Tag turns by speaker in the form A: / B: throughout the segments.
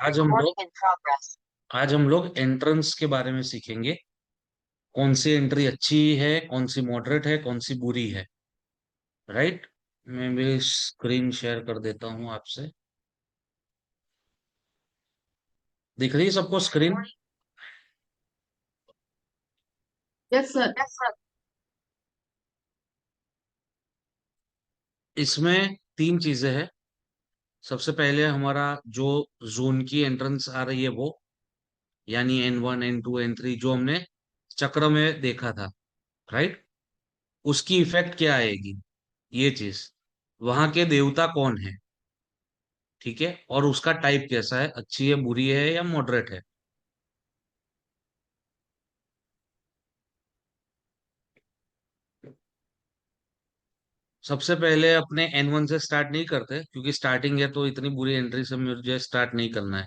A: आज हम लोग आज हम लोग एंट्रेंस के बारे में सीखेंगे। कौन सी एंट्री अच्छी है, कौन सी मॉडरेट है, कौन सी बुरी है। राइट। मैं भी स्क्रीन शेयर कर देता हूँ आपसे। दिख रही है सबको स्क्रीन?
B: Yes sir.
A: इसमें तीन चीजें हैं। सबसे पहले हमारा जो जोन की एंट्रेंस आ रही है वो, यानी N1 N2 N3 जो हमने चक्र में देखा था। राइट। उसकी इफेक्ट क्या आएगी, ये चीज। वहां के देवता कौन है, ठीक है, और उसका टाइप कैसा है, अच्छी है, बुरी है या मॉडरेट है। सबसे पहले अपने N1 से स्टार्ट नहीं करते, क्योंकि स्टार्टिंग है तो इतनी बुरी एंट्री से मुझे स्टार्ट नहीं करना है।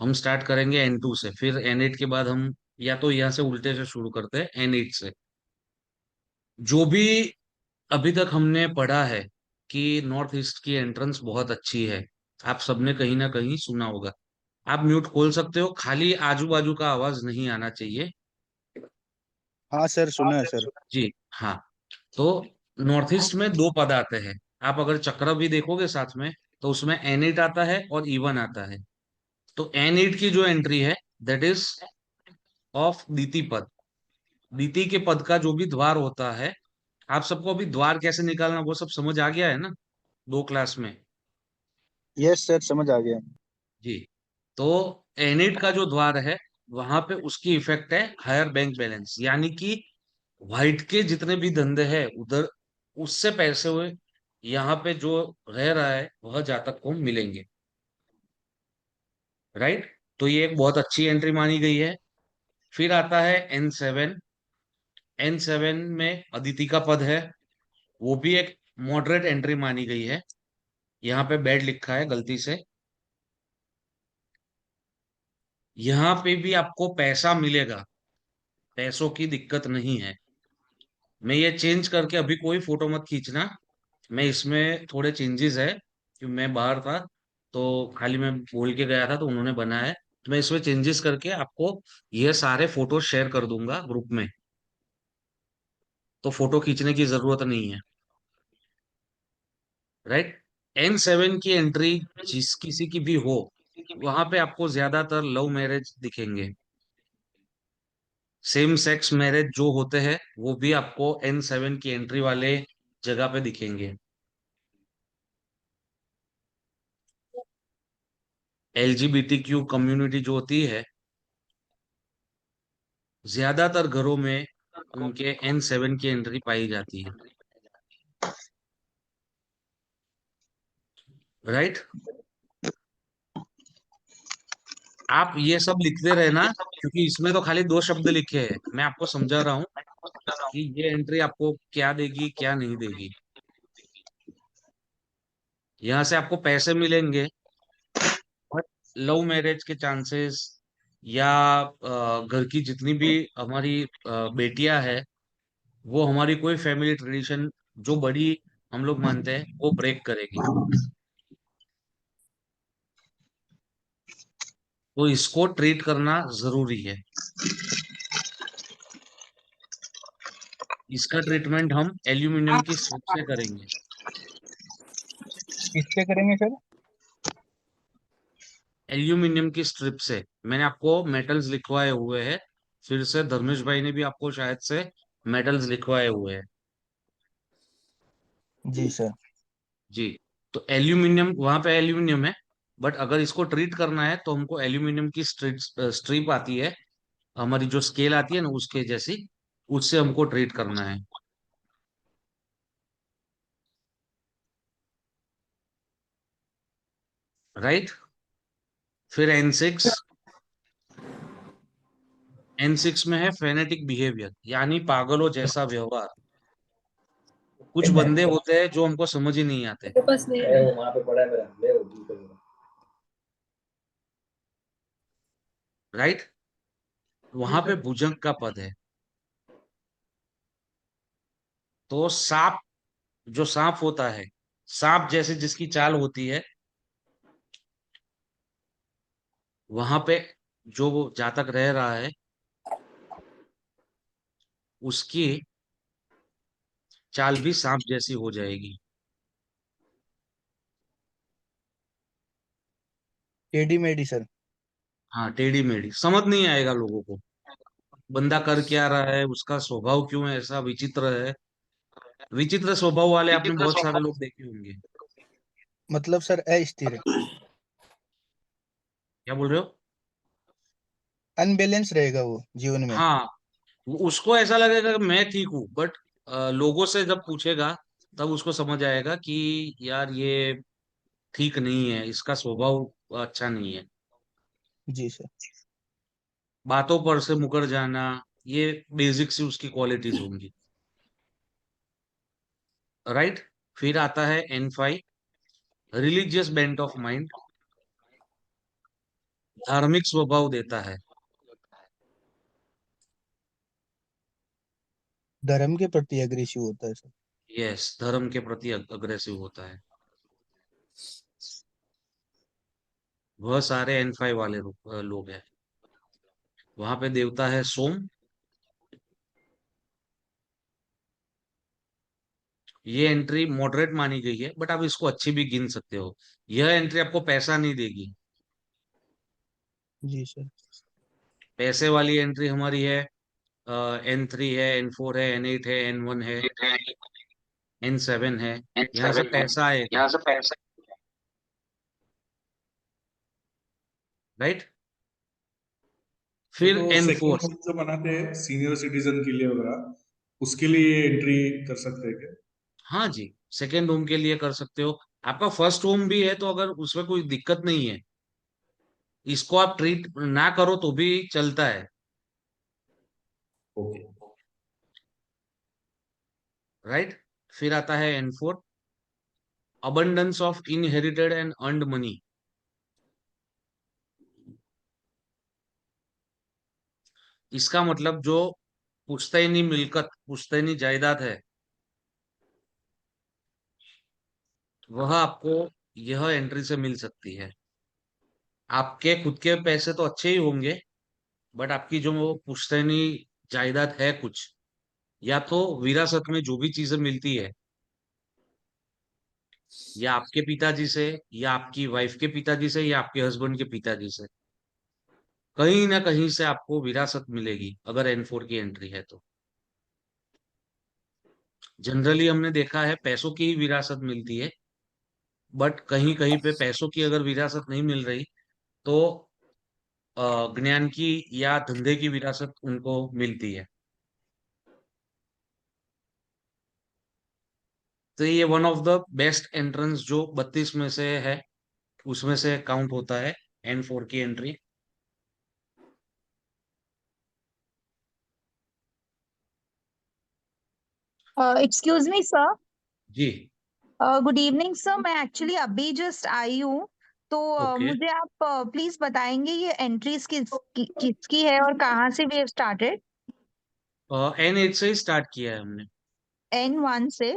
A: हम स्टार्ट करेंगे N2 से, फिर N8 के बाद हम या तो यहाँ से उल्टे से शुरू करते हैं N8 से। जो भी अभी तक हमने पढ़ा है कि नॉर्थ ईस्ट की एंट्रेंस बहुत अच्छी है, आप सबने कहीं ना कहीं सुना होगा। आप म्यूट खोल सकते हो, खाली आजू बाजू का आवाज नहीं आना चाहिए।
C: हाँ सर, सुना है सर।
A: जी हाँ। तो नॉर्थ ईस्ट में दो पद आते हैं। आप अगर चक्र भी देखोगे साथ में, तो उसमें N8 आता है और E1 आता है। तो N8 की जो एंट्री है, दैट इज ऑफ द्वितीय पद। द्वितीय के पद का जो भी द्वार होता है, आप सबको अभी द्वार कैसे निकालना वो सब समझ आ गया है ना, दो क्लास में।
C: यस सर, समझ आ गया।
A: जी। तो N8 का जो द्वार है, वहां पे उसकी इफेक्ट है हायर बैंक बैलेंस, यानी कि व्हाइट के जितने भी धंधे हैं उधर, उससे पैसे हुए यहाँ पे जो रह रहा है वह जातक को मिलेंगे। राइट। तो ये एक बहुत अच्छी एंट्री मानी गई है। फिर आता है N7। N7 में अदिति का पद है, वो भी एक मॉडरेट एंट्री मानी गई है। यहाँ पे बेड लिखा है गलती से। यहाँ पे भी आपको पैसा मिलेगा, पैसों की दिक्कत नहीं है। मैं ये चेंज करके, अभी कोई फोटो मत खींचना, मैं इसमें थोड़े चेंजेस है कि मैं बाहर था, तो खाली मैं बोल के गया था तो उन्होंने बनाया है। तो मैं इसमें चेंजेस करके आपको ये सारे फोटो शेयर कर दूंगा ग्रुप में, तो फोटो खींचने की जरूरत नहीं है। राइट। N7 की एंट्री जिस किसी की भी हो, वहां पे आपको ज्यादातर लव मैरिज दिखेंगे। सेम सेक्स मैरिज जो होते हैं वो भी आपको N7 की एंट्री वाले जगह पे दिखेंगे। LGBTQ कम्युनिटी जो होती है, ज्यादातर घरों में उनके N7 की एंट्री पाई जाती है। राइट। आप ये सब लिखते रहे ना, क्योंकि इसमें तो खाली दो शब्द लिखे हैं, मैं आपको समझा रहा हूँ कि ये एंट्री आपको क्या देगी क्या नहीं देगी। यहाँ से आपको पैसे मिलेंगे, बट लव मैरिज के चांसेस या घर की जितनी भी हमारी बेटियां है, वो हमारी कोई फैमिली ट्रेडिशन जो बड़ी हम लोग मानते हैं वो ब्रेक करेगी। तो इसको ट्रीट करना जरूरी है। इसका ट्रीटमेंट हम एल्यूमिनियम की स्ट्रिप से करेंगे।
C: किससे करेंगे सर?
A: एल्यूमिनियम की स्ट्रिप से। मैंने आपको मेटल्स लिखवाए हुए हैं, फिर से धर्मेश भाई ने भी आपको शायद से मेटल्स लिखवाए हुए हैं।
C: जी सर।
A: जी। तो एल्यूमिनियम, वहां पे एल्यूमिनियम है, बट अगर इसको ट्रीट करना है तो हमको एल्यूमिनियम की स्ट्रिप आती है, हमारी जो स्केल आती है ना उसके जैसी, उससे हमको ट्रीट करना है। राइट। फिर N6। N6 में है फेनेटिक बिहेवियर, यानी पागलों जैसा व्यवहार। कुछ बंदे होते हैं जो हमको समझ ही नहीं आते।
B: मेरे पास नहीं है। वो वहाँ पे पड़ा है मेरा, ले वो दूसरे को।
A: राइट।
B: जी
A: वहां पे
B: सर।
A: भुजंग का पद है। तो सांप, जो सांप होता है, सांप जैसे जिसकी चाल होती है, वहां पे जो वो जातक रह रहा है उसकी चाल भी सांप जैसी हो जाएगी।
C: टेढ़ी मेढ़ी सर।
A: हाँ, टेढ़ी मेढ़ी, समझ नहीं आएगा लोगों को बंदा कर क्या रहा है, उसका स्वभाव क्यों है ऐसा विचित्र है। विचित्र स्वभाव वाले आपने बहुत सारे लोग देखे होंगे।
C: मतलब सर अस्थिर,
A: क्या बोल रहे हो?
C: अनबैलेंस रहेगा वो जीवन में।
A: हाँ, उसको ऐसा लगेगा कि मैं ठीक हूँ, बट लोगों से जब पूछेगा तब उसको समझ आएगा कि यार ये ठीक नहीं है, इसका स्वभाव अच्छा नहीं है।
C: जी सर।
A: बातों पर से मुकर जाना, ये बेसिक सी उसकी क्वालिटीज होंगी। राइट। फिर आता है N5, religious bent of mind, धार्मिक स्वभाव देता है।
C: धर्म के प्रति अग्रेसिव होता है सर।
A: यस, धर्म के प्रति अग्रेसिव होता है। वह सारे N5 वाले लोग हैं। वहां पे देवता है सोम। ये एंट्री मॉडरेट मानी गई है, बट आप इसको अच्छी भी गिन सकते हो। यह एंट्री आपको पैसा नहीं देगी।
C: जी सर।
A: पैसे वाली एंट्री हमारी है N3 है, N4 है, N8 है, N1 है, N7 है। यहाँ से पैसा आएगा। राइट।
D: तो
A: फिर
D: सेकंड
A: N4।
D: होम जो बनाते हैं सीनियर सिटीजन के लिए वगैरह, उसके लिए एंट्री कर सकते हैं क्या?
A: हाँ जी, सेकेंड होम के लिए कर सकते हो। आपका फर्स्ट होम भी है तो अगर उसमें कोई दिक्कत नहीं है, इसको आप ट्रीट ना करो तो भी चलता है।
D: ओके।
A: राइट। फिर आता है N4, abundance of inherited and earned money. इसका मतलब जो पुश्तैनी मिल्कत, पुश्तैनी जायदाद है, वह आपको यह एंट्री से मिल सकती है। आपके खुद के पैसे तो अच्छे ही होंगे, बट आपकी जो वो पुश्तैनी जायदाद है कुछ, या तो विरासत में जो भी चीजें मिलती है, या आपके पिताजी से, या आपकी वाइफ के पिताजी से, या आपके हस्बैंड के पिताजी से, कहीं ना कहीं से आपको विरासत मिलेगी अगर N4 की एंट्री है तो। जनरली हमने देखा है पैसों की ही विरासत मिलती है, बट कहीं कहीं पे पैसों की अगर विरासत नहीं मिल रही तो ज्ञान की या धंधे की विरासत उनको मिलती है। तो ये one of the best entrance जो 32 में से है, उसमें से काउंट होता है N4 की एंट्री।
E: Excuse me sir.
A: जी।
E: गुड इवनिंग सर, मैं एक्चुअली अभी जस्ट आई हूँ। तो
A: ओके।
E: मुझे आप प्लीज बताएंगे ये एंट्रीज किसकी है और कहाँ से वी हैव स्टार्टेड।
A: N8 से ही स्टार्ट किया है हमने।
E: N1 से।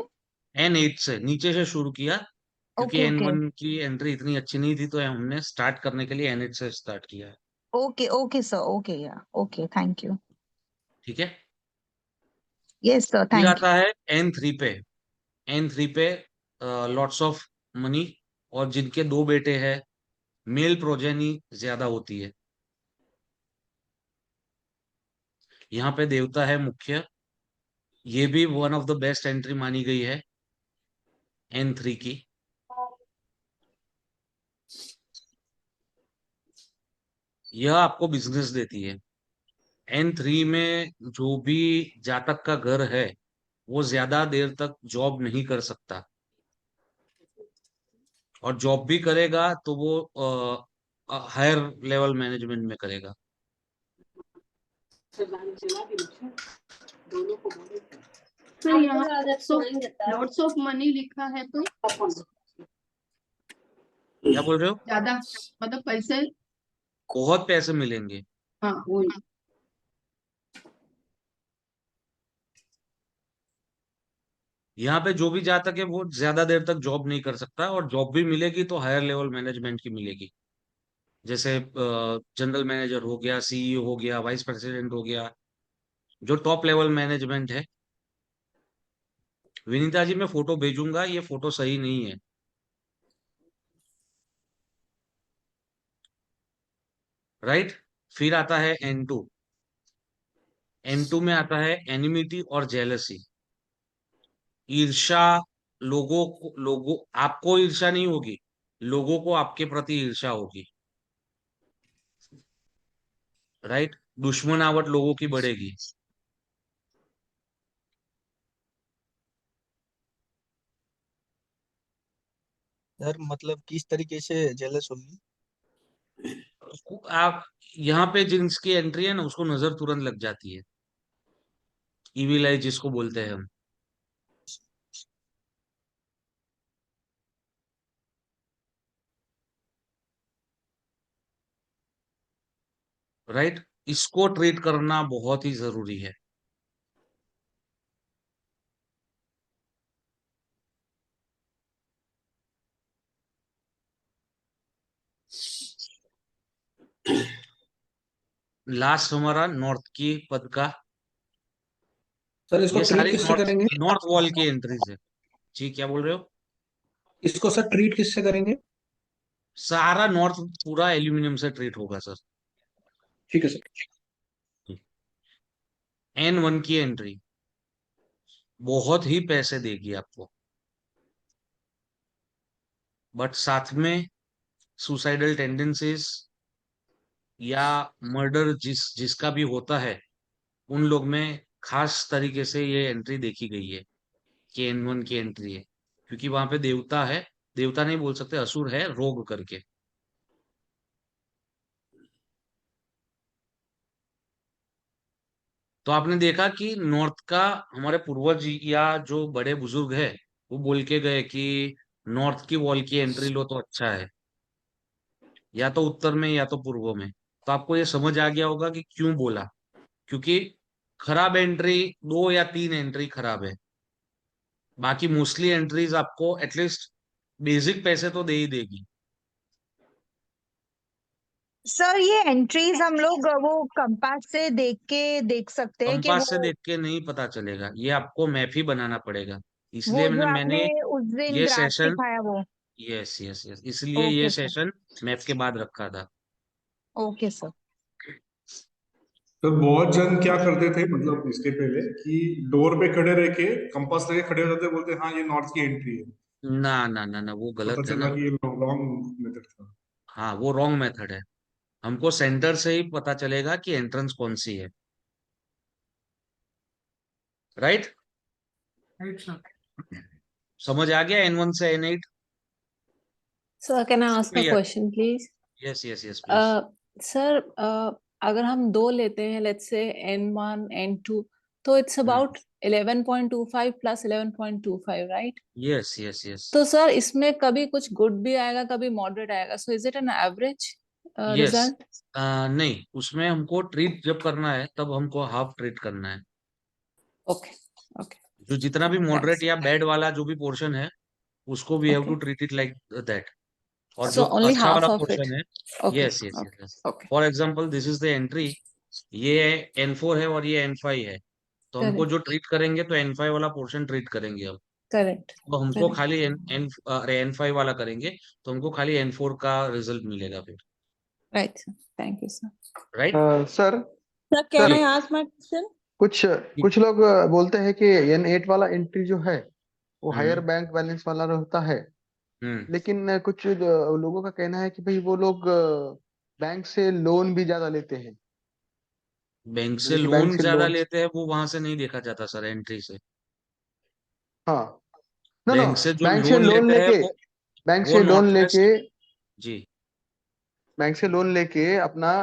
A: N8 से नीचे से शुरू किया, क्योंकि
E: ओके ओके
A: N1 की एंट्री इतनी अच्छी नहीं थी तो हमने स्टार्ट करने के लिए N8 से स्टार्ट किया है।
E: ओके ओके सर, ओके या ओके, थैंक यू।
A: ठीक है।
E: यस सर,
A: फिर
E: थैंक यू।
A: आता है N3 पे। N3 पे लॉट्स ऑफ मनी, और जिनके दो बेटे हैं, मेल प्रोजेनी ज्यादा होती है। यहाँ पे देवता है मुख्य। ये भी one of the best entry मानी गई है N3 की। यह आपको बिजनेस देती है। N3 में जो भी जातक का घर है वो ज्यादा देर तक जॉब नहीं कर सकता, और जॉब भी करेगा तो वो हायर लेवल मैनेजमेंट में करेगा।
B: सर यहाँ लॉट्स ऑफ मनी लिखा है तो
A: क्या बोल रहे हो?
B: ज्यादा, मतलब पैसे।
A: बहुत पैसे मिलेंगे।
B: हाँ वही।
A: यहाँ पे जो भी जातक है वो ज्यादा देर तक जॉब नहीं कर सकता, और जॉब भी मिलेगी तो हायर लेवल मैनेजमेंट की मिलेगी। जैसे जनरल मैनेजर हो गया, सीईओ हो गया, वाइस प्रेसिडेंट हो गया, जो टॉप लेवल मैनेजमेंट है। विनीता जी, मैं फोटो भेजूंगा, ये फोटो सही नहीं है। राइट। फिर आता है N2। N2 में आता है एनिमिटी और जेलसी, ईर्ष्या। लोगों आपको ईर्ष्या नहीं होगी, लोगों को आपके प्रति ईर्ष्या होगी। राइट। दुश्मनावट लोगों की बढ़ेगी।
C: सर मतलब किस तरीके से जेलस होगी?
A: आप यहाँ पे जिसकी एंट्री है ना, उसको नजर तुरंत लग जाती है। इविल आई जिसको बोलते हैं हम। राइट। इसको ट्रीट करना बहुत ही जरूरी है। लास्ट हमारा नॉर्थ की पद का,
F: सर इसको
A: ये
F: ट्रीट
A: सारी
F: किससे
A: नॉर्थ
F: करेंगे?
A: नॉर्थ वॉल की एंट्रीज है। जी, क्या बोल रहे हो?
F: इसको सर ट्रीट किससे करेंगे?
A: सारा नॉर्थ पूरा एल्यूमिनियम से ट्रीट होगा सर।
F: ठीक है सर।
A: N1 की एंट्री बहुत ही पैसे देगी आपको, बट साथ में सुसाइडल टेंडेंसीज या मर्डर जिसका भी होता है, उन लोग में खास तरीके से ये एंट्री देखी गई है कि N1 की एंट्री है, क्योंकि वहां पे देवता है। देवता नहीं बोल सकते, असुर है, रोग करके। तो आपने देखा कि नॉर्थ का, हमारे पूर्वज या जो बड़े बुजुर्ग है, वो बोल के गए कि नॉर्थ की वॉल की एंट्री लो तो अच्छा है, या तो उत्तर में या तो पूर्व में। तो आपको ये समझ आ गया होगा कि क्यों बोला। क्योंकि खराब एंट्री, 2 या 3 एंट्री खराब है, बाकी मोस्टली एंट्रीज आपको एटलीस्ट बेसिक पैसे तो दे ही देगी।
E: सर ये एंट्रीज हम लोग वो कंपास से देख के देख सकते हैं कि
A: कंपास से
E: वो
A: देख के नहीं पता चलेगा, ये आपको मैप ही बनाना पड़ेगा। इसलिए
E: वो जो
A: मैंने
E: आपने उस दिन
A: ये
E: ग्राफ
A: सेशन,
E: दिखाया वो।
A: यस यस यस, इसलिए ये
E: ओके सर।
A: सेशन मैप के बाद रखा था।
E: Okay sir.
D: तो बहुत जन क्या करते थे मतलब इसके पहले कि डोर पे खड़े रह के कंपास लेके खड़े हो जाते, बोलते हाँ ये नॉर्थ की एंट्री है।
A: ना ना ना ना, वो
D: पता
A: गलत है
D: चला
A: ना।
D: कि ये रॉन्ग मेथड था।
A: हाँ, वो रॉन्ग मेथड है। हमको सेंटर से ही पता चलेगा कि एंट्रेंस कौन सी है। राइट।
B: Right, sir.
A: समझ आ गया N1 से N8?
G: Sir, can I ask a
A: clear.
G: question, please?
A: Yes yes yes please.
G: Sir, अगर हम दो लेते हैं, let's say N1, N2, तो it's about 11.25 plus 11.25, right?
A: Yes yes yes
G: तो सर इसमें कभी कुछ गुड भी आएगा, कभी मॉडरेट आएगा. So is it an average
A: yes.
G: result?
A: नहीं, उसमें हमको ट्रीट जब करना है तब हमको हाफ ट्रीट करना है।
G: Okay, okay,
A: जो जितना भी मॉडरेट
G: thanks.
A: या बैड वाला जो भी पोर्शन है, उसको we have to
G: Okay.
A: Treat it like that. और जो
G: So only
A: अच्छा वाला
G: half of it.
A: पोर्शन है,
G: Okay,
A: yes yes
G: okay,
A: yes.
G: okay.
A: For example this is the entry, ये N4 है और ये N5 है। तो हमको
G: Correct,
A: जो ट्रीट करेंगे तो N5 वाला पोर्शन ट्रीट करेंगे हम।
G: correct,
A: तो हमको
G: correct.
A: खाली N5 वाला करेंगे, तो हमको खाली N4 का रिजल्ट मिलेगा फिर।
G: Right, sir. Thank you, sir.
A: Right.
H: Sir
I: Sir, can
A: जी
I: I ask my question?
H: कुछ
A: जी।
H: कुछ लोग बोलते हैं कि N8 वाला एंट्री जो है वो हायर
A: हम्म
H: बैंक बैलेंस वाला रहता है,
A: हम्म।
H: लेकिन कुछ लोगों का कहना है कि भाई वो लोग बैंक से लोन भी ज्यादा लेते हैं,
A: बैंक से
H: यानी कि बैंक
A: लोन
H: से
A: ज्यादा
H: लोन।
A: लेते हैं, वो वहां से नहीं देखा जाता सर एंट्री से।
H: हाँ, नो नो,
A: बैंक से जो
H: बैंक से
A: लोन
H: लोन
A: लेते हैं
H: लेके,
A: वो
H: बैंक
A: वो
H: से लोन
A: नॉर्थ
H: लेके,
A: वेस्ट। जी।
H: बैंक से लोन लेके अपना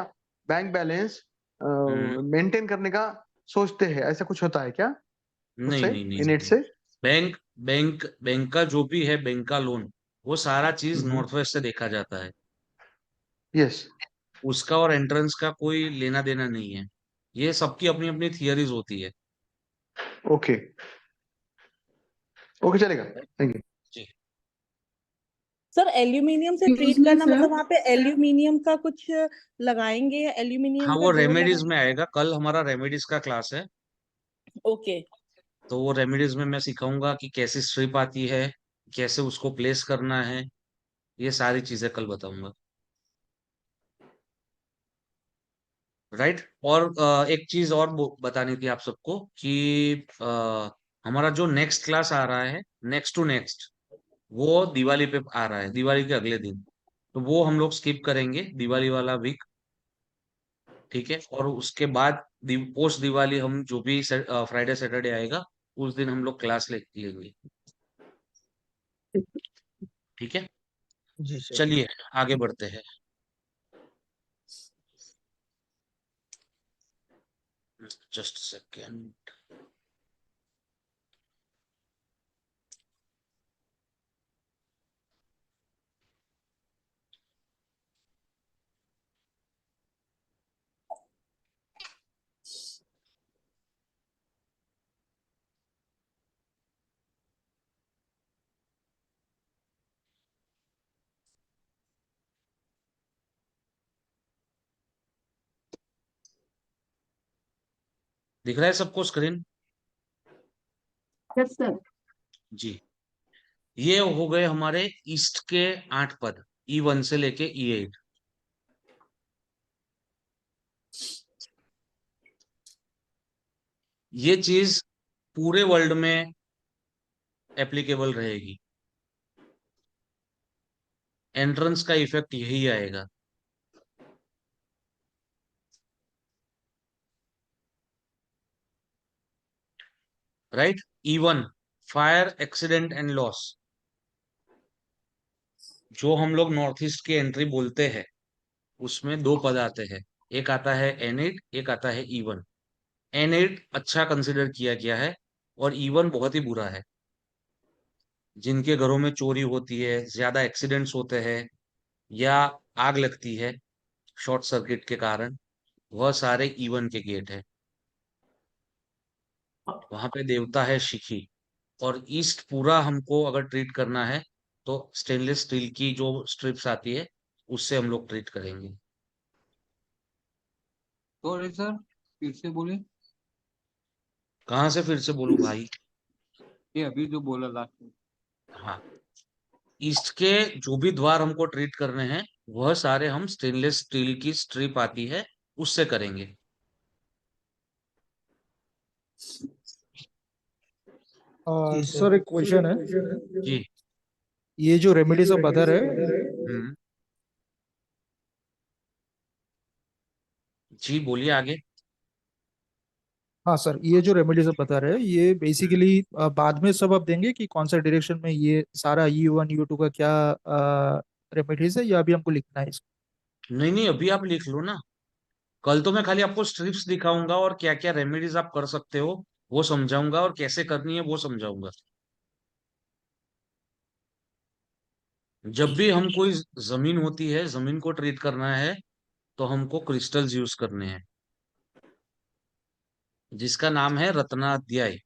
H: बैंक बैलेंस
A: हम्म।
H: मेंटेन करने का सोचते हैं, ऐसा कुछ होता है क्या
A: नहीं
H: उससे,
A: नहीं नहीं नहीं
H: N8
A: नहीं।
H: से?
A: बैंक बैंक बैंक का जो भी है, बैंक का लोन, वो सारा चीज नॉर्थ वेस्ट से देखा जाता है।
H: यस।
A: उसका और एंट्रेंस का कोई लेना देना नहीं है। ये सबकी अपनी अपनी थियरीज होती है।
H: ओके, ओके चलेगा, थैंक यू।
A: जी।
I: सर एल्यूमिनियम से ट्रीट
B: Useless
I: करना
B: है।
I: मतलब वहाँ पे एल्यूमिनियम का कुछ लगाएंगे या एल्यूमिनियम
A: हाँ,
I: का
A: वो
I: डोर
A: रेमेडीज
I: लगाएंगे?
A: में आएगा। कल हमारा रेमेडीज का क्लास है,
I: ओके।
A: तो वो रेमेडीज में मैं सिखाऊंगा कि कैसी स्ट्रिप आती है, कैसे उसको प्लेस करना है, ये सारी चीजें कल बताऊंगा। राइट। और एक चीज और बतानी थी आप सबको कि हमारा जो नेक्स्ट क्लास आ रहा है, नेक्स्ट टू नेक्स्ट, वो दिवाली पे आ रहा है, दिवाली के अगले दिन। तो वो हम लोग स्किप करेंगे, दिवाली वाला वीक। ठीक है। और उसके बाद पोस्ट दिवाली हम जो भी फ्राइडे सैटरडे आएगा, उस दिन हम लोग क्लास लेंगे। ठीक है।
C: जी सर।
A: चलिए आगे बढ़ते हैं। Just second. दिख रहा है सबको स्क्रीन?
B: Yes sir.
A: जी। ये हो गए हमारे ईस्ट के 8 पद, E1 से लेके E8। ये चीज पूरे वर्ल्ड में एप्लीकेबल रहेगी। एंट्रेंस का इफेक्ट यही आएगा। Right. E1 fire accident and loss, जो हम लोग नॉर्थ ईस्ट की एंट्री बोलते हैं, उसमें दो पद आते हैं। एक आता है N8, एक आता है E1। N8 अच्छा कंसिडर किया गया है, और E1 बहुत ही बुरा है। जिनके घरों में चोरी होती है, ज्यादा एक्सीडेंट्स होते हैं, या आग लगती है शॉर्ट सर्किट के कारण, वह सारे E1 के गेट है। वहां पे देवता है शिखी। और ईस्ट पूरा हमको अगर ट्रीट करना है, तो स्टेनलेस स्टील की जो स्ट्रिप्स आती है, उससे हम लोग ट्रीट करेंगे।
F: सॉरी सर, फिर से बोले।
A: कहाँ से फिर से बोलूं भाई?
F: ये अभी जो बोला लास्ट में।
A: हाँ, ईस्ट के जो भी द्वार हमको ट्रीट करने हैं, वह सारे हम स्टेनलेस स्टील की स्ट्रिप आती है, उससे करेंगे।
C: जी सर।
J: सर एक क्वेश्चन है,
A: जी।
J: ये जो रेमेडीज आप बता रहे
A: हम्म। जी बोलिए आगे।
J: हाँ सर, ये जो रेमेडीज आप बता रहे हैं ये बेसिकली बाद में सब आप देंगे कि कौन सा डायरेक्शन में ये सारा U1 U2 का क्या रेमेडीज है, या अभी हमको लिखना है इसको?
A: नहीं नहीं, अभी आप लिख लो ना। कल तो मैं खाली आपको स्ट्रिप्स दिखाऊंगा, और क्या क्या रेमेडीज आप कर सकते हो वो समझाऊंगा, और कैसे करनी है वो समझाऊंगा। जब भी हम कोई जमीन होती है, जमीन को ट्रीट करना है, तो हमको क्रिस्टल्स यूज करने हैं, जिसका नाम है रत्नाध्याय।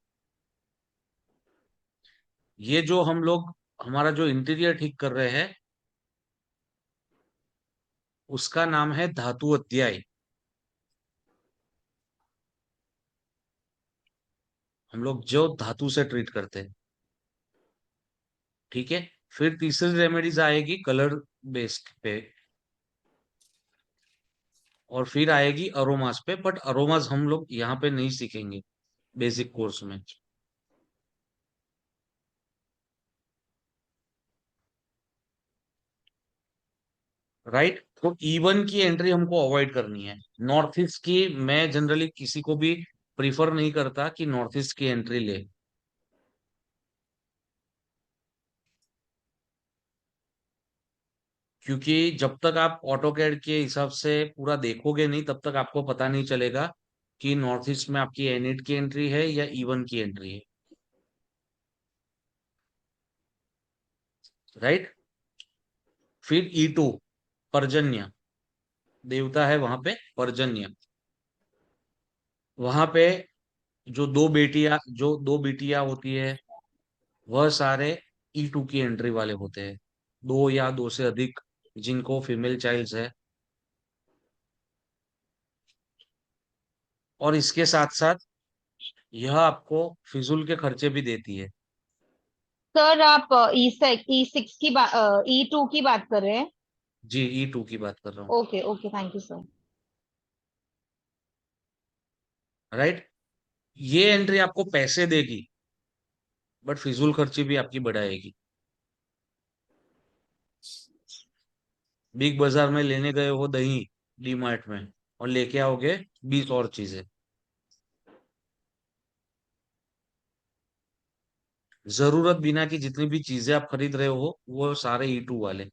A: ये जो हम लोग हमारा जो इंटीरियर ठीक कर रहे हैं, उसका नाम है धातु अध्याय। हम लोग जो धातु से ट्रीट करते हैं। ठीक है। फिर तीसरी रेमेडीज आएगी कलर बेस्ड पे, और फिर आएगी अरोमास पे। बट अरोमास हम लोग यहाँ पे नहीं सीखेंगे बेसिक कोर्स में। राइट। तो E1 की एंट्री हमको अवॉइड करनी है। नॉर्थ ईस्ट की मैं जनरली किसी को भी प्रीफर नहीं करता कि नॉर्थ ईस्ट की एंट्री ले। क्योंकि जब तक आप ऑटो कैड के हिसाब से पूरा देखोगे नहीं, तब तक आपको पता नहीं चलेगा कि नॉर्थ ईस्ट में आपकी N8 की एंट्री है या E1 की एंट्री है। राइट। फिर E2 पर्जन्य, देवता है वहां पे पर्जन्य। वहां पे जो दो बेटियां होती है, वह सारे E2 की एंट्री वाले होते हैं। दो या दो से अधिक जिनको फीमेल चाइल्ड्स है। और इसके साथ साथ यह आपको फिजूल के खर्चे भी देती है।
E: सर आप E6 की बात E2 की बात कर रहे हैं?
A: जी, E2 की बात कर रहा हूँ।
E: Okay okay, thank you sir.
A: Right, ये एंट्री आपको पैसे देगी बट फिजूल खर्ची भी आपकी बढ़ाएगी। बिग बाजार में लेने गए हो दही डीमार्ट में, और लेके आओगे 20 और चीजें। जरूरत बिना की जितनी भी चीजें आप खरीद रहे हो वो सारे E2 वाले।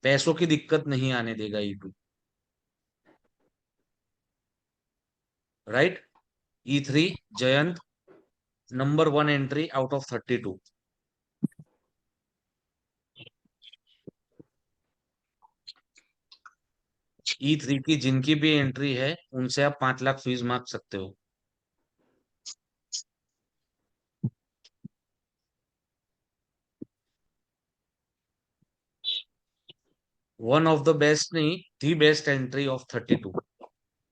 A: पैसों की दिक्कत नहीं आने देगा E2। Right, E3 Jayant, number 1 entry out of 32। E3 की जिनकी भी एंट्री है उनसे आप 5 लाख फीस मांग सकते हो। वन ऑफ द बेस्ट नहीं, दी बेस्ट एंट्री ऑफ 32।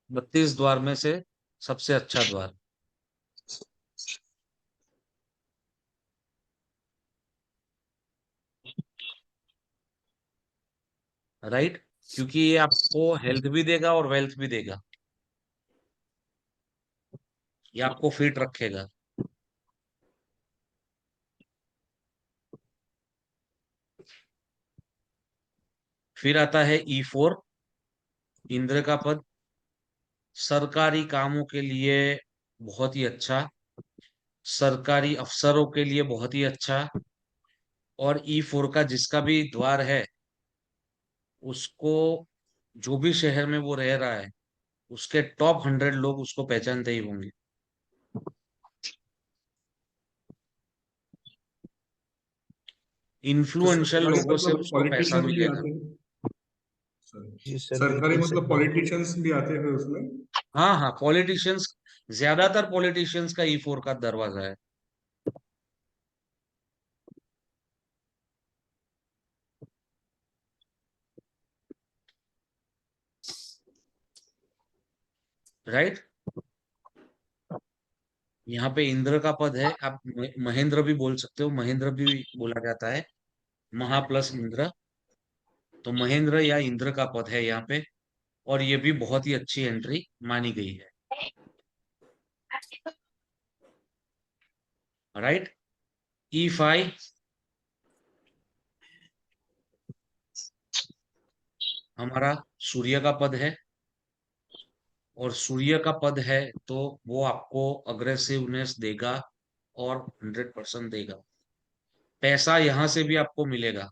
A: 32 द्वार में से सबसे अच्छा द्वार। राइट, क्योंकि ये आपको हेल्थ भी देगा और वेल्थ भी देगा। ये आपको फिट रखेगा। फिर आता है E4, इंद्र का पद। सरकारी कामों के लिए बहुत ही अच्छा, सरकारी अफसरों के लिए बहुत ही अच्छा। और E4 का जिसका भी द्वार है उसको, जो भी शहर में वो रह रहा है, उसके टॉप 100 लोग उसको पहचानते ही होंगे।
D: तो
A: इन्फ्लुएंशियल
D: सरकारी
A: लोगों से
D: मतलब
A: उसको पैसा
D: पॉलिटिशियन भी
A: मिलेगा।
D: आते हैं?
C: जी सर,
D: सरकारी
C: बिल्कुल सही
D: मतलब
C: बात।
D: पॉलिटिशियंस भी आते हैं उसमें?
A: हाँ हाँ, पॉलिटिशियंस, ज्यादातर पॉलिटिशियंस का E4 का दरवाजा है। राइट, यहाँ पे इंद्र का पद है। आप महेंद्र भी बोल सकते हो, महेंद्र भी बोला जाता है, महा प्लस इंद्र। तो महेंद्र या इंद्र का पद है यहाँ पे, और ये भी बहुत ही अच्छी एंट्री मानी गई है। राइट, E5 हमारा सूर्य का पद है, और सूर्य का पद है तो वो आपको अग्रेसिवनेस देगा और 100% देगा। पैसा यहां से भी आपको मिलेगा।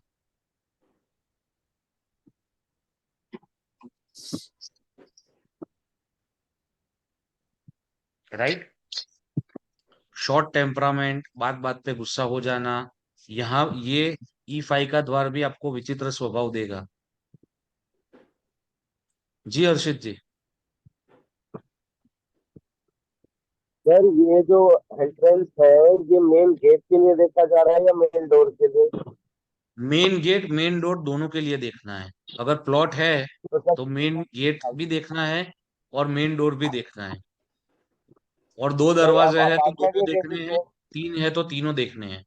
A: राइट, शॉर्ट टेम्परामेंट, बात बात पे गुस्सा हो जाना, यहाँ ये E5 का द्वार भी आपको विचित्र स्वभाव देगा। जी हर्षित जी।
K: सर ये जो एंट्रेंस है, ये मेन गेट के लिए देखा जा रहा है या मेन डोर के लिए?
A: मेन गेट मेन डोर दोनों के लिए देखना है। अगर प्लॉट है
K: तो सर,
A: तो मेन गेट भी देखना है और मेन डोर भी देखना है। और दो दरवाजे
K: आप
A: है तो
K: अपार्टमेंट
A: दोनों
K: के
A: देखने
K: केसेस
A: हैं,
K: में,
A: तीन है तो तीनों देखने हैं।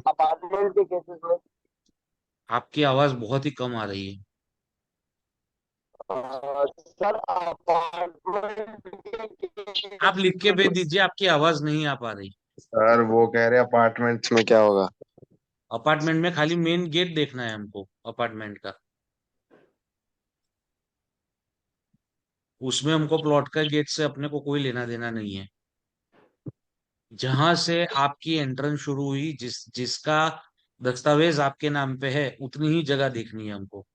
K: अपार्टमेंट के केसेस में
A: आपकी आवाज बहुत ही कम आ रही है।
K: सर अपार्टमेंट के
A: आप लिख के भेज दीजिए, आपकी आवाज नहीं आ पा रही।
K: सर वो कह रहे अपार्टमेंट्स में क्या होगा?
A: अपार्टमेंट में खाली मेन गेट देखना है हमको अपार्टमेंट का। उसमें हमको प्लॉट का गेट से अपने को कोई लेना देना नहीं है। जहां से आपकी एंट्रेंस शुरू हुई, जिसका दस्तावेज आपके नाम पे है, उतनी ही जगह देखनी है हमको।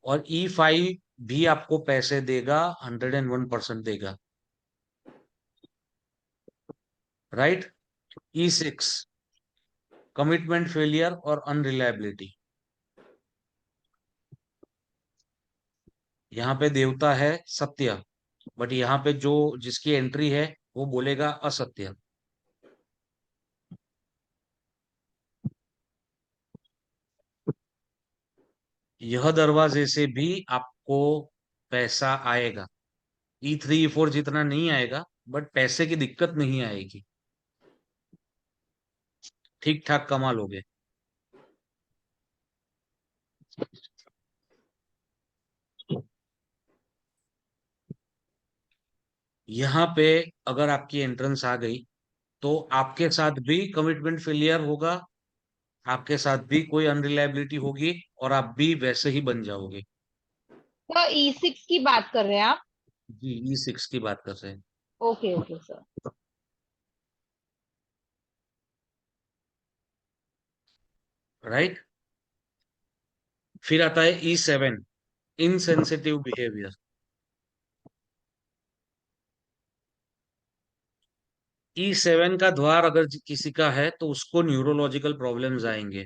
A: और E5 भी आपको पैसे देगा, 101% देगा। राइट, E6 कमिटमेंट फेलियर और अनरिलायबिलिटी। यहाँ पे देवता है सत्य, बट यहाँ पे जो जिसकी एंट्री है वो बोलेगा असत्य। यह दरवाजे से भी आपको पैसा आएगा। E3 E4 जितना नहीं आएगा, बट पैसे की दिक्कत नहीं आएगी, ठीक ठाक कमा लोगे। यहाँ पे अगर आपकी एंट्रेंस आ गई तो आपके साथ भी कमिटमेंट फेलियर होगा, आपके साथ भी कोई अनरिलायबिलिटी होगी, और आप भी वैसे ही बन जाओगे।
E: तो E6 की बात कर रहे हैं आप?
A: जी, E6 की बात कर रहे हैं।
E: Okay okay sir.
A: राइट। फिर आता है E7, इनसेंसिटिव बिहेवियर। E7 का द्वार अगर किसी का है तो उसको न्यूरोलॉजिकल प्रॉब्लम्स आएंगे।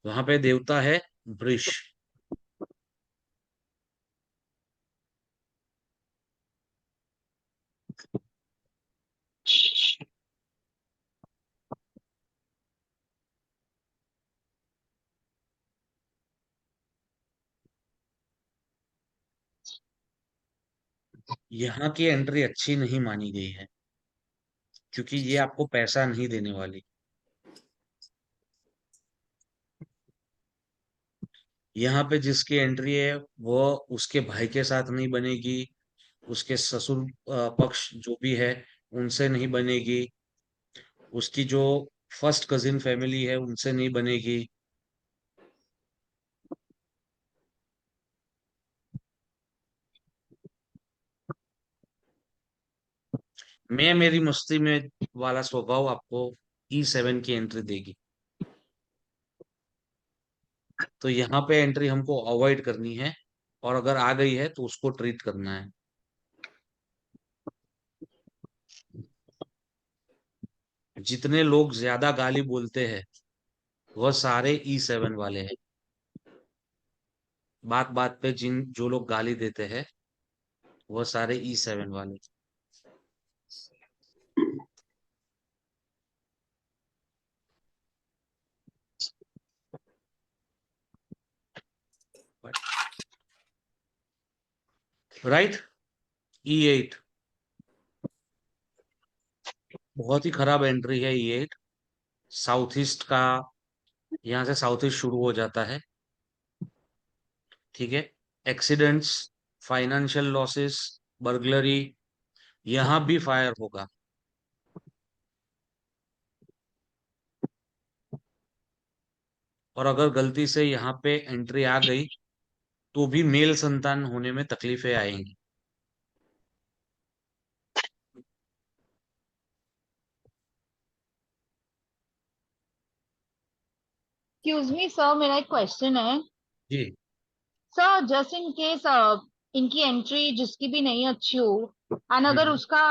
A: वहां पे देवता है वृष। यहाँ की एंट्री अच्छी नहीं मानी गई है, क्योंकि ये आपको पैसा नहीं देने वाली। यहाँ पे जिसकी एंट्री है वो उसके भाई के साथ नहीं बनेगी, उसके ससुर पक्ष जो भी है उनसे नहीं बनेगी, उसकी जो फर्स्ट कजिन फैमिली है उनसे नहीं बनेगी। मैं मेरी मस्ती में वाला स्वभाव आपको E7 की एंट्री देगी। तो यहाँ पे एंट्री हमको अवॉइड करनी है, और अगर आ गई है तो उसको ट्रीट करना है। जितने लोग ज्यादा गाली बोलते हैं वह सारे E7 वाले हैं। बात बात पे जो लोग गाली देते हैं वह सारे E7 वाले। राइट। E8 बहुत ही खराब एंट्री है। E8 साउथ ईस्ट का, यहाँ से साउथ ईस्ट शुरू हो जाता है, ठीक है। एक्सीडेंट्स, फाइनेंशियल लॉसेस, बर्गलरी, यहाँ भी फायर होगा। और अगर गलती से यहाँ पे एंट्री आ गई तो भी मेल संतान होने में तकलीफें आएंगी।
E: एक्सक्यूज मी सर, मेरा एक क्वेश्चन है।
A: जी।
E: सर जस्ट इन केस इनकी एंट्री जिसकी भी नहीं अच्छी हो, एंड अगर
A: हम्म।
E: उसका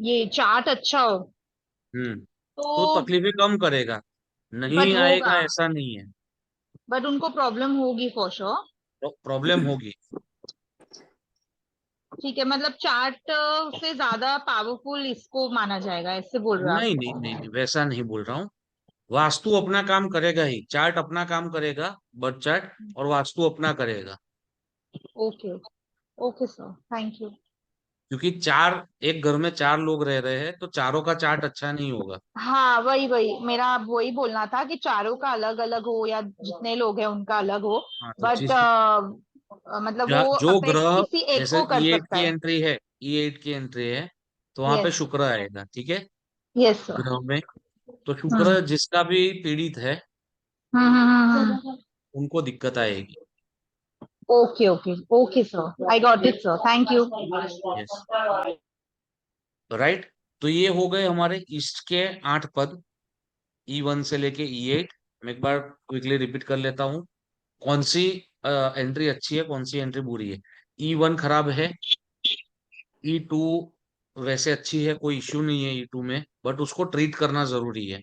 E: ये चार्ट अच्छा हो
A: हम्म। तो
E: तो,
A: तकलीफें कम करेगा,
E: बट
A: नहीं
E: होगा,
A: आएगा ऐसा नहीं है।
E: बट उनको प्रॉब्लम होगी फॉर श्योर।
A: प्रॉब्लम होगी।
E: ठीक है, मतलब चार्ट से ज्यादा पावरफुल इसको माना जाएगा, ऐसे बोल रहे हो
A: नहीं नहीं
E: आप?
A: नहीं नहीं, वैसा नहीं बोल रहा हूँ। वास्तु अपना काम करेगा ही, चार्ट अपना काम करेगा, बर्थ चार्ट और वास्तु अपना करेगा।
E: Okay okay sir, thank you.
A: क्योंकि चार, एक घर में चार लोग रह रहे हैं तो चारों का चार्ट अच्छा नहीं होगा।
E: हाँ वही वही मेरा वही बोलना था कि चारों का अलग अलग हो या जितने लोग हैं उनका अलग हो,
A: हाँ, तो
E: बट मतलब वो
A: जो
E: अफेक्ट
A: ग्रह,
E: किसी एक
A: जैसे
E: को कर
A: E8
E: सकता
A: की
E: है।
A: एंट्री है, E8 की एंट्री है तो वहां पे
E: यस
A: शुक्र आएगा, ठीक है,
E: यस सर।
A: ग्रह में। तो
E: हम्म
A: शुक्र जिसका भी पीड़ित है
E: हम्म।
A: उनको दिक्कत आएगी।
E: Okay okay okay sir, I got it sir, thank you.
A: Yes. Right. तो ये हो गए हमारे ईस्ट के 8 पद, E1 से लेके E8। मैं एक बार क्विकली रिपीट कर लेता हूँ कौन सी एंट्री अच्छी है, कौन सी एंट्री बुरी है। E1 खराब है। E2 वैसे अच्छी है, कोई इश्यू नहीं है E2 में, बट उसको ट्रीट करना जरूरी है,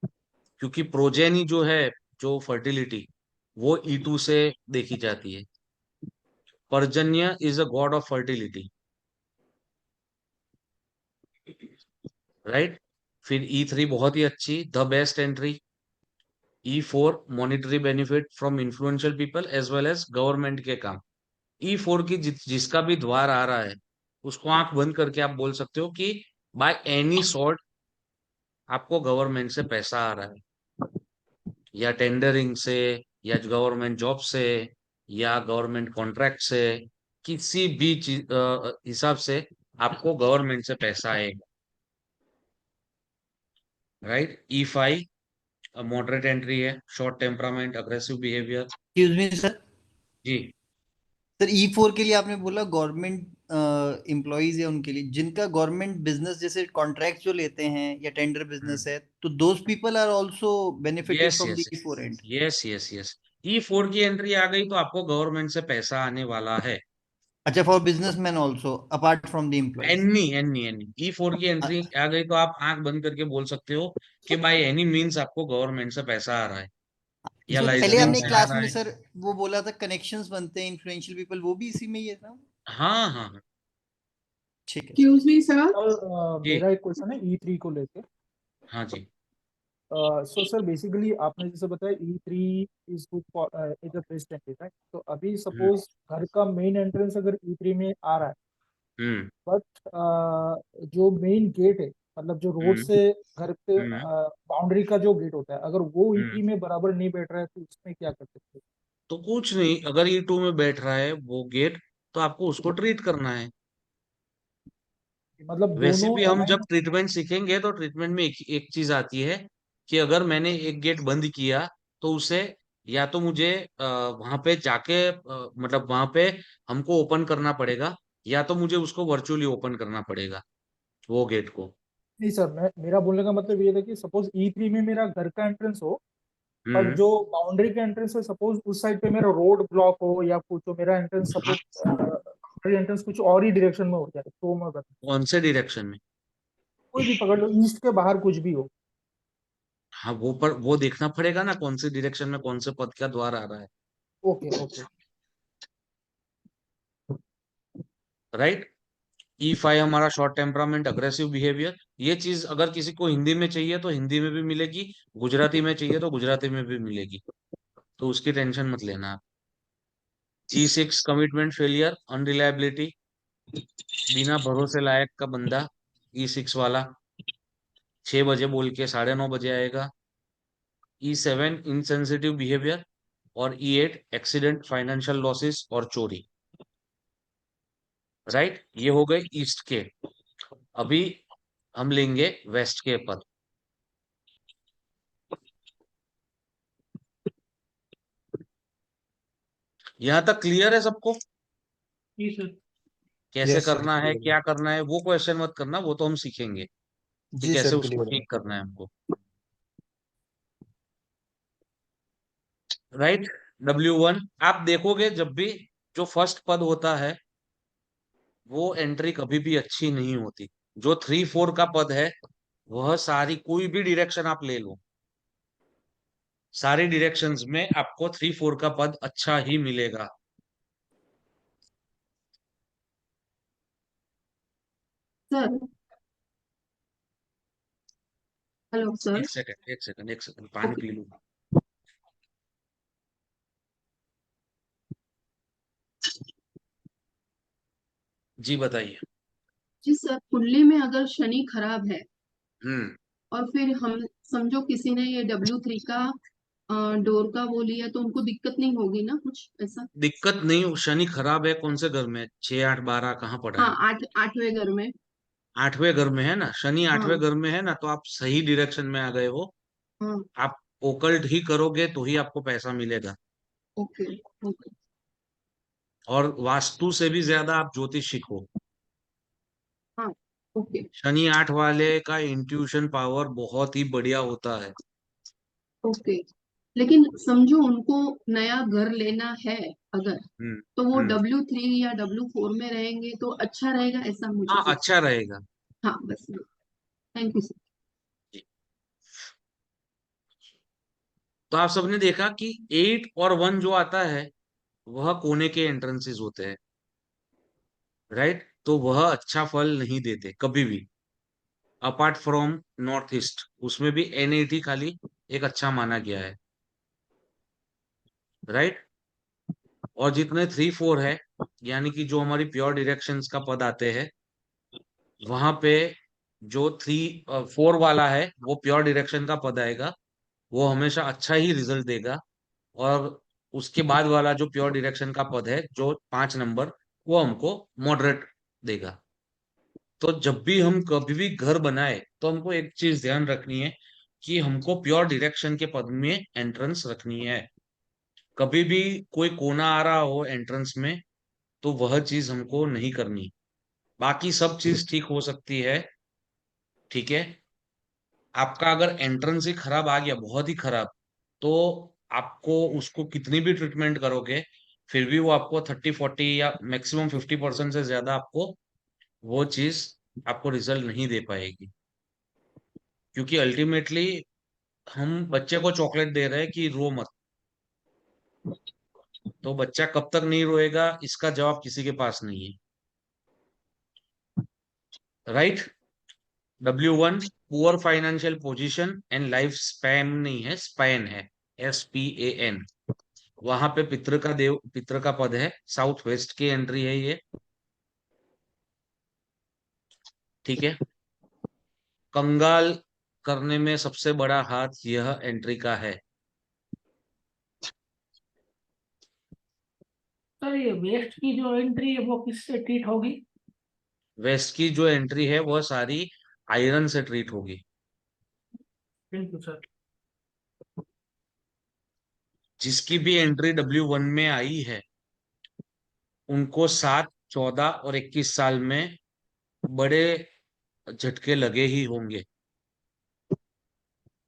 A: क्योंकि प्रोजेनी जो है, जो फर्टिलिटी वो E2 से देखी जाती है। Parjanya is a god of fertility, right. फिर E3 बहुत ही अच्छी, the best entry. E4 monetary benefit from influential people as well as government के काम। E4 की जिसका भी द्वार आ रहा है उसको आंख बंद करके आप बोल सकते हो कि बाय एनी सॉर्ट आपको गवर्नमेंट से पैसा आ रहा है, या टेंडरिंग से, या गवर्नमेंट जॉब से, या गवर्नमेंट कॉन्ट्रैक्ट से, किसी भी हिसाब से आपको गवर्नमेंट से पैसा आएगा, राइट। E5 मॉडरेट एंट्री है, short temperament, aggressive behaviour.
L: Excuse me sir,
A: जी।
L: सर E4 के लिए आपने बोला गवर्नमेंट एम्प्लॉइज या उनके लिए जिनका गवर्नमेंट बिजनेस जैसे कॉन्ट्रैक्ट जो लेते हैं या टेंडर बिजनेस है, तो those people are also benefited
A: yes
L: from the
A: yes
L: E4 and.
A: Yes yes yes. E4 की एंट्री आ गई तो आपको गवर्नमेंट से पैसा आने वाला है।
L: अच्छा, for businessman also apart from the employees.
A: Any E4 की एंट्री आ गई तो आप आंख बंद करके बोल सकते हो कि बाय एनी मीन्स आपको गवर्नमेंट से पैसा आ रहा है, या
L: जो पहले
A: लाइसेंस
L: हमने
A: आ
L: क्लास
A: रहा
L: में
A: है।
L: सर वो बोला था कनेक्शंस बनते हैं इन्फ्लुएंशियल पीपल, वो भी इसी में ही है ना?
A: हाँ हाँ हाँ।
L: ठीक है।
B: एक्सक्यूज मी सर,
A: जी।
J: मेरा एक क्वेश्चन है E3 को लेके।
A: हाँ जी।
J: सो सर बेसिकली आपने जैसे बताया E3 is good for is the best entry, right? तो अभी
A: हम्म
J: सपोज घर का मेन एंट्रेंस अगर E3 में आ रहा है,
A: हम्म
J: बट जो मेन गेट है, मतलब जो रोड
A: हम्म
J: से घर पे
A: हम्म
J: बाउंड्री का जो गेट होता है, अगर वो
A: हम्म।
J: E3 में बराबर नहीं बैठ रहा है तो उसमें क्या कर सकते
A: तो कुछ नहीं, अगर E2 में बैठ रहा है वो गेट, तो आपको उसको ट्रीट करना है।
J: हैं? मतलब
A: वैसे
J: दोनों
A: भी हम जब
J: अलाइन।
A: ट्रीटमेंट सीखेंगे तो ट्रीटमेंट में एक चीज आती है कि अगर मैंने एक गेट बंद किया तो उसे, या तो मुझे वहां पे जाके मतलब वहां पे हमको ओपन करना पड़ेगा, या तो मुझे उसको वर्चुअली ओपन करना पड़ेगा वो गेट को।
J: नहीं सर, मैं मेरा बोलने का मतलब ये था कि सपोज E3 में मेरा घर का एंट्रेंस हो, पर
A: हम्म।
J: जो बाउंड्री का एंट्रेंस है सपोज उस साइड पे मेरा रोड ब्लॉक हो, या कुछ हो, मेरा एंट्रेंस
A: हाँ,
J: सपोज बाउंड्री एंट्रेंस कुछ और ही डायरेक्शन में हो जाए, तो मैं बता,
A: कौन से डायरेक्शन में?
J: कोई भी पकड़ लो, ईस्ट के बाहर कुछ भी हो।
A: हाँ, वो पर वो देखना पड़ेगा ना कौन से डायरेक्शन में कौन से पद का द्वार आ रहा है,
J: ओके ओके।
A: राइट। E5 हमारा शॉर्ट टेम्परामेंट, अग्रेसिव बिहेवियर। ये चीज अगर किसी को हिंदी में चाहिए तो हिंदी में भी मिलेगी, गुजराती में चाहिए तो गुजराती में भी मिलेगी, तो उसकी टेंशन मत लेना आप। G6 कमिटमेंट फेलियर, अनरिलायबिलिटी, बिना भरोसे लायक का बंदा, E6 वाला 6 बजे बोल के 9:30 बजे आएगा। E7 इनसेंसिटिव बिहेवियर, और E8 एक्सीडेंट, फाइनेंशियल लॉसेस और चोरी, राइट। ये हो गए ईस्ट के। अभी हम लेंगे वेस्ट के पद। यहां तक क्लियर है सबको?
B: जी सर।
A: कैसे
C: यस सर,
A: करना है,
C: क्लियर है।
A: क्या करना है, वो क्वेश्चन मत करना, वो तो हम सीखेंगे कि
C: जी
A: कैसे
C: सर,
A: उसको
C: क्लियर है।
A: ठीक करना है हमको, राइट। W1 आप देखोगे जब भी जो फर्स्ट पद होता है वो एंट्री कभी भी अच्छी नहीं होती। जो 3 4 का पद है वह सारी, कोई भी डायरेक्शन आप ले लो, सारी डायरेक्शंस में आपको 3 4 का पद अच्छा ही मिलेगा।
B: Sir, hello sir.
A: एक सेकंड पानी
B: ओके
A: पी लूं। जी बताइए।
B: जी सर, कुंडली में अगर शनि खराब है
A: हम्म।
B: और फिर हम समझो किसी ने ये W3 का डोर का वो लिया तो उनको दिक्कत नहीं होगी ना कुछ ऐसा?
A: दिक्कत नहीं, शनि खराब है कौन से घर में? 6 8 12 कहाँ पड़ा
B: हाँ,
A: है?
B: 8वें घर में।
A: 8वें घर में है ना, शनि 8वें
B: हाँ
A: घर में है ना, तो आप सही डायरेक्शन में आ गए हो।
B: हाँ।
A: आप ओकल्ट ही करोगे तो ही आपको पैसा मिलेगा,
B: ओके ओके।
A: और वास्तु से भी ज्यादा आप ज्योतिष सीखो।
B: हाँ ओके
A: शनि 8 वाले का इंट्यूशन पावर बहुत ही बढ़िया होता है।
B: ओके। लेकिन समझो उनको नया घर लेना है अगर,
A: हम्म
B: तो वो
A: हम्म।
B: W3 या W4 में रहेंगे तो अच्छा रहेगा, ऐसा मुझे
A: हाँ,
B: कुछ।
A: अच्छा रहेगा।
B: हाँ बस। Thank you sir.
A: तो आप सबने देखा कि 8 और 1 जो आता है वह कोने के एंट्रेंसेस होते हैं, राइट? तो वह अच्छा फल नहीं देते कभी भी, अपार्ट फ्रॉम नॉर्थ ईस्ट, उसमें भी NAT खाली एक अच्छा माना गया है, राइट? और जितने 3-4 है, यानी कि जो हमारी प्योर डायरेक्शंस का पद आते हैं, वहां पे जो 4 वाला है वो प्योर डायरेक्शन का पद आएगा, वो हमेशा अच्छा ही रिजल्ट देगा। और उसके बाद वाला जो प्योर डायरेक्शन का पद है, जो 5 नंबर, वो हमको मॉडरेट देगा। तो जब भी हम कभी भी घर बनाए तो हमको एक चीज ध्यान रखनी है कि हमको प्योर डायरेक्शन के पद में एंट्रेंस रखनी है। कभी भी कोई कोना आ रहा हो एंट्रेंस में तो वह चीज हमको नहीं करनी। बाकी सब चीज ठीक हो सकती है, ठीक है। आपका अगर एंट्रेंस ही खराब आ गया, बहुत ही खराब, तो आपको उसको कितनी भी ट्रीटमेंट करोगे फिर भी वो आपको 30-40 या मैक्सिमम 50% से ज्यादा आपको वो चीज आपको रिजल्ट नहीं दे पाएगी। क्योंकि अल्टीमेटली हम बच्चे को चॉकलेट दे रहे हैं कि रो मत, तो बच्चा कब तक नहीं रोएगा इसका जवाब किसी के पास नहीं है, right? W1 poor financial position and life span नहीं है, स्पैन है, SPAN। वहां पे पितृ का पद है, साउथ वेस्ट की एंट्री है ये, ठीक है। कंगाल करने में सबसे बड़ा हाथ यह एंट्री का है।
M: सर ये वेस्ट की जो एंट्री है वो किससे ट्रीट होगी?
A: वेस्ट की जो एंट्री है वह सारी आयरन से ट्रीट होगी।
M: Thank you sir.
A: जिसकी भी एंट्री W1 में आई है उनको 7, 14 और 21 साल में बड़े झटके लगे ही होंगे,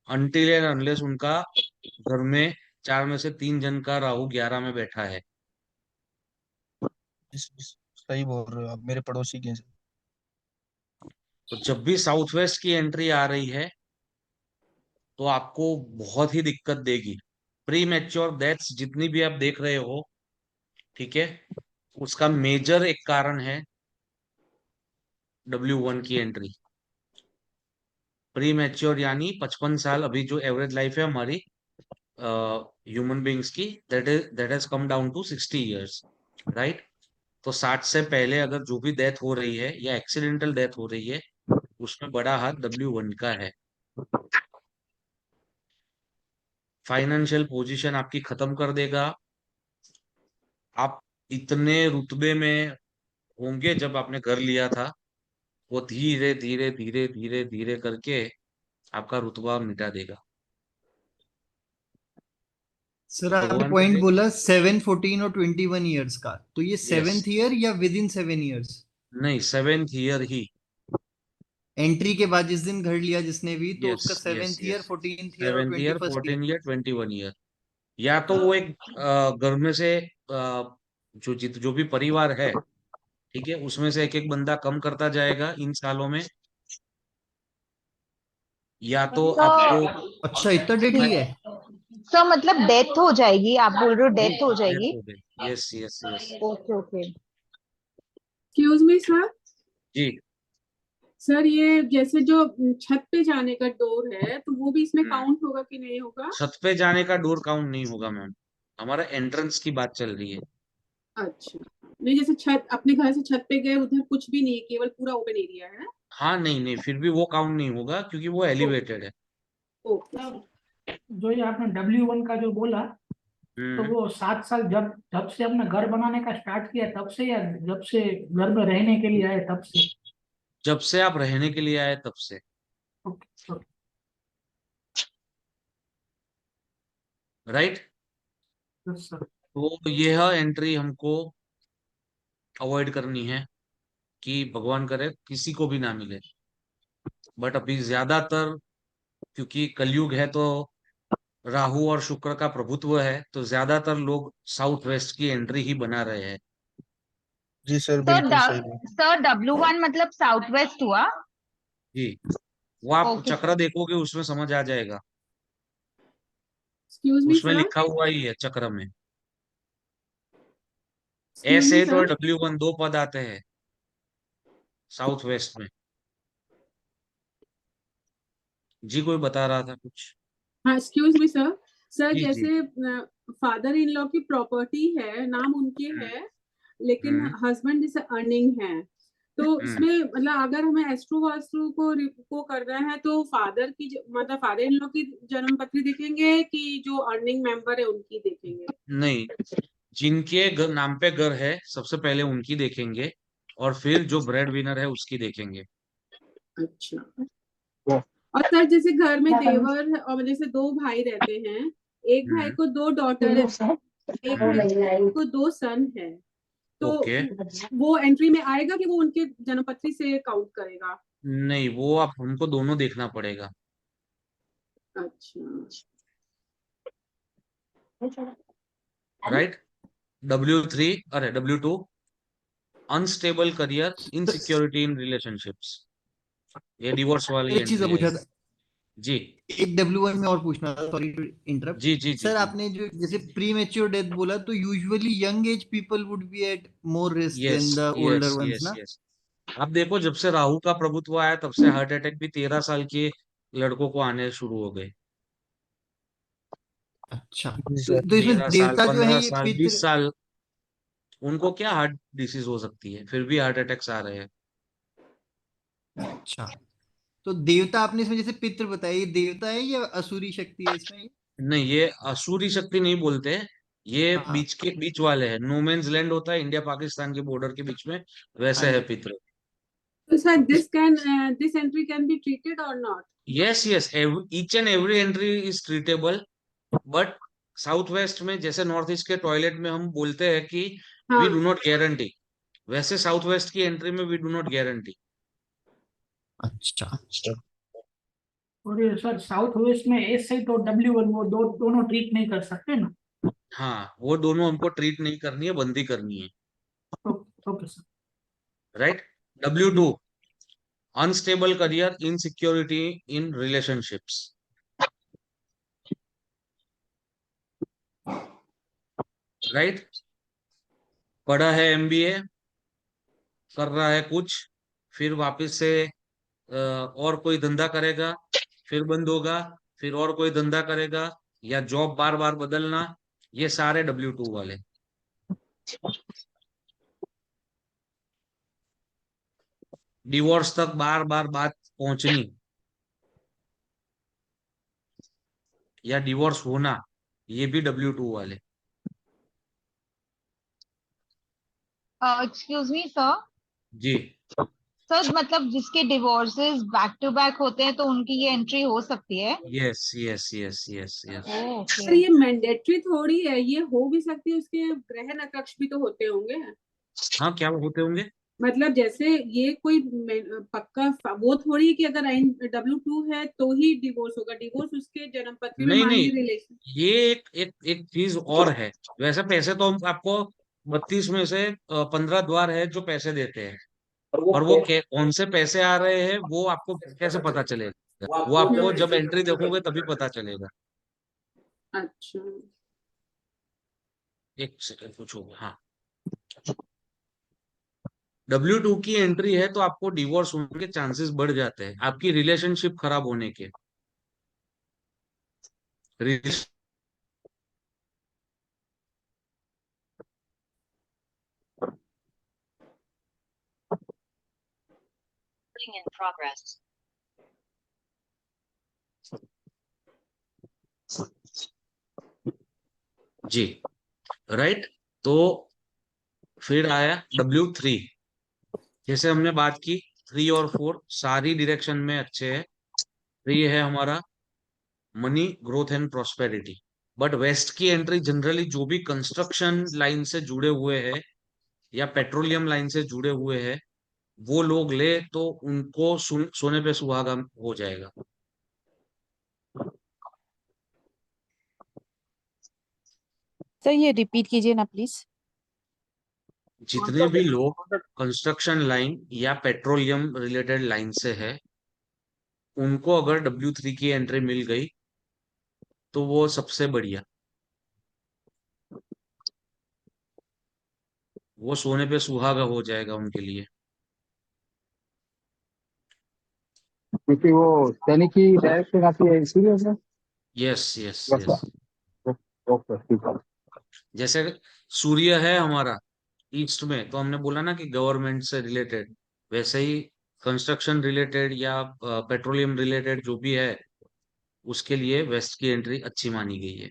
A: अनटिल एंड अनलेस उनका घर में 4 में से 3 जन का राहु 11 में बैठा है।
C: सही बोल रहे हो आप, मेरे पड़ोसी के।
A: तो जब भी साउथ वेस्ट की एंट्री आ रही है तो आपको बहुत ही दिक्कत देगी। प्री मैच्योर डेथ्स जितनी भी आप देख रहे हो, ठीक है, उसका मेजर एक कारण है W1 की एंट्री। प्री मैच्योर यानी 55 साल, अभी जो एवरेज लाइफ है हमारी ह्यूमन बींग्स की, that has come down to 60 years, right? तो 60 से पहले अगर जो भी डेथ हो रही है या एक्सीडेंटल डेथ हो रही है उसमें बड़ा हाथ W1 का है। फाइनेंशियल पोजीशन आपकी खत्म कर देगा। आप इतने रुतबे में होंगे जब आपने घर लिया था, वो धीरे धीरे धीरे धीरे धीरे करके आपका रुतबा मिटा देगा।
L: सर आपने
A: भगवान
L: पॉइंट
A: करे।
L: बोला 7, 14 और 21 ईयर्स का, तो ये
A: यस,
L: 7th ईयर या विद इन 7 ईयर्स?
A: नहीं 7th ईयर ही।
L: एंट्री के बाद जिस दिन घर लिया जिसने भी, तो
A: यस
L: उसका
A: yes
L: 7th year,
A: yes,
L: 14th year और
A: 7th year,
L: 21st
A: 14
L: year.
A: Year, 21 year. या तो वो एक घर में से जो भी परिवार है, ठीक है, उसमें से एक एक बंदा कम करता जाएगा इन सालों में, या तो आपको
L: अच्छा इतना डेडली है?
E: तो मतलब डेथ हो जाएगी, आप बोल रहे हो डेथ हो
A: डेथ
E: जाएगी?
A: हो गई। Yes yes yes
E: okay okay.
B: Excuse me sir.
A: जी।
B: सर ये जैसे जो छत पे जाने का डोर है तो वो भी इसमें
A: हम्म।
B: काउंट होगा कि नहीं होगा?
A: छत पे जाने का डोर काउंट नहीं होगा मैम, हमारा एंट्रेंस की बात चल रही है।
B: अच्छा, नहीं जैसे छत अपने घर से छत पे गए, उधर कुछ भी नहीं, केवल पूरा ओपन एरिया है।
A: हाँ, नहीं नहीं, फिर भी वो काउंट नहीं होगा क्योंकि वो एलिवेटेड है।
B: ओके।
M: जो ये आपने W1 का जो बोला, तो वो 7 साल जब जब से अपना घर बनाने का स्टार्ट किया तब से, या जब से घर में रहने के लिए आए तब से?
A: जब से आप रहने के लिए आए तब से।
M: Okay okay.
A: Right?
M: Yes sir.
A: तो यह एंट्री हमको अवॉइड करनी है कि भगवान करे किसी को भी ना मिले। बट अभी ज्यादातर, क्योंकि कलयुग है तो राहु और शुक्र का प्रभुत्व है, तो ज्यादातर लोग साउथ वेस्ट की एंट्री ही बना रहे हैं।
C: जी सर,
E: तो
C: बिल्कुल सही बात।
E: सर W1 मतलब साउथ वेस्ट हुआ?
A: जी, वो आप
E: ओके
A: चक्र देखोगे उसमें समझ आ जाएगा।
B: एक्सक्यूज मी
A: उसमें
B: सर,
A: लिखा हुआ ही है चक्र में।
B: एक्सक्यूज मी
A: S8 और
B: सर,
A: W1 दो पद आते हैं साउथ वेस्ट में। जी कोई बता रहा था कुछ?
B: हाँ एक्सक्यूज मी सर, सर
A: जी जी।
B: जैसे फादर इन लॉ की प्रॉपर्टी है, नाम उनके है, लेकिन
A: हम्म
B: हस्बैंड जैसे अर्निंग है, तो
A: हम्म
B: इसमें मतलब अगर हमें एस्ट्रो वास्ट्रो को करना है तो फादर की मतलब फादर इन लॉ की जन्म पत्री देखेंगे कि जो अर्निंग मेंबर है उनकी देखेंगे?
A: नहीं, जिनके नाम पे घर है सबसे पहले उनकी देखेंगे, और फिर जो ब्रेड विनर है उसकी देखेंगे।
B: अच्छा। और सर जैसे घर में देवर है और जैसे दो भाई रहते हैं, एक भाई को दो डॉटर है, एक भाई को दो सन है, तो
A: ओके।
B: वो एंट्री में आएगा कि वो उनके जन्मपत्री से काउंट करेगा?
A: नहीं, वो आप हमको दोनों देखना पड़ेगा।
B: अच्छा।
A: राइट। W3 अरे W2, unstable career, insecurity in relationships, ये डिवोर्स वाली
L: एक चीज
A: एंट्री
L: और पूछा
A: आएगी।
L: था,
A: जी
L: एक W1 में और पूछना था, सॉरी टू इंटरप्ट
A: जी जी जी
L: सर।
A: जी।
L: आपने जो जैसे प्री मेच्योर डेथ बोला, तो usually young age people would be at more risk
A: yes
L: than the older
A: yes
L: ones
A: yes
L: ना?
A: यस। आप देखो, जब से राहु का प्रभुत्व आया तब से हार्ट अटैक भी 13 साल के लड़कों को आने शुरू हो गए।
L: अच्छा,
J: जी
L: तो,
J: सर।
L: तो इसमें
A: 13 साल,
L: देवता जो है
A: 15
L: ये
A: साल,
L: पितृ।
A: 20 साल, उनको क्या हार्ट डिसीज हो सकती है, फिर भी हार्ट अटैक्स आ रहे हैं।
L: अच्छा, तो देवता आपने इसमें जैसे पितृ बताया, ये देवता है या असुरी शक्ति है इसमें?
A: नहीं, ये असुरी शक्ति नहीं बोलते, ये
L: हाँ
A: बीच के बीच वाले हैं। नो मेंस लैंड होता है इंडिया पाकिस्तान के बॉर्डर के बीच में,
L: हाँ
A: वैसे है
L: जी।
A: पितृ।
B: तो sir this entry can be treated और not?
A: Yes yes, each and every entry is treatable, but south west में जैसे नॉर्थ ईस्ट के टॉयलेट में हम बोलते हैं कि वी डू
B: हाँ।
A: नॉट गारंटी, वैसे साउथ वेस्ट की एंट्री में वी डू नॉट गारंटी।
L: अच्छा,
M: और ये सर साउथ वेस्ट में S8 और W1 वो दोनों ट्रीट नहीं कर सकते ना?
A: हाँ, वो दोनों हमको ट्रीट नहीं करनी है, बंदी करनी है।
M: Okay sir.
A: Right. W2, unstable career, insecurity in relationships. Right. पढ़ा है MBA, कर रहा है कुछ, फिर वापस से और कोई धंधा करेगा, फिर बंद होगा, फिर और कोई धंधा करेगा, या जॉब बार बार बदलना, ये सारे W2 वाले। डिवोर्स तक बार बार बात पहुंचनी या डिवोर्स होना, ये भी W2 वाले।
E: एक्सक्यूज मी सर,
A: जी
E: सर मतलब जिसके डिवोर्सेस बैक टू बैक होते हैं तो उनकी ये एंट्री हो सकती है?
A: Yes yes yes yes yes.
B: Sir ये मैंडेटरी थोड़ी है, ये हो भी सकती है, उसके ग्रह नक्षत्र भी तो होते होंगे।
A: हाँ, क्या होते होंगे?
B: मतलब जैसे ये कोई पक्का वो थोड़ी कि अगर W2 है तो ही डिवोर्स होगा, डिवोर्स उसके जन्मपत्री में
A: नहीं
B: मान
A: नहीं,
B: लीजिए रिलेशन।
A: ये एक एक एक चीज और है। वैसे पैसे तो हम आपको 32 में से 15 द्वार है जो पैसे देते हैं, और वो कौन से पैसे आ रहे हैं वो आपको कैसे पता चलेगा? वो आपको जब एंट्री देखोगे तभी पता चलेगा।
B: अच्छा।
A: एक सेकंड पूछो। हाँ, W2 की एंट्री है तो आपको डिवोर्स होने के चांसेस बढ़ जाते हैं, आपकी रिलेशनशिप खराब होने के। Relation-
E: in progress.
A: जी राइट। तो फिर आया W3, जैसे हमने बात की 3 और 4 सारी डायरेक्शन में अच्छे है। 3 है हमारा money, growth and prosperity, but west की एंट्री जनरली जो भी कंस्ट्रक्शन लाइन से जुड़े हुए हैं या पेट्रोलियम लाइन से जुड़े हुए हैं, वो लोग ले तो उनको सोने पे सुहागा हो जाएगा।
G: सर ये रिपीट कीजिए ना प्लीज।
A: जितने भी लोग कंस्ट्रक्शन लाइन या पेट्रोलियम रिलेटेड लाइन से है, उनको अगर W3 की एंट्री मिल गई तो वो सबसे बढ़िया, वो सोने पे सुहागा हो जाएगा उनके लिए।
N: क्योंकि वो शनि की डायरेक्शन आती है इसीलिए सर।
A: यस यस
N: बस।
A: यस।
N: ओके ठीक है।
A: जैसे सूर्य है हमारा ईस्ट में, तो हमने बोला ना कि गवर्नमेंट से रिलेटेड, वैसे ही कंस्ट्रक्शन रिलेटेड या पेट्रोलियम रिलेटेड जो भी है, उसके लिए वेस्ट की एंट्री अच्छी मानी गई है।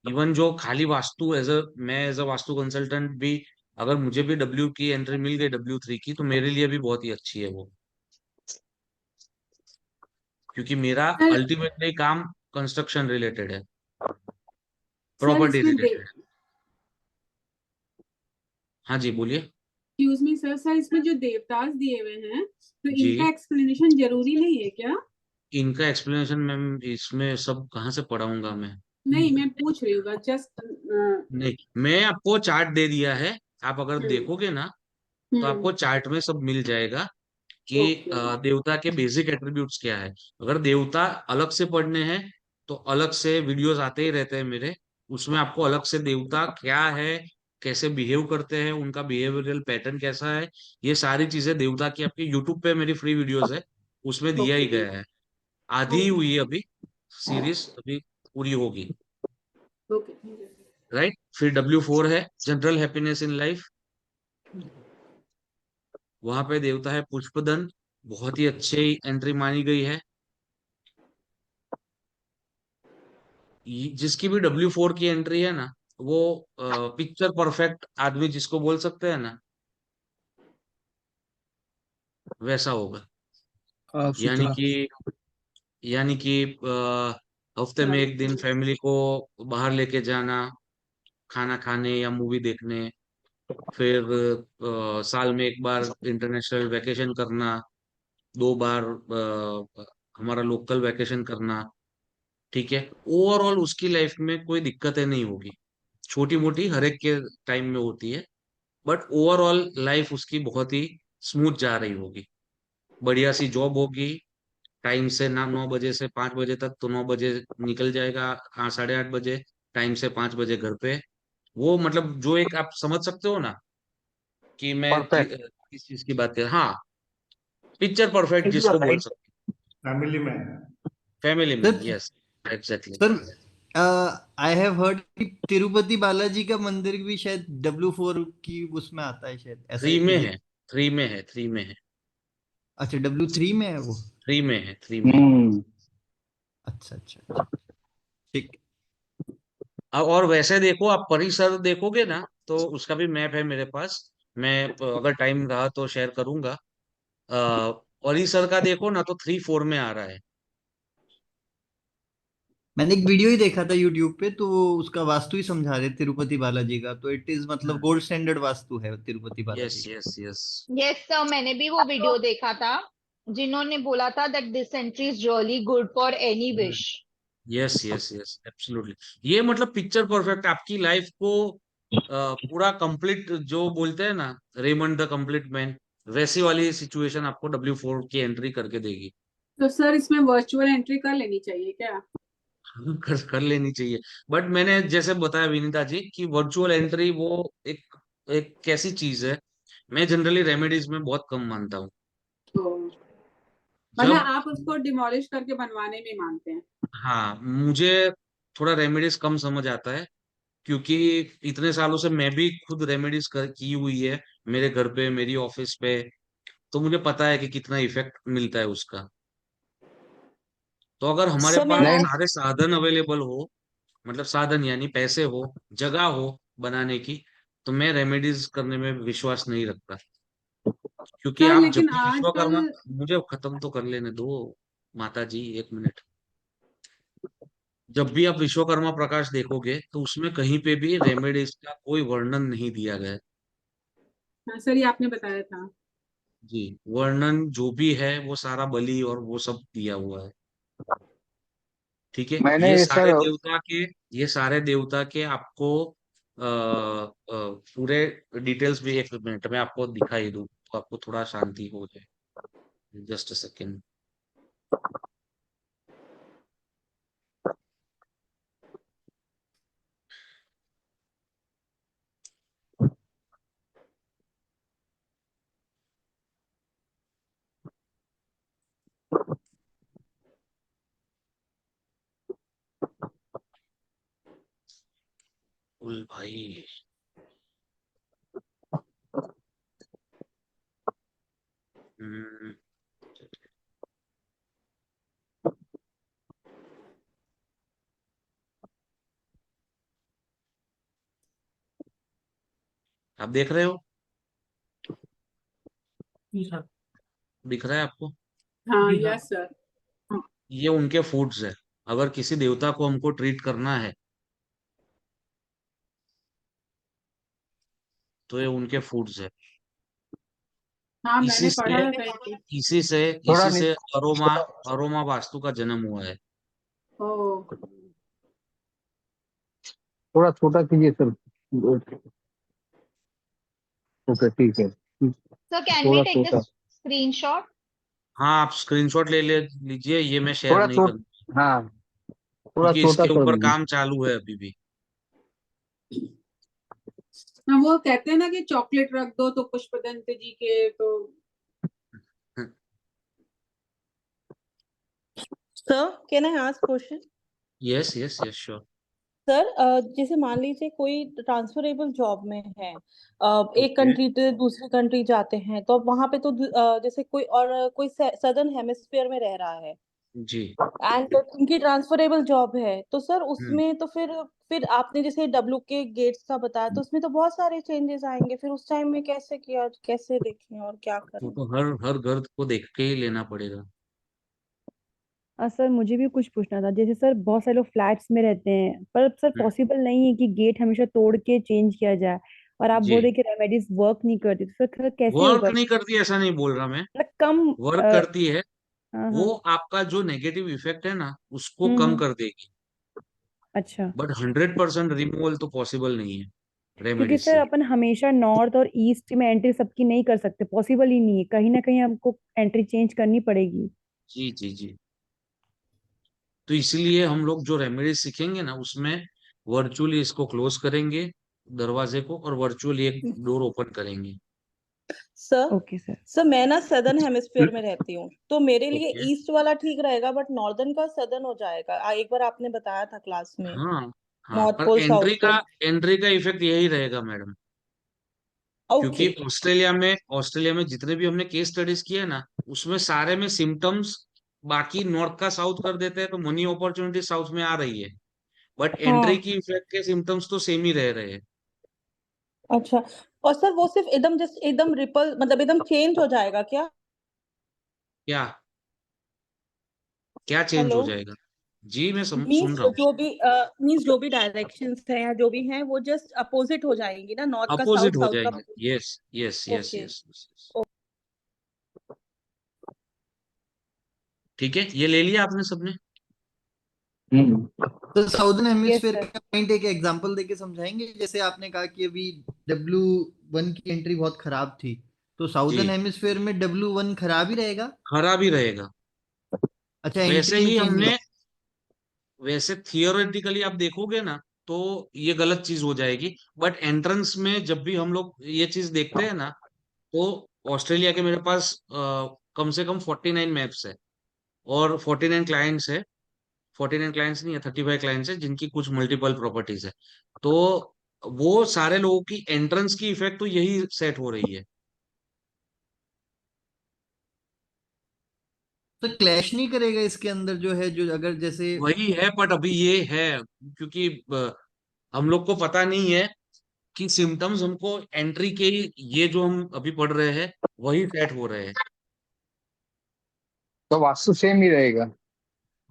A: इवन जो खाली वास्तु मैं एज अ वास्तु कंसल्टेंट भी, अगर मुझे भी डब्ल्यू की एंट्री मिल गई, W3 की, तो मेरे लिए भी बहुत ही अच्छी है वो, क्योंकि मेरा
B: सर
A: अल्टीमेटली काम कंस्ट्रक्शन रिलेटेड है,
B: सर
A: प्रॉपर्टी
B: इसमें
A: रिलेटेड है। हाँ जी बोलिए।
B: एक्सक्यूज मी सर, सर इसमें जो देवदास दिए हुए हैं तो
A: जी,
B: इनका एक्सप्लेनेशन जरूरी नहीं है क्या?
A: इनका एक्सप्लेनेशन मैम इसमें सब कहाँ से पढ़ाऊंगा मैं?
B: नहीं, मैं पूछ रही हूँ जस्ट।
A: नहीं, मैं आपको चार्ट दे दिया है, आप अगर
B: हम्म
A: देखोगे ना, तो
B: हम्म
A: आपको चार्ट में सब मिल जाएगा कि
B: ओके
A: देवता के बेसिक एट्रीब्यूट्स क्या है। अगर देवता अलग से पढ़ने हैं, तो अलग से वीडियोस आते ही रहते हैं मेरे, उसमें आपको अलग से देवता क्या है, कैसे बिहेव करते हैं, उनका बिहेवियरल पैटर्न कैसा है, ये सारी चीजें देवता की आपकी यूट्यूब पे मेरी फ्री वीडियोस है, उसमें दिया ही
B: ओके
A: गया है। आधी ही हुई है अभी, सीरीज अभी पूरी होगी।
B: ओके।
A: राइट, फिर W4 है जनरल हैप्पीनेस इन लाइफ, वहां पे देवता है पुष्पदन, बहुत ही अच्छी एंट्री मानी गई है। जिसकी भी W4 की एंट्री है ना, वो पिक्चर परफेक्ट आदमी जिसको बोल सकते हैं ना, वैसा होगा। यानी
J: सुथरा।
A: कि हफ्ते में एक दिन फैमिली को बाहर लेके जाना, खाना खाने या मूवी देखने, फिर साल में एक बार इंटरनेशनल वैकेशन करना, 2 बार हमारा लोकल वैकेशन करना। ठीक है, ओवरऑल उसकी लाइफ में कोई दिक्कतें नहीं होगी, छोटी मोटी हर एक के टाइम में होती है, बट ओवरऑल लाइफ उसकी बहुत ही स्मूथ जा रही होगी। बढ़िया सी जॉब होगी, टाइम से ना 9 बजे से 5 बजे तक, तो 9 बजे निकल जाएगा, हाँ 8:30 बजे, टाइम से 5 बजे घर पे। वो मतलब जो एक आप समझ सकते हो ना कि मैं
H: परफेक्ट।
A: किस चीज की बात कर, हाँ, पिक्चर परफेक्ट जिसको बोल
D: राइट,
A: सकते,
D: family man.
A: Family man,
L: sir
A: yes exactly.
L: Sir I have heard कि तिरुपति बालाजी का मंदिर भी शायद W4 की उसमें आता है, शायद ऐसा
A: थ्री में
L: मुझे।
A: है, थ्री में है, थ्री में है,
L: अच्छा W3 में है वो।
A: थ्री में है, थ्री में है।
N: हम्म।
L: अच्छा अच्छा अच्छा, ठीक।
A: और वैसे देखो, आप परिसर देखोगे ना, तो उसका भी मैप है मेरे पास, मैं अगर टाइम रहा तो शेयर करूंगा। परिसर का देखो ना, तो 3-4 में आ रहा है।
L: मैंने एक वीडियो ही देखा था यूट्यूब पे, तो वो उसका वास्तु ही समझा रहे तिरुपति बालाजी का, तो इट इज मतलब गोल्ड स्टैंडर्ड वास्तु है तिरुपति
A: यस
L: बालाजी का।
A: यस यस
E: यस सर, मैंने भी वो वीडियो देखा था जिन्होंने बोला था that this entry is really good for any wish.
A: Yes yes yes absolutely. ये मतलब पिक्चर परफेक्ट आपकी लाइफ को पूरा कंप्लीट, जो बोलते हैं ना रेमंड द कंप्लीट मैन, वैसी वाली सिचुएशन आपको W4 की एंट्री करके देगी।
B: तो सर इसमें वर्चुअल एंट्री कर लेनी चाहिए क्या?
A: कर लेनी चाहिए, बट मैंने जैसे बताया विनीता जी कि वर्चुअल एंट्री वो एक एक कैसी चीज है, मैं जनरली रेमेडीज में बहुत कम मानता हूँ।
B: तो मतलब
A: जब,
B: आप उसको डिमोलिश करके बनवाने में मानते हैं?
A: हाँ, मुझे थोड़ा रेमेडीज कम समझ आता है, क्योंकि इतने सालों से मैं भी खुद रेमेडीज की हुई है, मेरे घर पे, मेरी ऑफिस पे, तो मुझे पता है कि कितना इफेक्ट मिलता है उसका। तो अगर हमारे
I: सर मैं
A: पास
H: नहीं,
I: लास्ट
A: सारे साधन अवेलेबल हो, मतलब साधन यानी पैसे हो, जगह हो बनाने की, तो मैं रेमेडीज करने में विश्वास नहीं रखता, क्योंकि
B: सर
A: आप जब
B: लेकिन
A: भी
B: आजकल
A: विश्वकर्मा, मुझे खत्म तो कर लेने दो माता जी, 1 मिनट। जब भी आप विश्वकर्मा प्रकाश देखोगे, तो उसमें कहीं पे भी रेमेडीज का कोई वर्णन नहीं दिया गया है।
B: हाँ सर, ये आपने बताया था।
A: जी, वर्णन जो भी है वो सारा बलि और वो सब दिया हुआ है। ठीक है,
H: मैंने सर,
A: ये सारे देवता के आपको पूरे डिटेल्स भी 1 मिनट में आपको दिखाई दूं, तो आपको थोड़ा शांति हो जाए। Just a second. उल भाई हम्म, आप देख रहे हो,
M: जी सर।
A: दिख रहा है आपको?
B: हाँ,
M: जी हाँ।
B: Yes sir.
A: ये उनके फूड्स है। अगर किसी देवता को हमको ट्रीट करना है तो ये उनके फूड्स है।
B: हाँ,
A: इसी
B: मैंने पढ़ा
A: से
B: है कहीं पे।
A: इसी से
N: थोड़ा
A: इसी से अरोमा
N: थोड़ा
A: अरोमा वास्तु का जन्म हुआ है।
B: ओ,
N: थोड़ा छोटा कीजिए सर। ओके ठीक है।
E: So can we
N: थोड़ा
E: take
N: छोटा,
E: this screenshot?
A: हाँ, आप स्क्रीनशॉट ले लीजिए, ये मैं शेयर
N: थोड़ा
A: नहीं
N: छोटा,
A: करूँगा
N: हाँ थोड़ा
A: क्योंकि
N: छोटा
A: इसके
N: कर
A: ऊपर
N: दीजिए।
A: काम चालू है अभी भी।
B: हाँ, वो कहते हैं ना कि चॉकलेट रख दो तो पुष्पदंत जी के तो।
I: Sir can I ask question?
A: Yes yes yes sure.
I: Sir जैसे मान लीजिए कोई ट्रांसफरेबल जॉब में है, एक
A: ओके
I: कंट्री से दूसरी कंट्री जाते हैं तो वहां पे तो जैसे कोई और कोई सदर्न हेमिस्फीयर में रह रहा है
A: जी।
I: एंड उनकी ट्रांसफरेबल जॉब है, तो सर
A: हम्म
I: उसमें तो फिर आपने जैसे डब्ल्यू के गेट्स का बताया तो उसमें तो बहुत सारे चेंजेस आएंगे, फिर उस टाइम में कैसे किया, कैसे देखें और क्या
A: वो
I: करें?
A: तो हर घर को देख के ही लेना पड़ेगा।
O: सर मुझे भी कुछ पूछना था। जैसे सर बहुत सारे लोग फ्लैट्स में रहते हैं पर सर पॉसिबल नहीं है कि गेट हमेशा तोड़ के चेंज किया जाए, और आप
A: जी,
O: बोल रहे कि रेमेडीज वर्क नहीं करती, तो सर कैसे
A: वर्क
O: होगा?
A: नहीं करती ऐसा नहीं बोल रहा मैं,
O: मतलब कम
A: वर्क करती है।
O: हाँ
A: वो
O: हाँ।
A: आपका जो नेगेटिव इफेक्ट है ना उसको कम
O: हम्म।
A: कर देगी,
O: अच्छा।
A: बट 100% रिमूवल तो पॉसिबल नहीं है
O: क्योंकि
A: रेमेडीज
O: सर
A: से।
O: अपन हमेशा नॉर्थ और ईस्ट में एंट्री सबकी नहीं कर सकते, पॉसिबल ही नहीं है, कहीं ना कहीं हमको एंट्री चेंज करनी पड़ेगी।
A: जी जी जी। तो इसलिए हम लोग जो रेमेडीज सीखेंगे ना उसमें वर्चुअली इसको क्लोज करेंगे दरवाजे को, और वर्चुअली एक डोर ओपन करेंगे।
I: Sir
O: okay sir.
I: सर मैं ना सदर्न हेमिस्फीयर में रहती हूँ, तो मेरे लिए
A: ओके।
I: ईस्ट वाला ठीक रहेगा बट नॉर्दर्न का सदर्न हो जाएगा। एक बार आपने बताया था क्लास में,
A: हाँ हाँ,
I: नॉर्थ
A: पर
I: पोल साउथ
A: एंट्री का
I: पोल।
A: एंट्री का इफेक्ट यही रहेगा मैडम, क्योंकि
I: ओके।
A: ऑस्ट्रेलिया में जितने भी हमने केस स्टडीज किए ना उसमें सारे में सिम्टम्स बाकी नॉर्थ का साउथ कर देते हैं, तो मनी अपॉर्चुनिटी साउथ में आ रही है, बट एंट्री
I: हाँ।
A: की इफेक्ट के सिम्टम्स तो सेम ही रह रहे हैं।
I: अच्छा, और सर वो सिर्फ एकदम जस्ट एकदम रिपल मतलब एकदम चेंज हो जाएगा क्या?
A: क्या क्या चेंज
I: हेलो।
A: हो जाएगा? जी मैं सुन
I: मीन्स
A: रहा हूँ।
I: जो भी डायरेक्शंस हैं या जो भी हैं वो जस्ट अपोजिट हो जाएंगी ना, नॉर्थ का
A: अपोजिट
I: साउथ,
A: हो
I: साउथ का।
A: जाएगी, yes yes yes
I: okay.
A: Yes. ठीक है, ये ले लिया आपने सबने?
L: तो साउदर्न
O: यस
L: हेमिस्फेयर
O: सर।
L: का पॉइंट एक एग्जांपल देके समझाएंगे? जैसे आपने कहा कि अभी W1 की एंट्री बहुत खराब थी, तो साउदर्न
A: जी,
L: हेमिस्फेयर में W1 खराब ही रहेगा?
A: खराब ही रहेगा।
L: अच्छा,
A: वैसे
L: एंट्री में
A: ही
L: चेंज नहीं
A: हमने
L: होगा?
A: वैसे थियोरेटिकली आप देखोगे ना तो ये गलत चीज हो जाएगी, बट एंट्रेंस में जब भी हम लोग ये चीज देखते हैं ना तो ऑस्ट्रेलिया के मेरे पास कम से कम 49 मैप्स है और 49 क्लाइंट्स है। 49 क्लाइंट्स नहीं है, 35 क्लाइंट्स है जिनकी कुछ मल्टीपल प्रॉपर्टीज है। तो वो सारे लोगों की एंट्रेंस की इफेक्ट तो यही सेट हो रही है।
L: तो क्लैश नहीं करेगा इसके अंदर जो है, जो अगर जैसे
A: वही है, बट अभी ये है क्योंकि हम लोग को पता नहीं है कि सिम्टम्स हमको एंट्री के ये जो हम अभी पढ़ रहे हैं वही सेट हो रहे हैं।
N: तो वास्तु सेम ही रहेगा।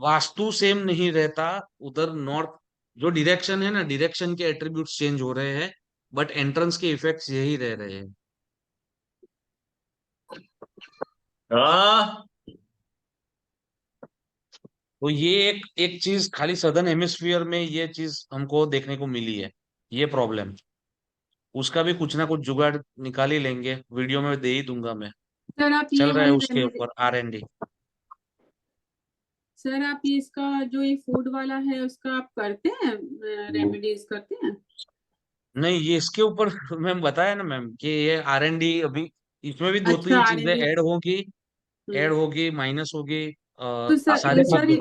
A: वास्तु सेम नहीं रहता, उधर नॉर्थ जो डायरेक्शन है ना डायरेक्शन के एट्रीब्यूट्स चेंज हो रहे हैं, बट एंट्रेंस के इफेक्ट्स यही रह रहे हैं। हाँ, तो ये एक एक चीज खाली सदर्न हेमिस्फीयर में ये चीज हमको देखने को मिली है, ये प्रॉब्लम। उसका भी कुछ ना कुछ जुगाड़ निकाल ही लेंगे, वीडियो में दे ही दूंगा मैं।
B: सर आप ये
A: चल रहा है
B: वाली
A: उसके
B: रेमेडी,
A: ऊपर R&D।
B: सर आप ये इसका जो ये फूड वाला है उसका आप करते हैं, रेमेडीज करते हैं?
A: नहीं, ये इसके ऊपर मैम बताया ना मैम कि ये R&D अभी इसमें भी दो
B: अच्छा,
A: तीन चीजें
B: R&D।
A: ऐड होंगी, ऐड होगी, माइनस होगी,
B: तो
A: सारी चीजें।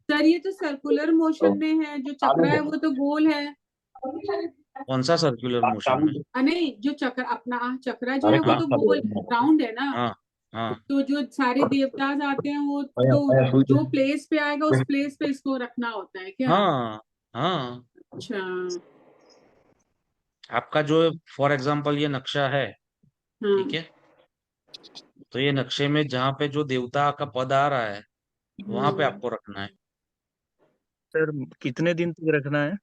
B: सर ये तो सर्कुलर मोशन में है, जो चक्र है वो तो गोल है।
A: कौन सा सर्कुलर मोशन में?
B: नहीं, जो चक्र अपना चक्र जो है वो तो गोल राउंड है ना।
A: हाँ हाँ।
B: तो जो सारे देवता आते हैं वो तो जो प्लेस पे आएगा उस प्लेस पे इसको रखना होता है क्या?
A: हाँ हाँ।
B: अच्छा।
A: आपका जो फॉर एग्जांपल ये नक्शा है, ठीक
B: हाँ।
A: है, तो ये नक्शे में जहाँ पे जो देवता का पद आ रहा है वहां पे आपको रखना है।
C: सर कितने दिन तक रखना है?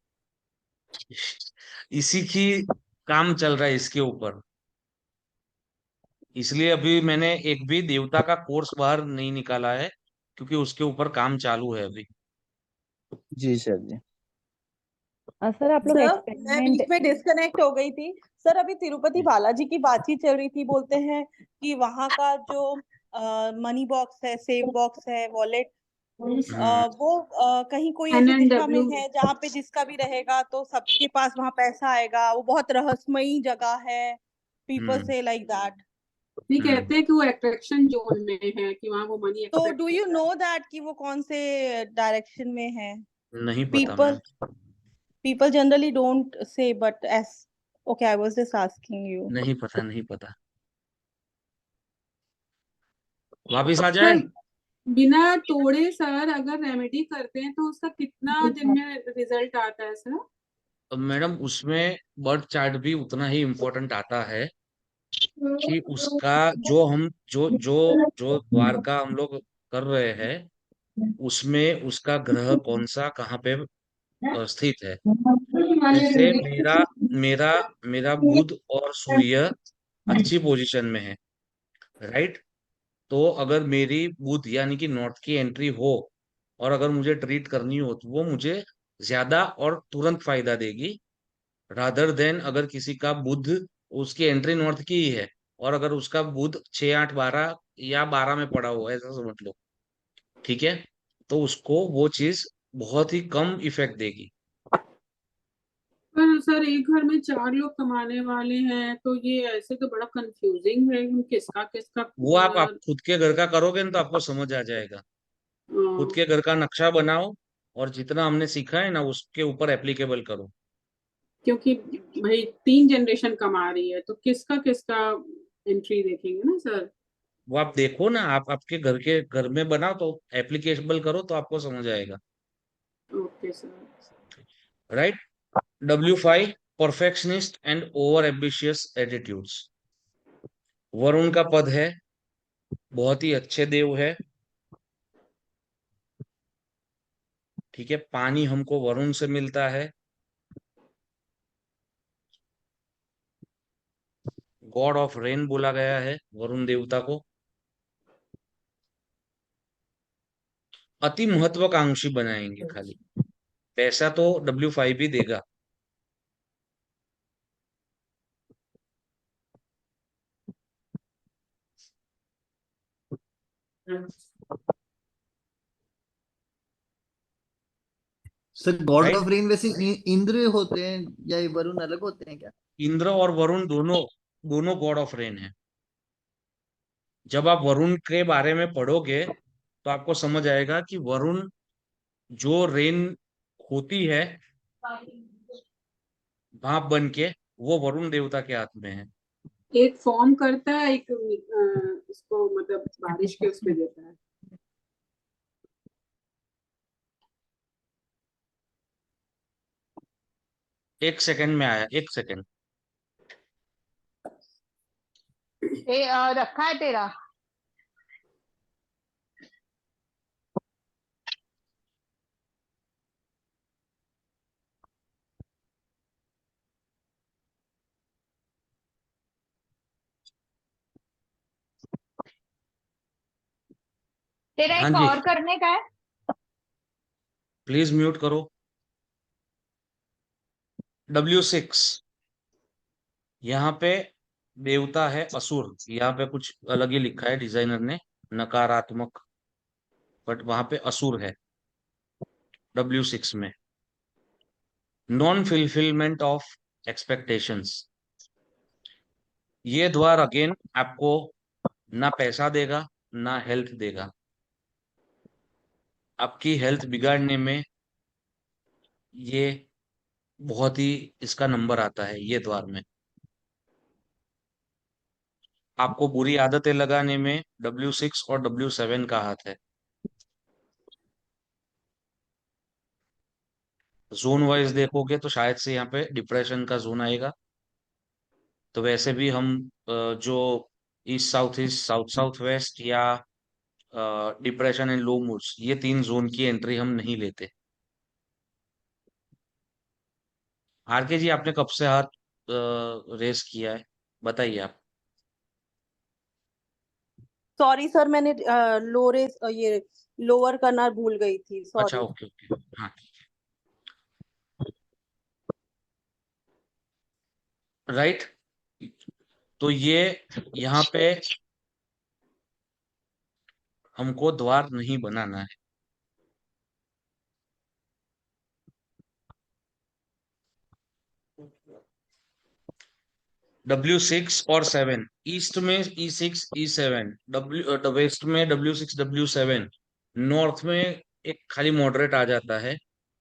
A: इसी की काम चल रहा है इसके ऊपर, इसलिए अभी मैंने एक भी देवता का कोर्स बाहर नहीं निकाला है, क्योंकि उसके ऊपर काम चालू है अभी।
C: जी सर जी।
O: सर आप लोग
I: सर मैं
O: एक्सपेरिमेंट
I: बीच में डिस्कनेक्ट हो गई थी। सर अभी तिरुपति बालाजी की बातचीत चल रही थी, बोलते हैं कि वहां का जो मनी बॉक्स है, सेव बॉक्स है, वॉलेट, वो कहीं कोई ऐसी दिशा में
B: NNW
I: है जहाँ पे जिसका भी रहेगा तो सबके पास वहां पैसा आएगा। वो बहुत रहस्यमयी जगह है, पीपल से लाइक दैट।
B: नहीं, कहते हैं कि वो अट्रैक्शन जोन में है, कि वहाँ वो मनी
I: तो
B: except
I: do you know that कि वो कौन से डायरेक्शन में है?
A: नहीं पता
I: people
A: ma'am.
I: people generally don't say, but as okay, I was just asking you.
A: नहीं पता, नहीं पता। वापिस आ जाए।
B: सर बिना तोड़े सर अगर रेमेडी करते हैं तो उसका कितना दिन में रिजल्ट आता है सर?
A: तो मैडम उसमें बर्थ चार्ट भी उतना ही इम्पोर्टेंट आता है कि उसका जो हम जो जो जो द्वार का हम लोग कर रहे हैं उसमें उसका ग्रह कौन सा कहाँ पे स्थित है। जैसे मेरा मेरा मेरा बुध और सूर्य अच्छी पोजीशन में है, राइट। तो अगर मेरी बुध यानी कि नॉर्थ की एंट्री हो और अगर मुझे ट्रीट करनी हो तो वो मुझे ज्यादा और तुरंत फायदा देगी, रादर देन अगर किसी का बुध, उसकी एंट्री नॉर्थ की ही है और अगर उसका बुध 6 8 12 या 12 में पड़ा हुआ है ऐसा समझ लो, ठीक है, तो उसको वो चीज बहुत ही कम इफेक्ट देगी।
B: पर सर एक घर में 4 लोग कमाने वाले हैं तो ये ऐसे तो बड़ा कंफ्यूजिंग है कि किसका किसका
A: वो आप खुद के घर का करोगे ना तो आपको समझ आ जाएगा। खुद के घर का नक्शा बनाओ और जितना हमने सीखा है ना उसके ऊपर एप्लीकेबल करो।
B: क्योंकि भाई 3 जनरेशन कमा रही है तो किसका किसका एंट्री देखेंगे ना सर।
A: वो आप देखो ना, आप आपके घर में बनाओ तो एप्लीकेबल करो तो आपको समझ आएगा,
B: okay sir.
A: Right. W5 perfectionist and over ambitious attitudes. Varun का पद है, बहुत ही अच्छे देव है, ठीक है। पानी हमको वरुण से मिलता है, गॉड ऑफ रेन बोला गया है वरुण देवता को। अति महत्वाकांक्षी बनाएंगे खाली, पैसा तो W5 ही देगा।
L: Sir God
A: right.
L: Of rain वैसे इंद्र होते हैं या ये वरुण अलग होते हैं क्या?
A: इंद्र और वरुण दोनों दोनों गॉड ऑफ रेन है। जब आप वरुण के बारे में पढ़ोगे तो आपको समझ आएगा कि वरुण जो रेन होती है भाप बन के, वो वरुण देवता के हाथ में है।
B: एक फॉर्म करता है, एक इसको मतलब बारिश के उसमें देता है।
A: एक सेकंड में आया, एक सेकंड।
E: रखा है तेरा? तेरा
A: हाँ
E: एक
A: जी,
E: और करने का है।
A: प्लीज म्यूट करो। W6 यहाँ पे देवता है असुर, यहाँ पे कुछ अलग ही लिखा है डिजाइनर ने, नकारात्मक, बट वहां पे असुर है W6 में। Non fulfilment of expectations. ये द्वार अगेन आपको ना पैसा देगा ना हेल्थ देगा। आपकी हेल्थ बिगाड़ने में ये बहुत ही इसका नंबर आता है ये द्वार में। आपको बुरी आदतें लगाने में W6 और W7 का हाथ है। जोन वाइज देखोगे तो शायद से यहाँ पे डिप्रेशन का जोन आएगा। तो वैसे भी हम जो ईस्ट साउथ साउथ वेस्ट या डिप्रेशन एंड लो मूड्स, ये 3 जोन की एंट्री हम नहीं लेते। आरके जी, आपने कब से हाथ रेस किया है, बताइए आप।
I: सॉरी सर, मैंने ये लोअर करना भूल गई थी,
A: अच्छा,
I: सॉरी।
A: ओके ओके, हाँ राइट। तो ये यहाँ पे हमको द्वार नहीं बनाना है। W6 और 7, ईस्ट में E6 E7, वेस्ट में W6 W7, नॉर्थ में एक खाली मॉडरेट आ जाता है,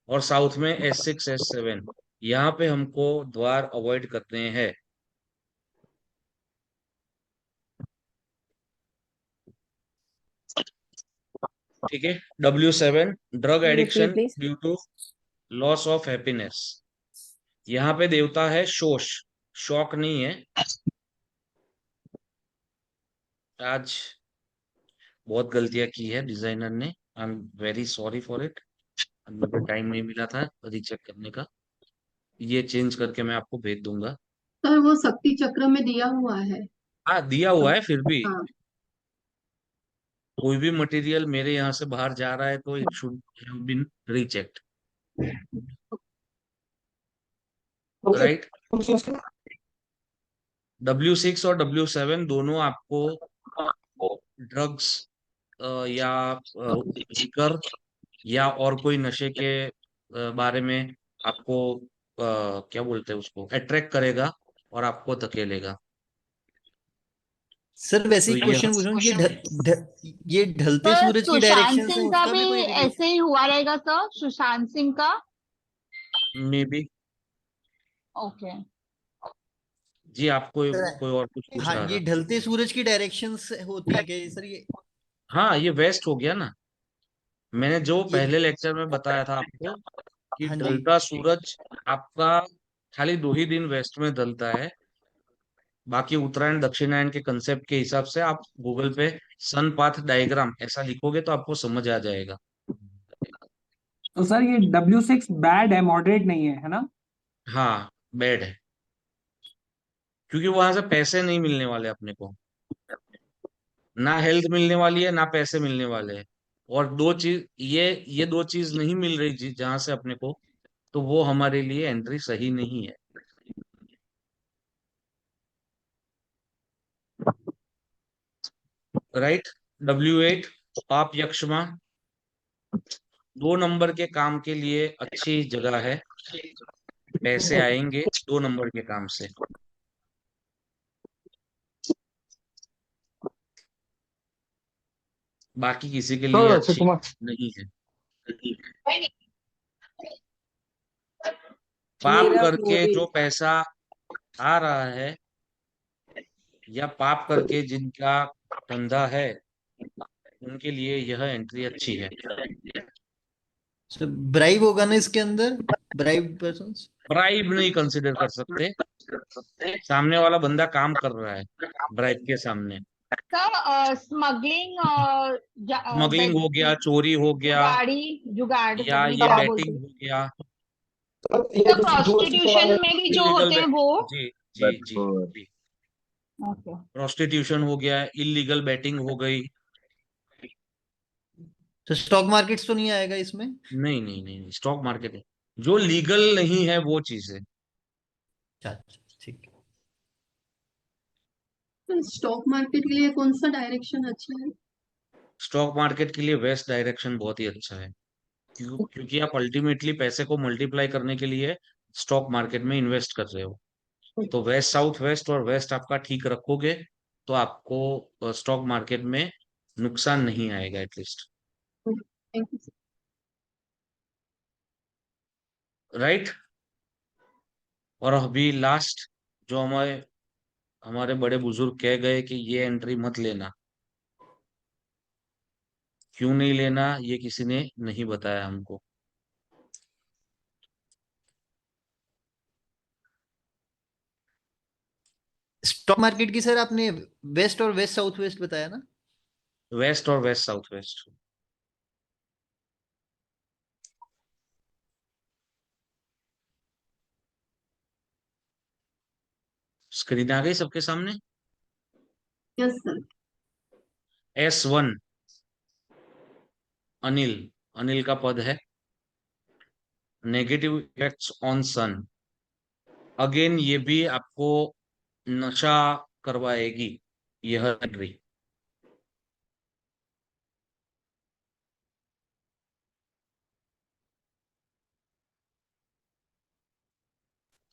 A: और साउथ में S6 S7। यहाँ पे हमको द्वार अवॉइड करते हैं। ठीक है। W7, drug addiction
G: Repeat, please.
A: Due to loss of happiness. यहाँ पे देवता है शोष, शौक नहीं है। आज बहुत गलतियां की है डिजाइनर ने, I am very sorry for it. मुझे टाइम नहीं मिला था रीचेक करने का। ये चेंज करके मैं आपको भेज दूंगा।
B: सर वो शक्ति चक्र में दिया हुआ है।
A: हाँ, दिया हुआ है, फिर भी
B: हाँ।
A: कोई भी मटेरियल मेरे यहाँ से बाहर जा रहा है तो it should have been rechecked, right. W6 और W7 दोनों आपको ड्रग्स या लिकर या और कोई नशे के बारे में आपको क्या बोलते हैं उसको, अट्रैक्ट करेगा और आपको धकेलेगा।
L: सर वैसे
A: तो
L: ही
A: ये
L: क्वेश्चन पूछ रहा हूँ, ये ढलते
E: सर
L: सूरज की
E: सुशांत
L: डायरेक्शन से
E: सिंह का
L: उसका
E: भी
L: भी कोई रिलेशन?
E: ऐसे ही हुआ रहेगा सर, सुशांत सिंह का।
A: May be.
E: ओके।
A: जी, आपको कोई और कुछ पूछ
L: हाँ,
A: रहा
L: ये
A: था।
L: ढलते सूरज की डायरेक्शन से होती है क्या ये सर? ये
A: हाँ, ये वेस्ट हो गया ना। मैंने जो
L: ये
A: पहले लेक्चर में बताया था आपको कि
L: हाँ जी।
A: ढलता सूरज आपका खाली 2 ही दिन वेस्ट में ढलता है। बाकी उत्तरायण दक्षिणायन के कंसेप्ट के हिसाब से आप गूगल पे सन पाथ डायग्राम ऐसा लिखोगे तो आपको समझ आ जाएगा।
F: तो सर ये W6 बैड है, मॉडरेट नहीं है ना?
A: हाँ, बैड है, क्योंकि वहां से पैसे नहीं मिलने वाले अपने को। ना हेल्थ मिलने वाली है, ना पैसे मिलने वाले हैं। और दो चीज, ये 2 चीज नहीं मिल रही जी जहां से अपने को, तो वो हमारे लिए एंट्री सही नहीं है। राइट। W8, पाप यक्षमा 2 नंबर के काम के लिए अच्छी जगह है। पैसे आएंगे 2 नंबर के काम से। बाकी किसी के लिए
N: सर अक्षय
A: अच्छी
N: कुमार
A: नहीं है। पाप
I: मेरा
A: करके
I: मोदी।
A: जो पैसा आ रहा है, या पाप करके जिनका धंधा है, उनके लिए यह एंट्री अच्छी है।
L: सर ब्राइब होगा ना इसके अंदर? Bribe persons?
A: ब्राइब नहीं कंसिडर कर सकते, सामने वाला बंदा काम कर रहा है ब्राइब के सामने।
E: सर स्मगलिंग और
A: स्मगलिंग हो गया, चोरी हो गया,
E: जुगाड़
A: या
E: पता नहीं
A: ये
E: क्या बोलते
A: बैटिंग
E: हैं।
A: हो गया।
E: सर प्रोस्टिट्यूशन में भी जो
A: इलीगल
E: होते हैं वो।
A: जी जी जी जी,
E: ओके।
A: प्रोस्टिट्यूशन हो गया, इलीगल बैटिंग हो गई।
L: तो स्टॉक मार्केट्स तो नहीं आएगा इसमें?
A: नहीं नहीं नहीं, स्टॉक मार्केट है जो लीगल नहीं है वो चीज है।
L: अच्छा, ठीक है।
B: तो स्टॉक मार्केट के लिए कौन सा डायरेक्शन अच्छा है?
A: स्टॉक मार्केट के लिए वेस्ट डायरेक्शन बहुत ही अच्छा है, क्योंकि आप अल्टीमेटली पैसे को मल्टीप्लाई करने के लिए स्टॉक मार्केट में इन्वेस्ट कर रहे हो। तो वेस्ट साउथ वेस्ट और वेस्ट आपका ठीक रखोगे तो आपको स्टॉक मार्केट में नुकसान नहीं आएगा एटलीस्ट, राइट। और अभी लास्ट जो हमारे हमारे बड़े बुजुर्ग कह गए कि ये एंट्री मत लेना, क्यों नहीं लेना ये किसी ने नहीं बताया हमको।
L: स्टॉक मार्केट की सर आपने वेस्ट और वेस्ट साउथ वेस्ट बताया ना?
A: वेस्ट और वेस्ट साउथ वेस्ट। स्क्रीन आ गई सबके सामने?
B: Yes sir.
A: S1 Anil, Anil का पद है। Negative effects on sun, again ये भी आपको नशा करवाएगी यह एंट्री।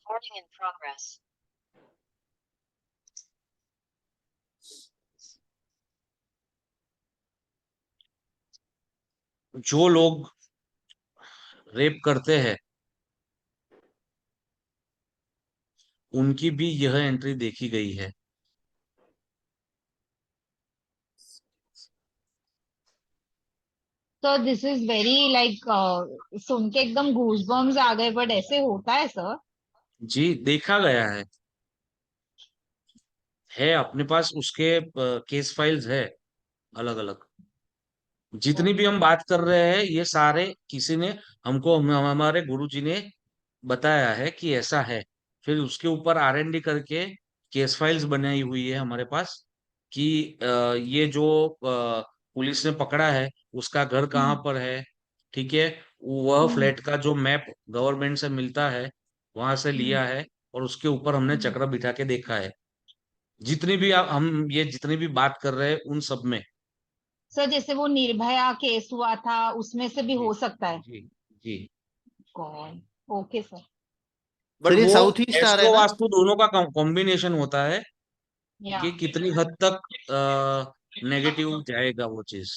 P: Recording in progress.
A: जो लोग रेप करते हैं उनकी भी यह एंट्री देखी गई है।
E: तो दिस इज वेरी लाइक, सुन के एकदम गूजबम्स आ गए, बट ऐसे होता है सर?
A: जी देखा गया है अपने पास उसके केस फाइल्स है अलग अलग। जितनी भी हम बात कर रहे हैं ये सारे किसी ने हमको हमारे गुरुजी ने बताया है कि ऐसा है। फिर उसके ऊपर R&D करके केस फाइल्स बनाई हुई है हमारे पास कि ये जो पुलिस ने पकड़ा है उसका घर कहाँ पर है, ठीक है। वह फ्लैट का जो मैप गवर्नमेंट से मिलता है वहां से लिया है और उसके ऊपर हमने चक्र बिठा के देखा है। जितनी भी हम ये जितनी भी बात कर रहे हैं उन सब में।
E: सर जैसे वो निर्भया केस हुआ था उसमें से भी हो सकता है?
A: जी जी।
E: कौन? Okay sir.
A: बट
L: सर ये
A: वो
L: साउथ ईस्ट आ रहा है
A: एस्ट्रो
L: ना?
A: वास्तु दोनों का कॉम्बिनेशन होता है
E: या
A: कि कितनी हद तक नेगेटिव जाएगा वो चीज।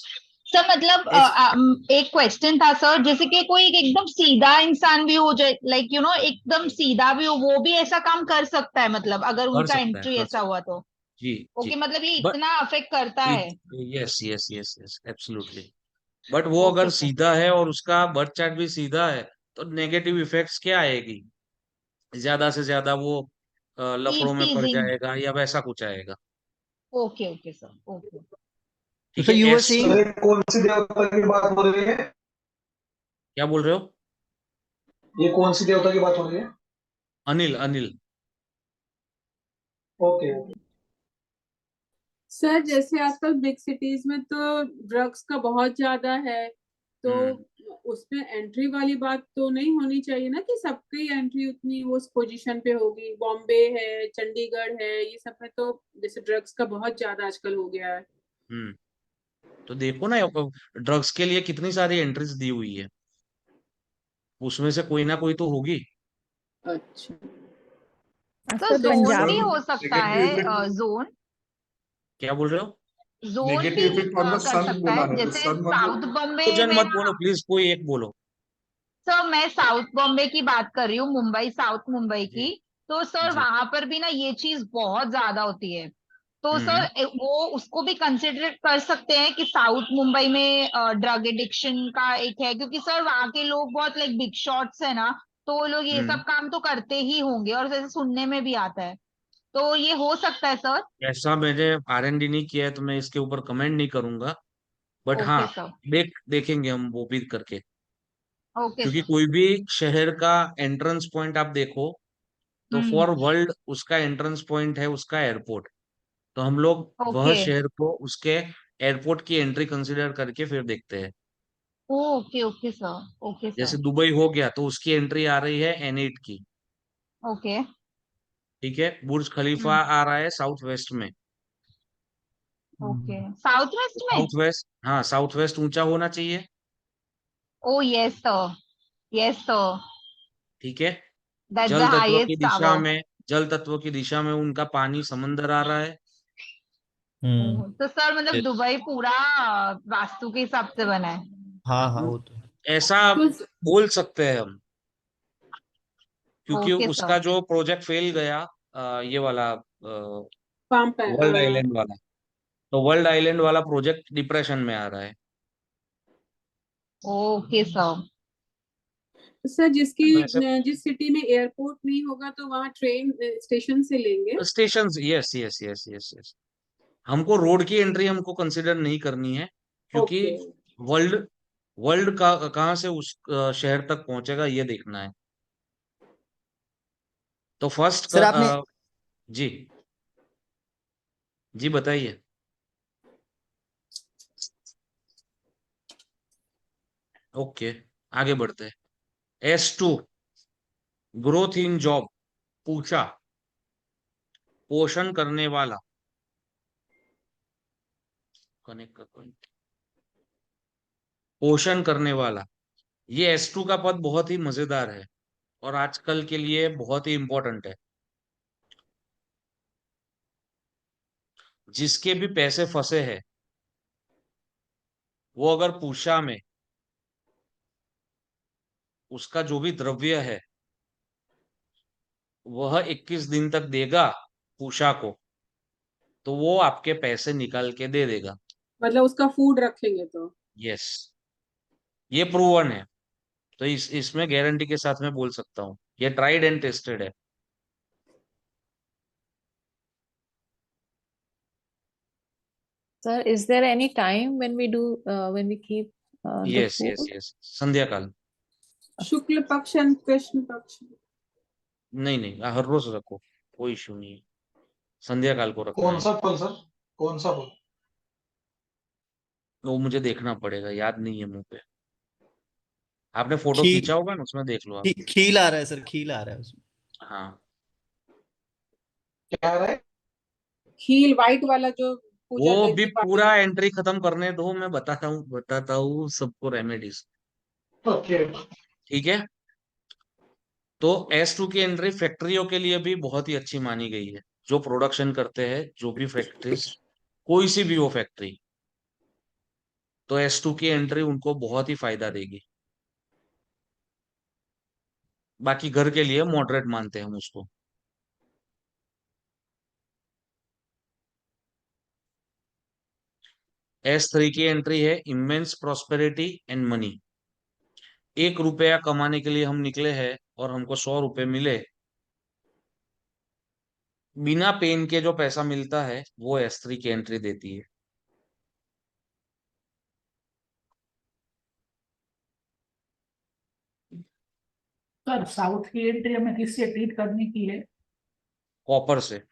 E: सर मतलब एक क्वेश्चन था सर, जैसे कि कोई एकदम सीधा इंसान भी हो जाए, लाइक यू नो एकदम सीधा भी हो, वो भी ऐसा काम कर सकता है मतलब अगर
A: कर
E: उनका
A: सकता है,
E: एंट्री
A: कर
E: ऐसा
A: सकता
E: हुआ तो?
A: है। जी
E: ओके,
A: जी।
E: मतलब ये
A: बट
E: इतना अफेक्ट करता है?
A: Yes yes yes yes absolutely. But वो
E: ओके
A: अगर
E: सर।
A: सीधा है और उसका बर्थ चार्ट भी सीधा है तो नेगेटिव इफेक्ट्स क्या आएगी? ज्यादा से ज्यादा वो
E: ईव
A: लफड़ों में पड़
E: टीजिंग।
A: जाएगा या वैसा कुछ आएगा।
E: Okay okay sir, okay.
L: तो
A: ठीक
L: सर
A: है।
L: यू वर
A: एस
L: सेइंग
K: ये कौन सी देवता की बात हो रही है?
A: क्या बोल रहे हो?
K: ये कौन सी देवता की बात हो रही है?
A: अनिल, अनिल।
K: ओके।
B: सर जैसे आजकल बिग सिटीज में तो ड्रग्स का बहुत ज्यादा है, तो उसमें एंट्री वाली बात तो नहीं होनी चाहिए ना कि सबकी एंट्री उतनी वो उस पोजीशन पे होगी। बॉम्बे है, चंडीगढ़ है, ये सब में तो जैसे ड्रग्स का बहुत ज्यादा आजकल हो गया है।
A: तो देखो ना ड्रग्स के लिए कितनी सारी एंट्रीज दी हुई है, उसमें से कोई ना कोई तो होगी।
B: अच्छा।
E: तो
O: सर
E: जोन
O: पंजाब
E: भी
D: सर
E: हो सकता
D: नेगेटिव
E: है,
D: इफेक्ट,
E: जोन
A: क्या बोल रहे हो?
E: जोन भी
D: नेगेटिव इफेक्ट ऑन द
E: कर
D: सन
E: सकता
D: बोला
E: है,
D: है,
E: जैसे
D: सन
E: साउथ
D: मतलब
E: बॉम्बे
A: तो जन
E: में
A: मत
E: ना।
A: बोलो प्लीज, कोई एक बोलो।
E: सर मैं साउथ बॉम्बे की बात कर रही हूँ, मुंबई, साउथ मुंबई
A: जी
E: की। तो सर
A: जी।
E: वहां पर भी ना ये चीज बहुत ज्यादा होती है। तो
A: हम्म
E: सर वो उसको भी कंसिडर कर सकते हैं कि साउथ मुंबई में ड्रग एडिक्शन का एक है, क्योंकि सर वहाँ के लोग बहुत लाइक बिग शॉट्स है ना, तो वो लोग ये
A: हम्म।
E: सब काम तो करते ही होंगे, और जैसे सुनने में भी आता है, तो ये हो सकता है सर।
A: ऐसा मैंने R&D नहीं किया है तो मैं इसके ऊपर कमेंट नहीं करूंगा। बट हाँ,
E: ओके सर।
A: देखेंगे हम वो भी करके।
E: ओके
A: क्योंकि
E: सर।
A: कोई भी शहर का एंट्रेंस पॉइंट आप देखो तो
E: हम्म।
A: फॉर वर्ल्ड उसका एंट्रेंस पॉइंट है उसका एयरपोर्ट। तो हम लोग वह
E: ओके
A: शहर को उसके एयरपोर्ट की एंट्री कंसिडर करके फिर देखते हैं।
E: Okay okay sir. ओके
A: जैसे
E: सर।
A: दुबई हो गया तो उसकी एंट्री आ रही है N8 की,
E: ओके।
A: ठीक है। बुर्ज खलीफा
E: हम्म।
A: आ रहा है साउथ वेस्ट में।
E: ओके, साउथ
A: तो
E: वेस्ट में।
A: साउथ वेस्ट, हाँ साउथ वेस्ट ऊंचा होना चाहिए,
E: ओ यस सर, यस सर,
A: ठीक है।
E: दैट्स द
A: जल तत्व की
E: हाईएस्ट
A: दिशा
E: टावर।
A: में, जल तत्व की दिशा में उनका पानी समंदर आ रहा है,
E: तो सर मतलब दुबई पूरा वास्तु के हिसाब से बना है।
L: हाँ हाँ वो तो
A: ऐसा बोल सकते हैं हम, क्योंकि
E: ओके
A: उसका
E: सर।
A: जो प्रोजेक्ट फेल गया, ये वाला
B: पंप है
A: वर्ल्ड आइलैंड वाला, तो वर्ल्ड आइलैंड वाला प्रोजेक्ट डिप्रेशन में आ रहा है।
E: Okay sir.
B: सर जिसकी
A: तो ऐसे
B: जिस सिटी में एयरपोर्ट नहीं होगा तो वहाँ ट्रेन स्टेशन से लेंगे।
A: Station, yes yes yes yes yes, हमको रोड की एंट्री हमको कंसिडर नहीं करनी है, क्योंकि
B: ओके।
A: वर्ल्ड वर्ल्ड का कहाँ से उस शहर तक पहुंचेगा ये देखना है। तो फर्स्ट
L: सर आपने
A: जी जी बताइए। ओके, आगे बढ़ते हैं। S2 ग्रोथ इन जॉब पूछा, पोषण करने वाला, कनेक्ट कर point। पोषण करने वाला, ये S2 का पद बहुत ही मजेदार है और आजकल के लिए बहुत ही इंपॉर्टेंट है। जिसके भी पैसे फंसे हैं, वो अगर पूषा में उसका जो भी द्रव्य है वह 21 दिन तक देगा पूषा को, तो वो आपके पैसे निकाल के दे देगा।
B: मतलब उसका फूड रखेंगे तो।
A: यस, ये प्रूवन है, तो इसमें गारंटी के साथ मैं बोल सकता हूँ, ये ट्राइड एंड टेस्टेड है।
G: Sir, is there any time when we do when we keep the
A: yes
G: food?
A: Yes yes, संध्या काल।
B: शुक्ल पक्ष एंड कृष्ण पक्ष।
A: नहीं नहीं, हर रोज रखो, कोई इश्यू नहीं है, संध्या काल को रखना
D: कौन
A: है।
D: सा फल सर, कौन सा फल?
A: वो मुझे देखना पड़ेगा, याद नहीं है मुंह पे। आपने फोटो
L: खील
A: खींचा होगा ना, उसमें देख लो आप।
L: खील आ रहा है सर, खील आ रहा है उसमें।
A: हाँ,
D: क्या है?
B: खील व्हाइट वाला जो पूजा
A: वो भी
B: दीपावली।
A: पूरा एंट्री खत्म करने दो, मैं बताता हूँ सबको रेमेडीज।
D: ओके।
A: ठीक है, तो S2 की एंट्री फैक्ट्रियों के लिए भी बहुत ही अच्छी मानी गई है। जो प्रोडक्शन करते हैं, जो भी फैक्ट्रीज, कोई सी भी हो फैक्ट्री, तो S2 की एंट्री उनको बहुत ही फायदा देगी। बाकी घर के लिए मॉडरेट मानते हैं हम उसको। S3 की एंट्री है इमेंस प्रॉस्पेरिटी एंड मनी। 1 रुपया कमाने के लिए हम निकले हैं और हमको 100 रुपए मिले, बिना पेन के जो पैसा मिलता है वो S3 की एंट्री देती है।
M: सर साउथ की एंट्री हमें किससे ट्रीट करने की है?
A: कॉपर से।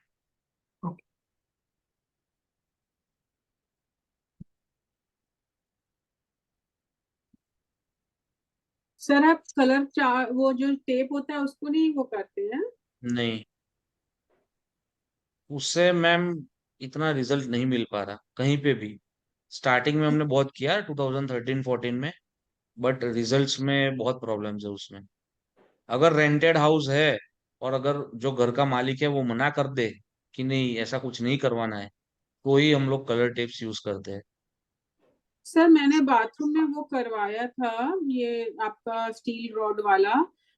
B: सर आप कलर वो जो टेप होता है उसको नहीं वो करते हैं?
A: नहीं, उससे मैम इतना रिजल्ट नहीं मिल पा रहा कहीं पे भी। स्टार्टिंग में हमने बहुत किया 2013-14 में, बट रिजल्ट्स में बहुत प्रॉब्लम्स है उसमें। अगर रेंटेड हाउस है और अगर जो घर का मालिक है वो मना कर दे कि नहीं ऐसा कुछ नहीं करवाना है, तो ही हम लोग कलर टेप्स यूज करते हैं।
B: सर मैंने बाथरूम में वो करवाया था, ये आपका स्टील रॉड वाला,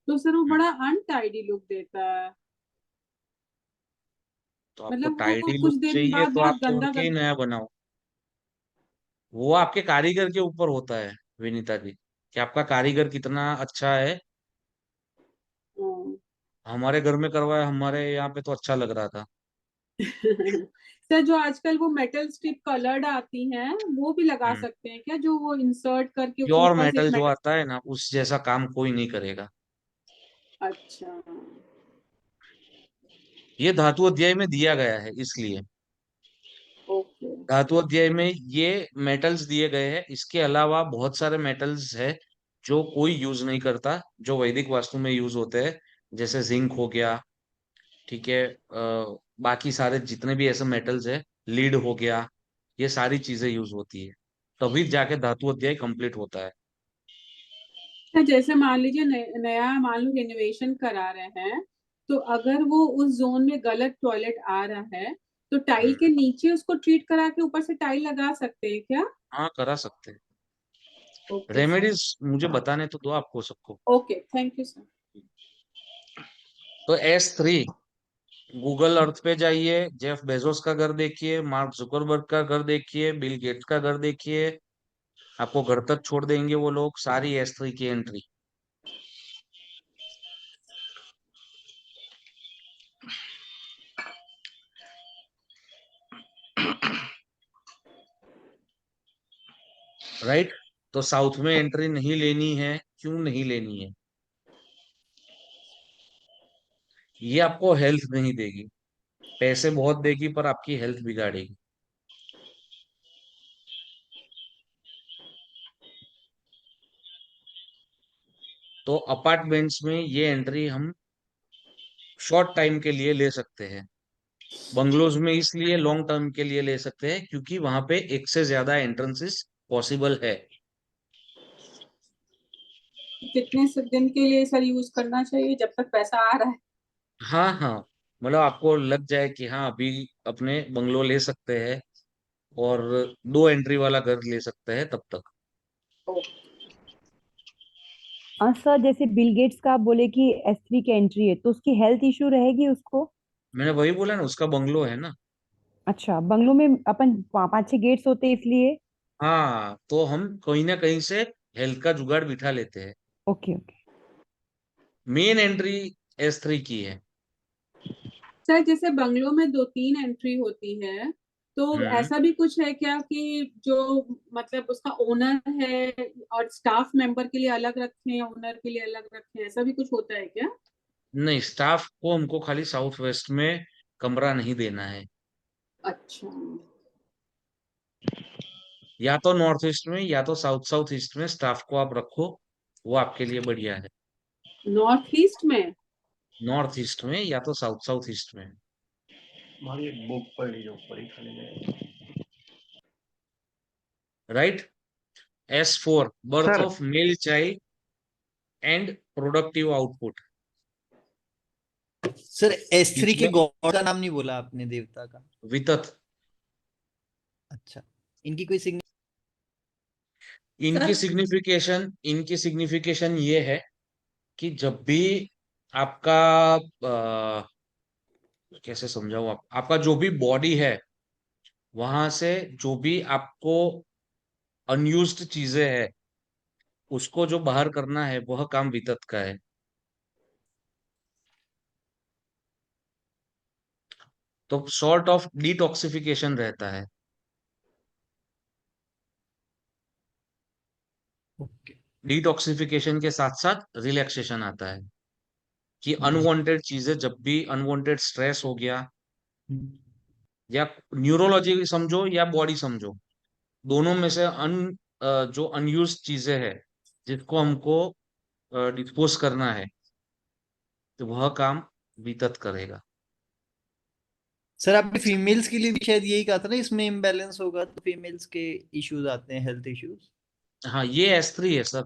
B: तो सर वो बड़ा अनटाइडी लुक देता है।
A: तो आपको
B: मतलब वो
A: टाइडी
B: कुछ
A: लुक
B: दिन
A: चाहिए
B: बाद
A: तो
B: बड़ा
A: आप तोड़
B: गंदा
A: के ही
B: गंदा।
A: नया बनाओ। वो आपके कारीगर के ऊपर होता है विनीता जी, कि आपका कारीगर कितना अच्छा है।
B: हम्म।
A: हमारे घर में करवाया, हमारे यहाँ पे तो अच्छा लग रहा था।
B: सर जो आजकल वो मेटल स्ट्रिप कलर्ड आती हैं वो भी लगा
A: हम्म,
B: सकते हैं क्या, जो वो इंसर्ट करके
A: प्योर
B: ऊपर से एक
A: मेटल जो
B: मेटल।
A: आता है ना, उस जैसा काम कोई नहीं करेगा।
B: अच्छा।
A: ये धातु अध्याय में दिया गया है, इसलिए
B: ओके।
A: धातु अध्याय में ये मेटल्स दिए गए हैं। इसके अलावा बहुत सारे मेटल्स है जो कोई यूज नहीं करता, जो वैदिक वास्तु में यूज होते हैं, जैसे जिंक हो गया। ठीक है, बाकी सारे जितने भी ऐसे मेटल्स है, लीड हो गया, ये सारी चीजें यूज होती है, तभी जाके धातु अध्याय कंप्लीट होता है।
B: अच्छा, जैसे मान लीजिए नया मान लो रिनोवेशन करा रहे हैं, तो अगर वो उस जोन में गलत टॉयलेट आ रहा है तो टाइल के नीचे उसको ट्रीट करा के ऊपर से टाइल लगा सकते हैं क्या?
A: हाँ, करा सकते हैं।
B: ओके सर,
A: रेमेडीज मुझे बताने तो दो आपको सबको।
B: Okay, thank you sir.
A: तो S3, गूगल अर्थ पे जाइए, जेफ बेजोस का घर देखिए, मार्क जुकरबर्ग का घर देखिए, बिल गेट्स का घर देखिए, आपको घर तक छोड़ देंगे वो लोग, सारी S3 की एंट्री। राइट? तो साउथ में एंट्री नहीं लेनी है, क्यों नहीं लेनी है? ये आपको हेल्थ नहीं देगी, पैसे बहुत देगी पर आपकी हेल्थ बिगाड़ेगी। तो अपार्टमेंट्स में ये एंट्री हम शॉर्ट टाइम के लिए ले सकते हैं। बंगलोज में इसलिए लॉन्ग टर्म के लिए ले सकते हैं क्योंकि वहां पे एक से ज्यादा एंट्रेंसेस पॉसिबल है।
B: कितने दिन के लिए सर यूज करना चाहिए, जब तक पैसा आ रहा है?
A: हाँ हाँ, मतलब आपको लग जाए कि हाँ अभी अपने बंगलो ले सकते हैं और 2 एंट्री वाला घर ले सकते हैं, तब तक।
O: सर जैसे बिल गेट्स का आप बोले कि S3 की एंट्री है तो उसकी हेल्थ इशू रहेगी उसको?
A: मैंने वही बोला ना, उसका बंगलो है ना।
O: अच्छा, बंगलो में अपन 5-6 गेट्स होते हैं इसलिए।
A: हाँ, तो हम कहीं ना कहीं से हेल्थ का जुगाड़ बिठा लेते हैं।
O: Okay okay.
A: Main entry S3 की है।
B: सर जैसे बंगलो में 2-3 एंट्री होती है, तो
A: हम्म
B: ऐसा भी कुछ है क्या कि जो मतलब उसका ओनर है और स्टाफ मेंबर के लिए अलग रखें, ओनर के लिए अलग रखें, ऐसा भी कुछ होता है क्या?
A: नहीं, स्टाफ को हमको खाली साउथ वेस्ट में कमरा नहीं देना है।
B: अच्छा,
A: या तो नॉर्थ ईस्ट में या तो साउथ साउथ ईस्ट में स्टाफ को आप रखो, वो आपके लिए बढ़िया है।
B: नॉर्थ ईस्ट में?
A: नॉर्थ ईस्ट में या तो साउथ साउथ ईस्ट में।
C: हमारी एक बुक पढ़ी जो पढ़ी खाली में।
A: Right? S4, birth
H: sir
A: of male child and productive output.
L: Sir S3 के
A: इसमें
L: गॉड का नाम नहीं बोला आपने, देवता का।
A: वितत।
L: अच्छा, इनकी कोई
A: इनकी सिग्निफिकेशन ये है कि जब भी आपका कैसे समझाऊं, आपका जो भी बॉडी है वहां से जो भी आपको अनयूज्ड चीजें है उसको जो बाहर करना है वह काम वितत का है। तो सॉर्ट ऑफ डिटॉक्सिफिकेशन रहता है।
L: ओके।
A: डिटॉक्सिफिकेशन के साथ साथ रिलैक्सेशन आता है कि अनवांटेड चीजें, जब भी अनवांटेड स्ट्रेस हो गया या न्यूरोलॉजी समझो या बॉडी समझो, दोनों में से जो अनयूज चीजें हैं जिसको हमको डिस्पोज करना है, तो वह काम वितत करेगा।
L: सर आपने फीमेल्स के लिए भी शायद यही कहा था ना, इसमें इम्बैलेंस होगा तो फीमेल्स के इश्यूज आते हैं, हेल्थ इश्यूज।
A: हाँ, ये S3 है सर।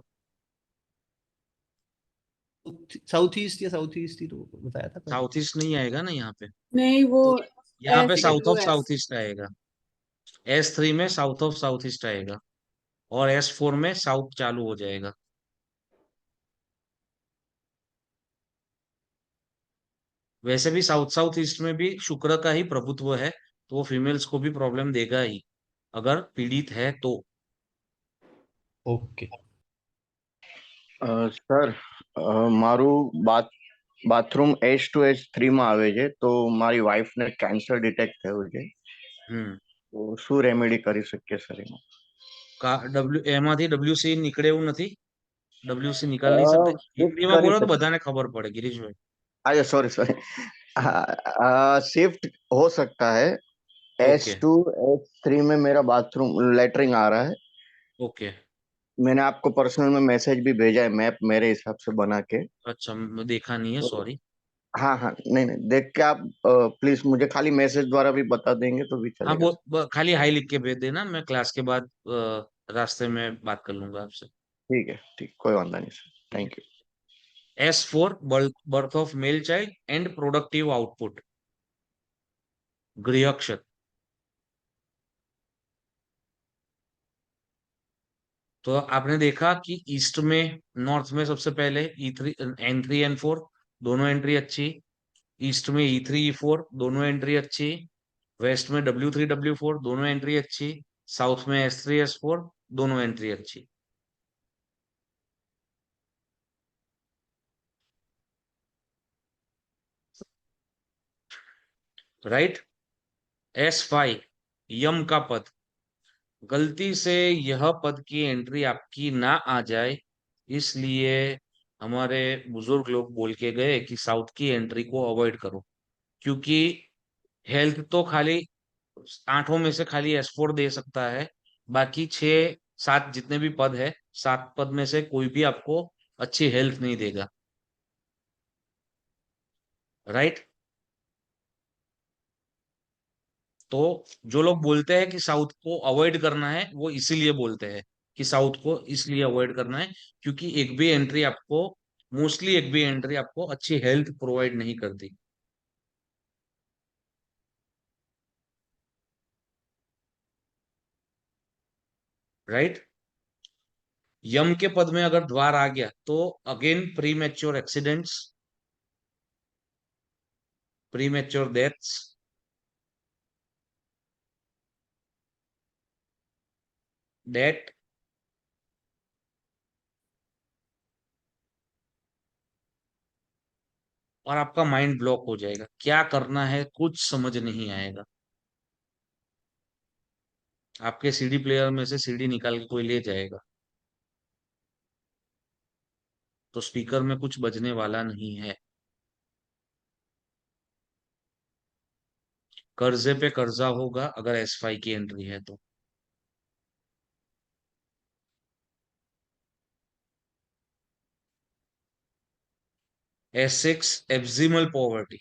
L: साउथ ईस्ट या साउथ ईस्ट ही तो बताया था पहले।
A: साउथ ईस्ट नहीं आएगा ना यहाँ पे,
B: नहीं, वो
A: तो यहाँ पे south of
B: SWS।
A: South east आएगा। S3 में साउथ ऑफ साउथ ईस्ट आएगा और S4 में साउथ चालू हो जाएगा। वैसे भी साउथ साउथ ईस्ट में भी शुक्र का ही प्रभुत्व है, तो वो फीमेल्स को भी प्रॉब्लम देगा ही अगर पीड़ित है तो।
L: ओके।
Q: સર મારું બાથરૂમ H2H3 માં આવે છે તો મારી વાઈફને કેન્સર ડિટેક્ટ થયું છે તો શું રેમેડી કરી શકીએ સર એમાં?
A: એમાંથી WC નીકળે એવું નથી? WC નિકાલ નહીં सकते?
Q: શિફ્ટ
A: હિન્દીમાં
Q: કરી
A: બોલો તો
Q: શકે.
A: બધાને ખબર પડે गिरीशभाई।
Q: अच्छा सॉरी शिफ्ट हो सकता है।
A: ओके
Q: H2H3 में मेरा बाथरूम लेटरिंग आ रहा है।
A: ओके।
Q: मैंने आपको पर्सनल में मैसेज भी भेजा है, मैप मेरे हिसाब से बना के।
A: अच्छा, देखा नहीं है,
Q: तो
A: सॉरी।
Q: हाँ हाँ, नहीं नहीं, देख के आप प्लीज मुझे खाली मैसेज द्वारा भी बता देंगे तो भी
A: हाँ,
Q: चलेगा।
A: खाली हाई लिख के भेज देना, मैं क्लास के बाद रास्ते में बात कर लूंगा आपसे।
Q: ठीक है, ठीक, कोई वांधा नहीं sir, thank you.
A: S4, birth of male child and productive output. गृहक्षत। तो आपने देखा कि ईस्ट में, नॉर्थ में सबसे पहले E3 N3 N4 दोनों एंट्री अच्छी, ईस्ट में E3 E4 दोनों एंट्री अच्छी, वेस्ट में W3 W4 दोनों एंट्री अच्छी, साउथ में S3 S4 दोनों एंट्री अच्छी। राइट। S5 यम का पद, गलती से यह पद की एंट्री आपकी ना आ जाए, इसलिए हमारे बुजुर्ग लोग बोल के गए कि साउथ की एंट्री को अवॉइड करो, क्योंकि हेल्थ तो खाली 8 में से खाली S4 दे सकता है, बाकी 6 7 जितने भी पद है, 7 पद में से कोई भी आपको अच्छी हेल्थ नहीं देगा। राइट। तो जो लोग बोलते हैं कि साउथ को अवॉइड करना है, वो इसीलिए बोलते हैं कि साउथ को इसलिए अवॉइड करना है क्योंकि एक भी एंट्री आपको, मोस्टली एक भी एंट्री आपको अच्छी हेल्थ प्रोवाइड नहीं करती। राइट। यम के पद में अगर द्वार आ गया तो again pre mature accidents, pre mature deaths, death, और आपका माइंड ब्लॉक हो जाएगा, क्या करना है कुछ समझ नहीं आएगा। आपके सीडी प्लेयर में से सीडी निकाल के कोई ले जाएगा, तो स्पीकर में कुछ बजने वाला नहीं है। कर्जे पे कर्जा होगा अगर S5 की एंट्री है तो। S6 एब्जिमल पॉवर्टी,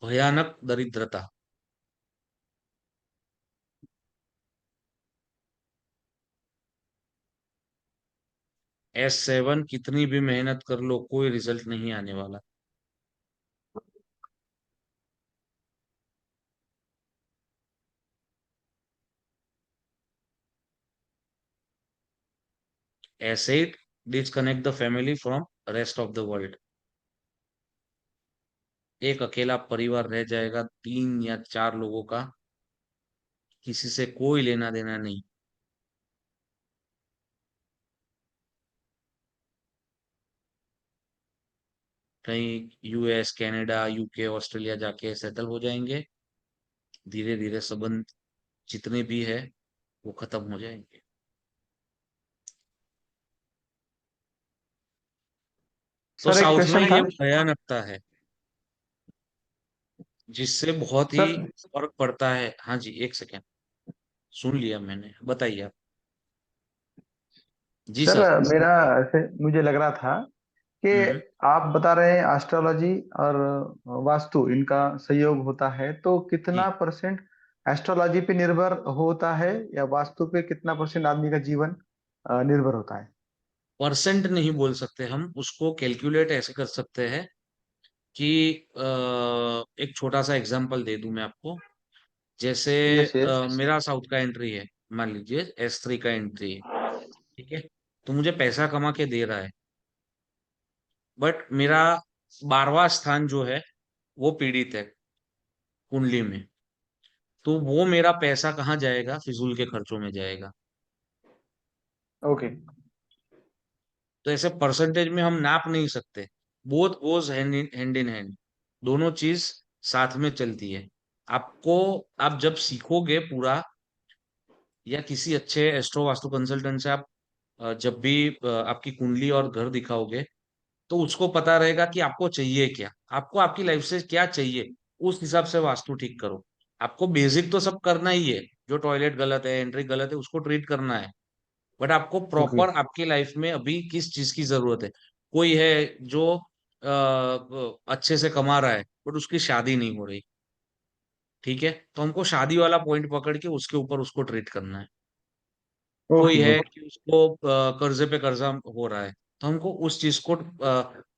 A: भयानक दरिद्रता। S7 कितनी भी मेहनत कर लो कोई रिजल्ट नहीं आने वाला। S8 disconnect the family from rest of the world, एक अकेला परिवार रह जाएगा 3 या 4 लोगों का, किसी से कोई लेना देना नहीं। कहीं US कनाडा UK ऑस्ट्रेलिया जाके सेटल हो जाएंगे, धीरे धीरे संबंध जितने भी है वो खत्म हो जाएंगे। तो
R: सर एक
A: साउथ में
R: क्वेश्चन
A: ये
R: था
A: भयानकता है जिससे बहुत ही
R: सर।
A: फर्क पड़ता है। हाँ जी, एक सेकेंड, सुन लिया मैंने, बताइए आप। जी
R: सर
A: सर।
R: मेरा ऐसे मुझे लग रहा था कि
A: हम्म।
R: आप बता रहे हैं एस्ट्रोलॉजी और वास्तु इनका सहयोग होता है, तो कितना
A: जी,
R: परसेंट एस्ट्रोलॉजी पे निर्भर होता है या वास्तु पे कितना परसेंट आदमी का जीवन निर्भर होता है?
A: परसेंट नहीं बोल सकते, हम उसको कैलकुलेट ऐसे कर सकते हैं कि एक छोटा सा एग्जांपल दे दूं मैं आपको। जैसे
R: यस यस।
A: मेरा साउथ का एंट्री है, मान लीजिए S3 का एंट्री है, ठीक है, तो मुझे पैसा कमा के दे रहा है, बट मेरा 12वां स्थान जो है वो पीड़ित है कुंडली में, तो वो मेरा पैसा कहाँ जाएगा, फिजूल के खर्चों में जाएगा।
R: ओके।
A: तो ऐसे परसेंटेज में हम नाप नहीं सकते, both goes hand in hand, दोनों चीज साथ में चलती है। आपको, आप जब सीखोगे पूरा, या किसी अच्छे एस्ट्रो वास्तु कंसल्टेंट से आप जब भी आपकी कुंडली और घर दिखाओगे, तो उसको पता रहेगा कि आपको चाहिए क्या, आपको आपकी लाइफ से क्या चाहिए, उस हिसाब से वास्तु ठीक करो। आपको बेसिक तो सब करना ही है, जो टॉयलेट गलत है, एंट्री गलत है, उसको ट्रीट करना है, बट आपको
R: ओके।
A: प्रॉपर आपकी लाइफ में अभी किस चीज की जरूरत है। कोई है जो अच्छे से कमा रहा है बट उसकी शादी नहीं हो रही, ठीक है, तो हमको शादी वाला पॉइंट पकड़ के उसके ऊपर उसको ट्रीट करना है। कोई
R: ओके
A: है
R: ओके।
A: कि उसको कर्जे पे कर्जा हो रहा है, तो हमको उस चीज को,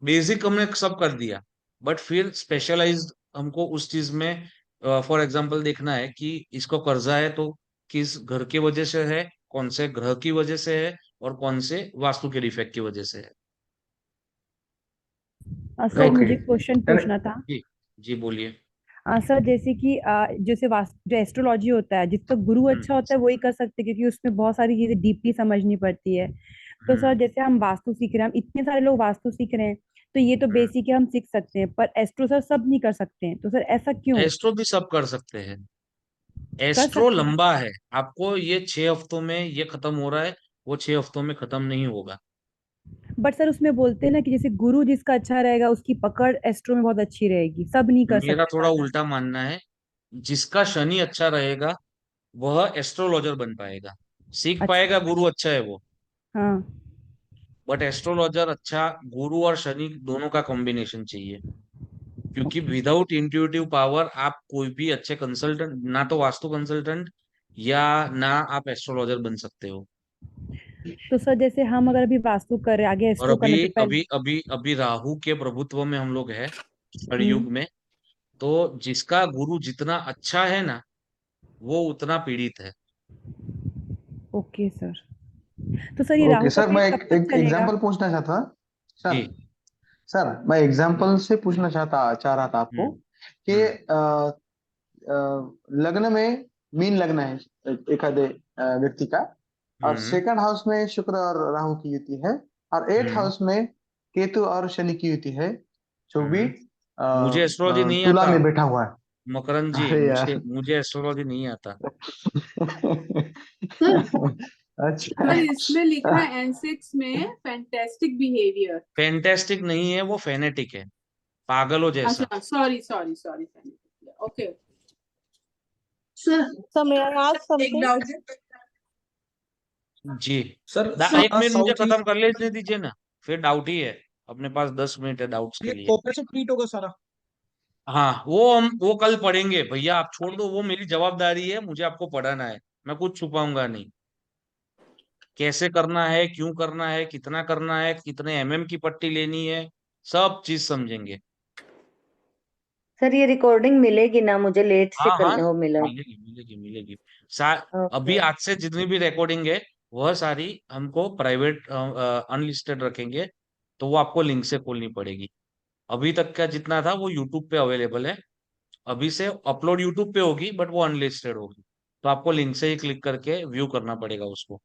A: बेसिक हमने सब कर दिया, बट फिर स्पेशलाइज्ड हमको उस चीज में फॉर एग्जाम्पल देखना है कि इसको कर्जा है तो किस घर की वजह से है, कौन से ग्रह की वजह से है, और कौन से वास्तु के डिफेक्ट की वजह से है।
O: Sir
A: right.
O: मुझे क्वेश्चन पूछना था।
A: जी जी बोलिए।
O: सर जैसे कि जैसे जो एस्ट्रोलॉजी होता है, जिसका गुरु अच्छा होता है वही कर सकते हैं, क्योंकि उसमें बहुत सारी चीजें डीपली समझनी पड़ती है। तो सर जैसे हम वास्तु सीख रहे हैं, हम इतने सारे लोग वास्तु सीख रहे हैं, तो ये तो बेसिक है, हम सीख सकते हैं, पर एस्ट्रो सर सब नहीं कर सकते हैं, तो सर ऐसा क्यों?
A: एस्ट्रो भी सब कर सकते हैं।
O: कर
A: एस्ट्रो
O: सकते हैं,
A: लंबा है, आपको ये 6 हफ्तों में ये खत्म हो रहा है, वो 6 हफ्तों में खत्म नहीं होगा।
O: बट सर उसमें बोलते हैं ना कि जैसे गुरु जिसका अच्छा रहेगा उसकी पकड़ एस्ट्रो में बहुत अच्छी रहेगी, सब नहीं कर
A: मेरा
O: सकते
A: थोड़ा
O: ज्यादा।
A: उल्टा मानना है, जिसका शनि अच्छा रहेगा वह एस्ट्रोलॉजर बन पाएगा, सीख
O: अच्छा।
A: पाएगा, गुरु अच्छा है वो।
O: हाँ।
A: बट एस्ट्रोलॉजर अच्छा, गुरु और शनि दोनों का कॉम्बिनेशन चाहिए, क्योंकि
O: ओके।
A: विदाउट इंट्यूटिव पावर आप कोई भी अच्छे कंसल्टेंट, ना तो वास्तु कंसल्टेंट या ना आप एस्ट्रोलॉजर बन सकते हो।
O: तो सर जैसे हम अगर अभी वास्तु कर रहे हैं, आगे
A: और
O: एस्ट्रो
A: अभी
O: करने तो पहले।
A: अभी अभी अभी राहु के प्रभुत्व में हम लोग हैं
O: हम्म।
A: कलयुग में। तो जिसका गुरु जितना अच्छा है ना, वो उतना पीड़ित है।
O: Okay sir. तो सर ये
R: ओके
O: राहु का
R: सर, मैं
O: पीरियड कब
R: एक
O: तक
R: एक
O: चलेगा?
R: एग्जांपल पूछना चाहता था सर।
A: जी।
R: सर मैं एग्जांपल से पूछना चाह रहा था आपको
A: हम्म
R: कि
A: हम्म
R: लग्न में मीन लग्न है एखादे व्यक्ति का, और
A: हम्म
R: सेकंड हाउस में शुक्र और राहु की युति है, और एट
A: हम्म
R: हाउस में केतु और शनि की युति है, जो भी
A: हम्म। मुझे एस्ट्रोलॉजी नहीं
R: तुला
A: आता
R: में बैठा हुआ है।
A: मकरंद जी,
R: अरे
A: मुझे
R: यार।
A: मुझे एस्ट्रोलॉजी नहीं आता।
B: सर
R: अच्छा।
B: सर इसमें लिखा है N6 में फैंटेस्टिक बिहेवियर।
A: फैंटेस्टिक नहीं है, वो फेनेटिक है, पागलों जैसा।
B: अच्छा, sorry sorry sorry, okay.
I: Sir may I ask something?
A: जी।
J: सर
A: 1 मिनट मुझे
J: साउथ
A: खत्म कर लेने दीजिए ना, फिर डाउट ही है। अपने पास 10 मिनट है डाउट्स के
J: ये
A: लिए।
J: कोऑपरेशन ट्रीट होगा सारा।
A: हाँ, वो कल पढ़ेंगे भैया, आप छोड़ दो, वो मेरी जवाबदारी है, मुझे आपको पढ़ाना है, मैं कुछ छुपाऊंगा नहीं। कैसे करना है, क्यों करना है, कितना करना है, कितने एमएम की पट्टी लेनी है, सब चीज समझेंगे।
S: सर ये रिकॉर्डिंग मिलेगी ना? मुझे लेट से
A: हाँ हाँ,
S: वो मिला।
A: मिलेगी मिलेगी मिलेगी। अभी
S: ओके।
A: आज से जितनी भी रिकॉर्डिंग है वह सारी हमको प्राइवेट अनलिस्टेड रखेंगे, तो वो आपको लिंक से खोलनी पड़ेगी। अभी तक का जितना था वो यूट्यूब पे अवेलेबल है, अभी से अपलोड यूट्यूब पे होगी, बट वो अनलिस्टेड होगी, तो आपको लिंक से ही क्लिक करके व्यू करना पड़ेगा उसको।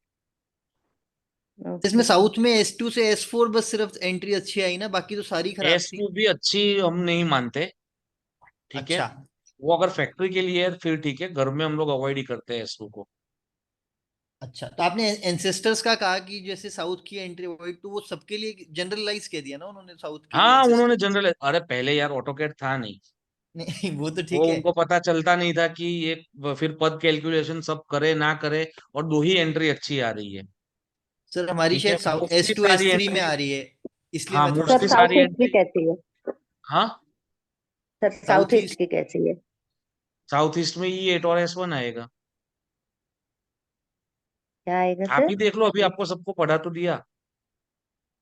L: इसमें
S: ओके सर।
L: साउथ में S2 से S4 बस सिर्फ एंट्री अच्छी आई ना, बाकी तो सारी खराब
A: एस
L: थी।
A: टू भी अच्छी हम नहीं मानते, ठीक है।
L: अच्छा।
A: वो अगर फैक्ट्री के लिए है फिर ठीक है, घर में हम लोग अवॉइड ही करते हैं एस टू को।
L: अच्छा, तो आपने एंसेस्टर्स का कहा कि जैसे साउथ की एंट्री अवॉइड, तो वो सबके लिए जनरलाइज कह दिया ना उन्होंने, साउथ के लिए
A: हाँ, उन्होंने
L: एंसेस्टर।
A: जनरल, अरे पहले यार ऑटोकैड था नहीं,
L: नहीं वो तो
A: वो
L: ठीक है।
A: उनको पता चलता नहीं था कि ये फिर पद कैलकुलेशन सब करे ना करे, और 2 ही एंट्री अच्छी आ रही है।
L: सर हमारी
A: ठीक है,
L: शायद साउथ
A: मोस्टली
L: S2
A: सारी
L: S3 में
A: एंट्री।
L: आ रही है, इसलिए
A: हाँ,
L: मैं थोड़ा
S: सर
A: मोस्टली
L: कंफ्यूज।
A: सारी
S: साउथ ईस्ट की
A: एंट्री।
S: कैसी है?
A: हाँ,
S: sir south
L: south
S: east
L: east.
S: की कैसी है?
A: साउथ ईस्ट में ई 8 और S1 आएगा।
S: क्या आएगा
A: आप
S: सर?
A: ही देख लो, अभी आपको सबको पढ़ा तो दिया,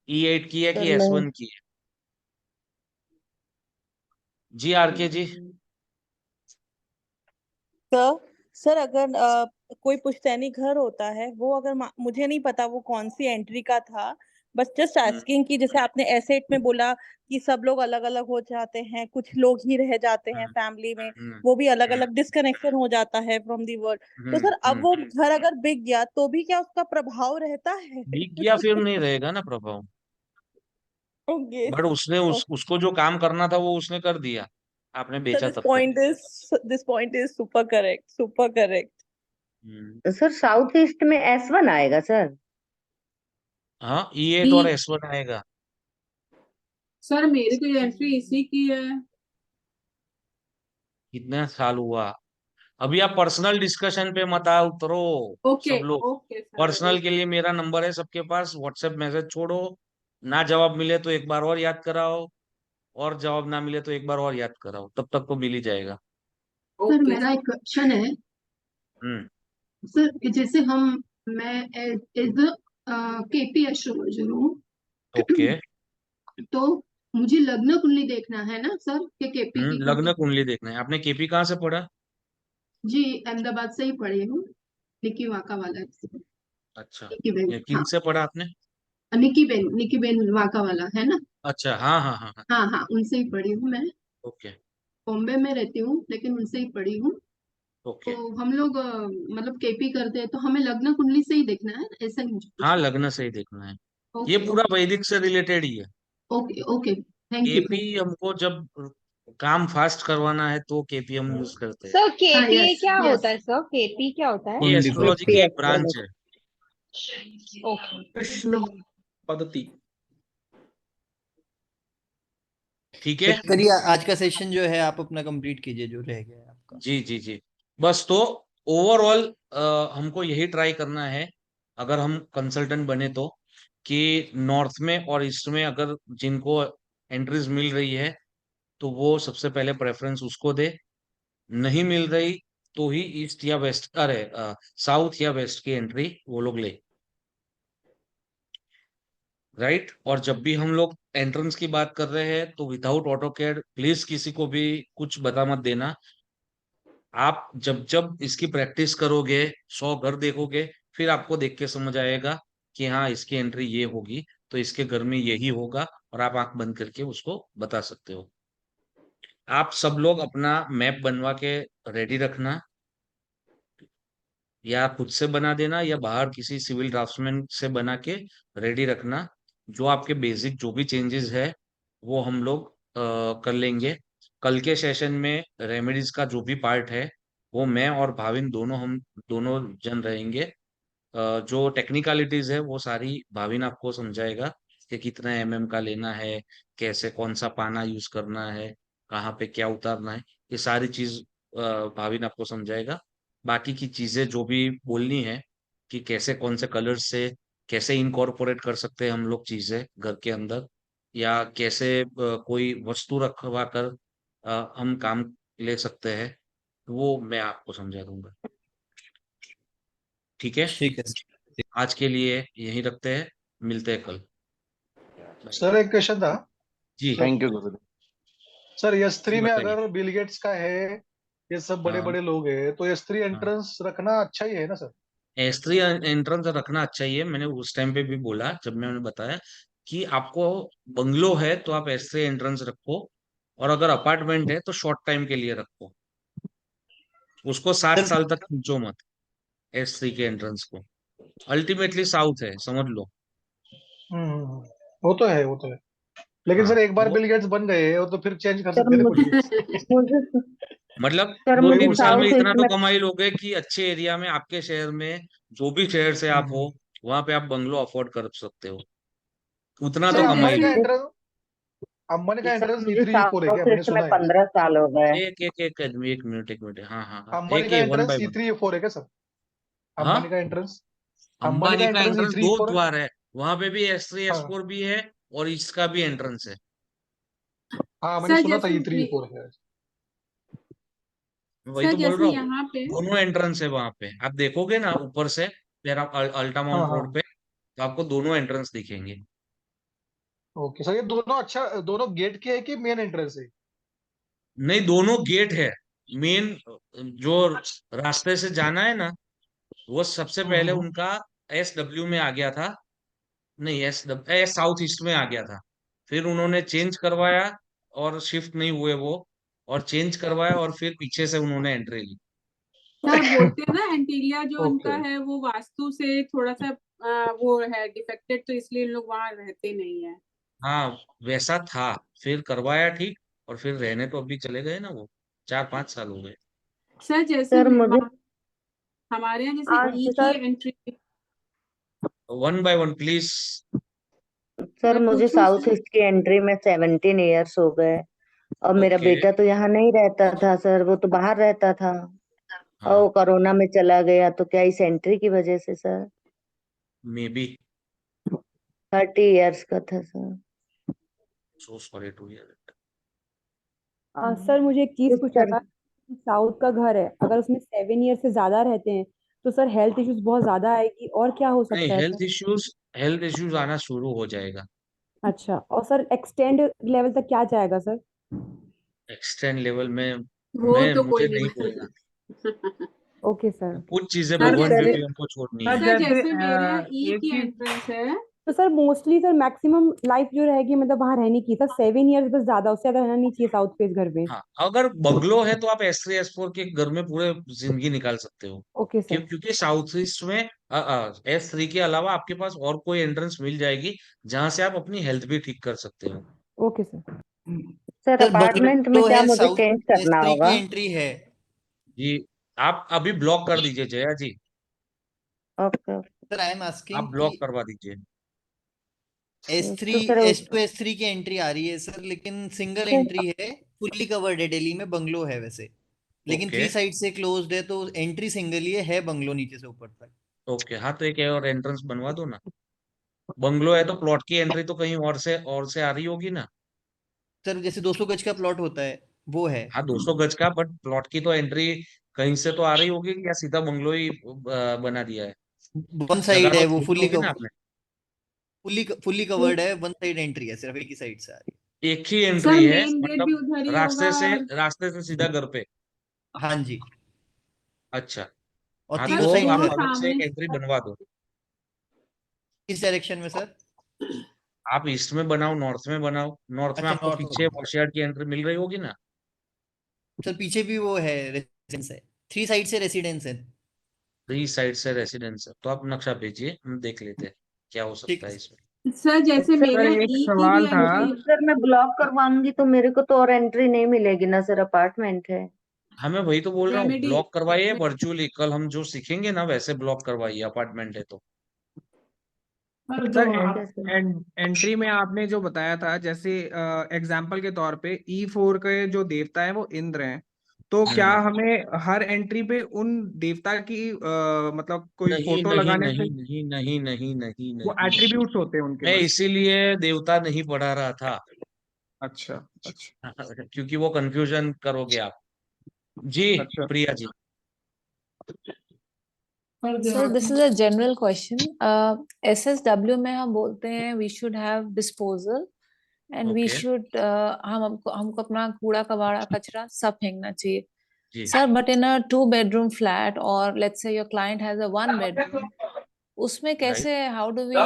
A: E8 की है
S: सर
A: कि
S: नहीं।
A: S1 की है। जी आरके जी।
I: सर सर अगर कोई पुश्तैनी घर होता है, वो अगर मुझे नहीं पता वो कौन सी एंट्री का था, बस जस्ट
A: हम्म
I: आस्किंग कि जैसे आपने एसेट में बोला कि सब लोग अलग अलग हो जाते हैं, कुछ लोग ही रह जाते हैं
A: हम्म
I: फैमिली में,
A: हम्म
I: वो भी अलग
A: हम्म
I: अलग डिस्कनेक्शन हो जाता है फ्रॉम दी वर्ल्ड। तो
A: हम्म
I: सर अब वो घर अगर बिक गया तो भी क्या उसका प्रभाव रहता है?
A: बिक गया फिर नहीं रहेगा ना प्रभाव।
I: ओके।
A: बट उसने उसको जो काम करना था वो उसने कर दिया, आपने
I: सर
A: बेचा तब तक।
I: This point is super correct, super correct.
A: Hmm.
S: Sir south east में S1 आएगा सर?
A: हाँ, E8 और
B: ई
A: S1 आएगा।
B: सर मेरी तो एंट्री इसी की है।
A: कितने साल हुआ। अभी आप पर्सनल डिस्कशन पे मत आओ, उतरो
B: ओके
A: सब लोग।
B: ओके सर,
A: पर्सनल के
B: ओके।
A: लिए मेरा नंबर है सबके पास, व्हाट्सएप मैसेज छोड़ो, ना जवाब मिले तो एक बार और याद कराओ, और जवाब ना मिले तो एक बार और याद कराओ, तब तक तो मिल ही जाएगा।
T: सर मेरा एक क्वेश्चन है।
A: हम्म
T: सर जैसे मैं एज केपी एस्ट्रोलॉजर हूँ।
A: ओके।
T: तो मुझे लग्न कुंडली देखना है ना सर, कि केपी की
A: लग्न
T: कुंडली?
A: कुंडली देखना है। आपने केपी कहाँ से पढ़ा?
T: जी, अहमदाबाद से ही पढ़ी हूँ, निकी वाका वाला से।
A: अच्छा,
T: निकी बेन,
A: ये
T: हाँ,
A: किन से पढ़ा आपने?
T: निकी बेन वाका वाला है ना।
A: अच्छा, हाँ हाँ हाँ हाँ।
T: हाँ हाँ, उनसे ही पढ़ी हूँ मैं।
A: ओके
T: बॉम्बे में रहती हूँ लेकिन उनसे ही पढ़ी हूँ।
A: ओके।
T: तो हम लोग मतलब केपी करते हैं तो हमें लग्न कुंडली से ही देखना है, ऐसा ही मुझे
A: हाँ,
T: पूछना
A: लग्न से ही देखना है।
T: है।
A: ये
T: ओके
A: पूरा वैदिक से रिलेटेड ही है।
T: Okay okay, thank you
A: KP हमको जब काम फास्ट करवाना है तो केपी हम यूज करते हैं।
E: सर
T: हाँ,
E: केपीए
T: यस
E: क्या होता
T: यस।
E: है सर? केपी क्या होता है?
A: ये
L: कुंडली
A: एस्ट्रोलॉजी की एक ब्रांच है।
E: ओके।
F: कृष्ण पद्धति।
A: ठीक
L: तो
A: है।
L: करिए, आज का सेशन जो है आप अपना कंप्लीट कीजिए, जो रह गया है आपका।
A: जी जी जी। बस तो ओवरऑल हमको यही ट्राई करना है, अगर हम कंसल्टेंट बने तो, कि नॉर्थ में और ईस्ट में अगर जिनको एंट्रीज मिल रही है तो वो सबसे पहले प्रेफरेंस उसको दे। नहीं मिल रही तो ही ईस्ट या वेस्ट, अरे साउथ या वेस्ट की एंट्री वो लोग ले। राइट। और जब भी हम लोग एंट्रेंस की बात कर रहे हैं तो विदाउट ऑटो कैड प्लीज किसी को भी कुछ बता मत देना। आप जब जब इसकी प्रैक्टिस करोगे, 100 घर देखोगे, फिर आपको देख के समझ आएगा कि हाँ इसकी एंट्री ये होगी, तो इसके घर में यही होगा, और आप आंख बंद करके उसको बता सकते हो। आप सब लोग अपना मैप बनवा के रेडी रखना, या खुद से बना देना या बाहर किसी सिविल ड्राफ्ट्समैन से बना के रेडी रखना। जो आपके बेसिक जो भी चेंजेस है वो हम लोग कर लेंगे। कल के सेशन में रेमेडीज का जो भी पार्ट है वो मैं और भाविन दोनों, हम दोनों जन रहेंगे। जो टेक्निकलिटीज है वो सारी भाविन आपको समझाएगा कि कितना का लेना है, कैसे कौन सा पाना यूज करना है, कहाँ पे क्या उतारना है, ये सारी चीज भाविन आपको समझाएगा। बाकी की चीजें जो भी बोलनी है, कि कैसे कौन से कलर से कैसे इनकॉर्पोरेट कर सकते हैं हम लोग चीजें घर के अंदर, या कैसे कोई वस्तु रखवा कर हम काम ले सकते हैं, वो मैं आपको समझा दूंगा। ठीक है।
L: ठीक है सर।
A: आज के लिए यही रखते हैं, मिलते हैं कल। बाय।
U: सर एक क्वेश्चन था।
A: जी।
U: Sir
Q: thank you Gurudev.
U: Sir S3
A: जी
U: में
A: बताइए।
U: अगर बिल गेट्स का है, ये सब बड़े
A: हाँ
U: बड़े लोग हैं, तो S3
A: हाँ।
U: एंट्रेंस रखना अच्छा ही है ना सर?
A: S3 एंट्रेंस रखना अच्छा ही है। मैंने उस टाइम पे भी बोला जब मैंने बताया कि आपको बंगलो है तो आप S3 एंट्रेंस रखो, और अगर अपार्टमेंट है तो शॉर्ट टाइम के लिए रखो। उसको 7 साल तक खींचो मत, S3 के एंट्रेंस को। अल्टीमेटली साउथ है, समझ लो।
U: हम्म, वो तो है, वो तो है। लेकिन
A: हाँ
U: सर एक बार
A: वो
U: बिल गेट्स बन गए और तो फिर चेंज कर
S: सर
U: सकते हैं ना कुछ
S: मुझे
U: भी।
S: मुझे
A: मतलब
S: सर
A: दो
U: वही
S: मुझे
A: तीन
U: पूछ रहा
A: साल
U: हूँ।
A: में
S: साउथ
A: इतना
S: ईस्ट
A: तो
S: में
A: कमाई लोगे कि अच्छे एरिया में, आपके शहर में, जो भी शहर से आप हो, वहां पे आप बंगलो अफोर्ड कर सकते हो। उतना
U: सर
A: तो
U: ये
A: कमाई
U: अंबानी का
A: लो।
S: मुझे
U: एंट्रेंस, अंबानी का
S: सर
U: एंट्रेंस
S: मुझे
U: E3 E4 है क्या?
S: साउथ
U: मैंने
S: ईस्ट में
U: सुना है।
S: 15 साल हो गए।
A: एक एक एक आदमी, एक मिनट एक मिनट, हाँ हाँ हाँ,
U: अंबानी
A: एक
U: का
A: ही one
U: entrance
A: by one.
U: E3 E4 है क्या सर?
A: हाँ,
U: अंबानी का एंट्रेंस, अंबानी का
A: अंबानी का
U: एंट्रेंस
A: एंट्रेंस
U: E3
A: दो
U: E4 है?
A: द्वार है। वहां पे भी S3
U: हाँ
A: S4 भी है, और इसका भी एंट्रेंस है।
U: हाँ, मैंने
B: सर
U: सुना था
B: जैसे
U: E3 E4 है।
A: वही
B: सर
A: तो बोल
B: जैसे
A: रहा हूँ।
B: यहाँ पे
A: दोनों एंट्रेंस है वहां पे, आप देखोगे ना ऊपर से, फिर आप अल्टा
U: हाँ
A: माउंट रोड
U: हाँ।
A: पे, तो आपको दोनों एंट्रेंस दिखेंगे।
U: ओके सर, ये दोनों अच्छा, दोनों गेट के है कि मेन एंट्रेंस है?
A: नहीं, दोनों गेट है। मेन जो रास्ते से जाना है ना, वो सबसे पहले
U: हम्म।
A: उनका SW में आ गया था। नहीं, साउथ ईस्ट में आ गया था। फिर उन्होंने चेंज करवाया, और शिफ्ट नहीं हुए वो, और चेंज करवाया, और फिर पीछे से उन्होंने एंट्री ली।
B: सर बोलते हैं ना एंटीलिया जो उनका
U: ओके।
B: है वो वास्तु से थोड़ा सा वो है डिफेक्टेड, तो इसलिए लोग वहां रहते नहीं है।
A: हाँ, वैसा था, फिर करवाया ठीक, और फिर रहने तो अभी चले गए ना वो, 4-5 साल हो गए।
B: सर जैसे
S: सर मुझे
B: हमारे यहाँ जैसे
S: आज
B: ई की
S: sir
B: entry,
A: one by one please.
S: Sir
B: मैं
S: मुझे
B: पूछूं
S: साउथ
B: सर?
S: ईस्ट की एंट्री में 17 ईयर्स हो गए। और मेरा
A: ओके।
S: बेटा तो यहाँ नहीं रहता था सर, वो तो बाहर रहता था। और
A: हाँ,
S: वो कोरोना में चला गया, तो क्या इस एंट्री की वजह से सर?
A: May be.
S: 30 ईयर्स का था sir.
A: So sorry to hear.
O: Sir मुझे एक चीज
S: किस
O: पूछना
S: तरह?
O: था। साउथ का घर है, अगर उसमें 7 ईयर से ज्यादा रहते हैं तो सर हेल्थ इश्यूज बहुत ज्यादा आएगी, और क्या हो
A: नहीं,
O: सकता है सर?
A: हेल्थ इश्यूज आना शुरू हो जाएगा।
O: अच्छा, और सर एक्सटेंड लेवल तक क्या जाएगा सर?
A: एक्सटेंड लेवल में
B: वो तो
A: मुझे
B: कोई नहीं
A: नहीं बोलना।
B: बताएगा।
O: Okay sir.
A: कुछ चीजें
B: सर
A: भगवान
B: जैसे
A: बेटी हमको छोड़नी है।
B: सर जैसे मेरे यहाँ ई
F: एक
B: की
F: चीज
B: एंट्रेंस है,
O: तो sir mostly sir maximum life जो रहेगी मतलब वहां रहने की सर 7 इयर्स बस, ज्यादा उससे ज्यादा रहना नहीं चाहिए साउथ फेस घर में।
A: हाँ, अगर बंगलो है तो आप S3 S4 के घर में पूरे जिंदगी निकाल सकते हो।
O: Okay sir.
A: क्योंकि साउथ ईस्ट में S3 के अलावा आपके पास और कोई एंट्रेंस मिल जाएगी जहां से आप अपनी हेल्थ भी ठीक कर सकते हो।
O: Okay sir.
S: Sir
L: sir
S: apartment में
L: बंगलो
S: क्या
L: है,
S: मुझे
L: साउथ
S: चेंज करना
L: S3
S: होगा?
L: की एंट्री है।
A: जी, आप अभी ब्लॉक कर दीजिए Jaya ji,
S: okay
L: sir I am asking
A: आप
L: कि
A: ब्लॉक करवा दीजिए।
L: S3
S: तो सर
L: S2 S3 की एंट्री आ रही है सर, लेकिन सिंगल एंट्री है, फुल्ली कवर्ड है, दिल्ली में बंगलो है वैसे, लेकिन
A: ओके
L: 3 साइड से क्लोज्ड है, तो एंट्री सिंगल ही है बंगलो नीचे से ऊपर तक।
A: ओके, हाँ तो एक और एंट्रेंस बनवा दो ना। बंगलो है तो प्लॉट की एंट्री तो कहीं और से आ रही होगी ना।
L: सर जैसे 200 गज का प्लॉट होता है वो है।
A: हाँ 200 गज का, बट प्लॉट की तो एंट्री कहीं से तो आ रही होगी, या सीधा बंगलो ही बना दिया है।
L: वन
A: जगह
L: साइड है
A: तो
L: वो,
A: छोड़ी होगी ना आपने।
L: फुल्ली कवर्ड है, वन साइड एंट्री है, सिर्फ एक ही साइड से आ रही
A: एक ही
B: सर
A: एंट्री है,
B: मेन गेट भी
A: मतलब
B: उधर ही
A: रास्ते
B: होगा।
A: से रास्ते से सीधा घर पे।
L: है। हाँ जी,
A: अच्छा,
L: और
A: हाँ
L: तीनों
B: सर
A: तो
L: साइड
A: आप
B: दोनों
L: से।
A: अलग से
B: सामने
A: एक एंट्री बनवा दो।
L: किस डायरेक्शन में सर?
A: आप ईस्ट में बनाओ, नॉर्थ में बनाओ। नॉर्थ में
L: अच्छा
A: आपको
L: नॉर्थ
A: पीछे
L: में।
A: वॉशयार्ड की एंट्री मिल रही होगी ना।
L: सर पीछे भी वो है, रेसिडेंस है, 3 साइड से रेसिडेंस है।
A: 3 साइड से रेसिडेंस है, तो आप नक्शा भेजिए, हम देख लेते हैं क्या हो
L: ठीक
A: सकता
L: है
A: है
L: सर।
A: इसमें।
B: सर जैसे
F: सर
B: मेरे यहाँ
F: एक
B: ई की भी
F: सवाल था।
B: एंट्री।
S: सर मैं ब्लॉक करवाऊंगी तो मेरे को तो और एंट्री नहीं मिलेगी ना सर, अपार्टमेंट है।
A: हाँ मैं वही तो बोल रहा हूँ,
B: रेमेडी
A: ब्लॉक करवाइए वर्चुअली, कल हम जो सीखेंगे ना वैसे ब्लॉक करवाइए, अपार्टमेंट है तो।
M: सर जो
F: सर
M: आप
F: एंट्री में आपने जो बताया था, जैसे एग्जाम्पल के तौर पे E4 के जो देवता है वो इंद्र हैं, तो क्या हमें हर एंट्री पे उन देवता की मतलब कोई
A: नहीं
F: फोटो
A: नहीं
F: लगाने से
A: नहीं नहीं नहीं नहीं नहीं
F: वो
A: नहीं,
F: एट्रीब्यूट्स होते हैं उनके
A: मैं
F: बस?
A: इसीलिए देवता नहीं पढ़ा रहा था।
F: अच्छा अच्छा
A: क्योंकि वो कंफ्यूजन करोगे आप। जी
F: अच्छा।
A: प्रिया जी।
M: सर जो
G: सर दिस
M: आपने
G: is a general question. SSW में हम बोलते हैं we should have disposal and we
A: okay
G: should हमको हमको अपना कूड़ा कबाड़ा कचरा सब फेंकना चाहिए
A: जी।
G: Sir, but in a 2 bedroom flat और let's say your client has a 1 bedroom, उसमें
A: राइट,
G: कैसे how do we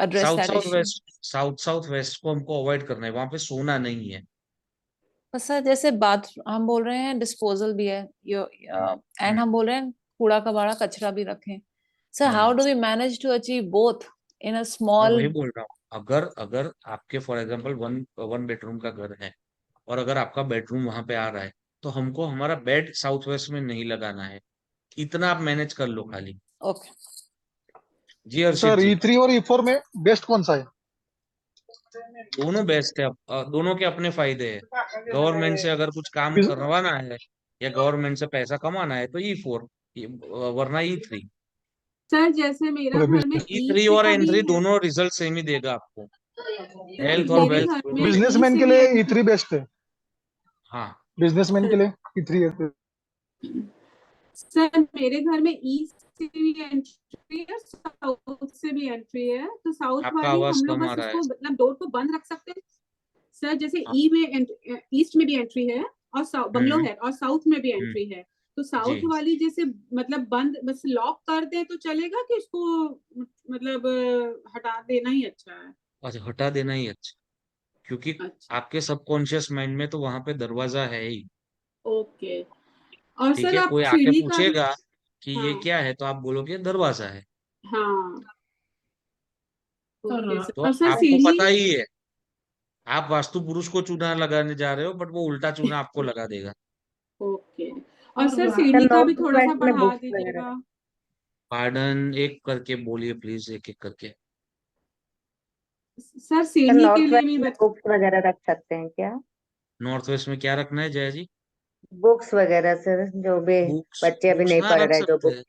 G: address that issue?
A: South west को हमको अवॉइड करना है, वहां पे सोना नहीं है।
G: पर सर जैसे बात हम बोल रहे हैं डिस्पोजल भी है यो एंड हम बोल रहे हैं कूड़ा कबाड़ा कचरा भी रखें, sir how do we manage to achieve both in a
A: मैं
G: स्मॉल?
A: वही बोल रहा हूँ, अगर अगर आपके for example one one bedroom का घर है, और अगर आपका बेडरूम वहां पे आ रहा है, तो हमको हमारा बेड साउथ वेस्ट में नहीं लगाना है। इतना आप मैनेज कर लो खाली।
G: ओके
A: जी हर्षित
U: सर
A: जी।
U: E3 और E4 में बेस्ट कौन सा है?
A: दोनों बेस्ट है, दोनों के अपने फायदे हैं। गवर्नमेंट से अगर कुछ काम करवाना है या गवर्नमेंट से पैसा कमाना है तो E4, वरना E3।
B: सर जैसे मेरा घर में
A: E3
B: ईस्ट
A: और
B: का भी
A: N3
B: है।
A: दोनों रिजल्ट सेम ही देगा आपको,
B: सर
A: हेल्थ और
B: मेरे
A: वेल्थ
B: घर में
A: दोनों ही।
B: ई
U: बिजनेसमैन
B: से
U: के
B: भी
U: लिए
B: एंट्री।
U: E3 बेस्ट है,
A: हाँ
U: बिजनेसमैन के लिए E3 है।
B: सर मेरे घर में ईस्ट से भी एंट्री है, साउथ से भी एंट्री है, तो साउथ
A: आपका
B: वाली
A: आवाज
B: हम लोग
A: कम आ
B: बस
A: रहा है।
B: उसको मतलब डोर को बंद रख सकते हैं। सर जैसे
A: हाँ,
B: ई में ईस्ट में भी एंट्री है और बंगलो
A: हम्म
B: है, और साउथ में भी
A: हम्म
B: एंट्री है, तो
A: जी।
B: साउथ वाली जैसे मतलब बंद बस लॉक कर दे तो चलेगा कि उसको मतलब हटा देना ही अच्छा है?
A: अच्छा, हटा देना ही अच्छा, क्योंकि
B: अच्छा
A: आपके सबकॉन्शियस माइंड में तो वहां पे दरवाजा है ही।
B: ओके। और
A: ठीक
B: सर
A: है,
B: आप
A: कोई आके
B: सीढ़ी का भी।
A: पूछेगा कि ये
B: हाँ
A: क्या है, तो आप बोलोगे दरवाजा है।
B: हाँ ओके
M: सर
B: सर।
A: तो
B: और सर
A: आपको
B: सीढ़ी।
A: पता ही है, आप वास्तु पुरुष को चूना लगाने जा रहे हो, बट वो उल्टा चूना आपको लगा देगा।
B: ओके। और
M: सर
B: सर
M: जो
S: सर
B: सीढ़ी का भी थोड़ा सा
S: नोट में
B: बढ़ा
S: बुक्स वगैरह,
B: दीजिएगा।
A: पार्डन, एक करके बोलिए प्लीज, एक एक करके।
B: सर
S: सर
B: सीढ़ी के
S: नॉर्थ
B: लिए भी
S: वेस्ट में बुक्स वगैरह रख सकते हैं क्या?
A: नॉर्थ वेस्ट में क्या रखना है जया जी?
S: बुक्स वगैरह सर, जो भी
A: बुक्स,
S: बच्चे अभी
A: बुक्स
S: नहीं
A: हाँ
S: पढ़
A: रख
S: रहे जो
A: सकते
S: बुक।
A: हैं।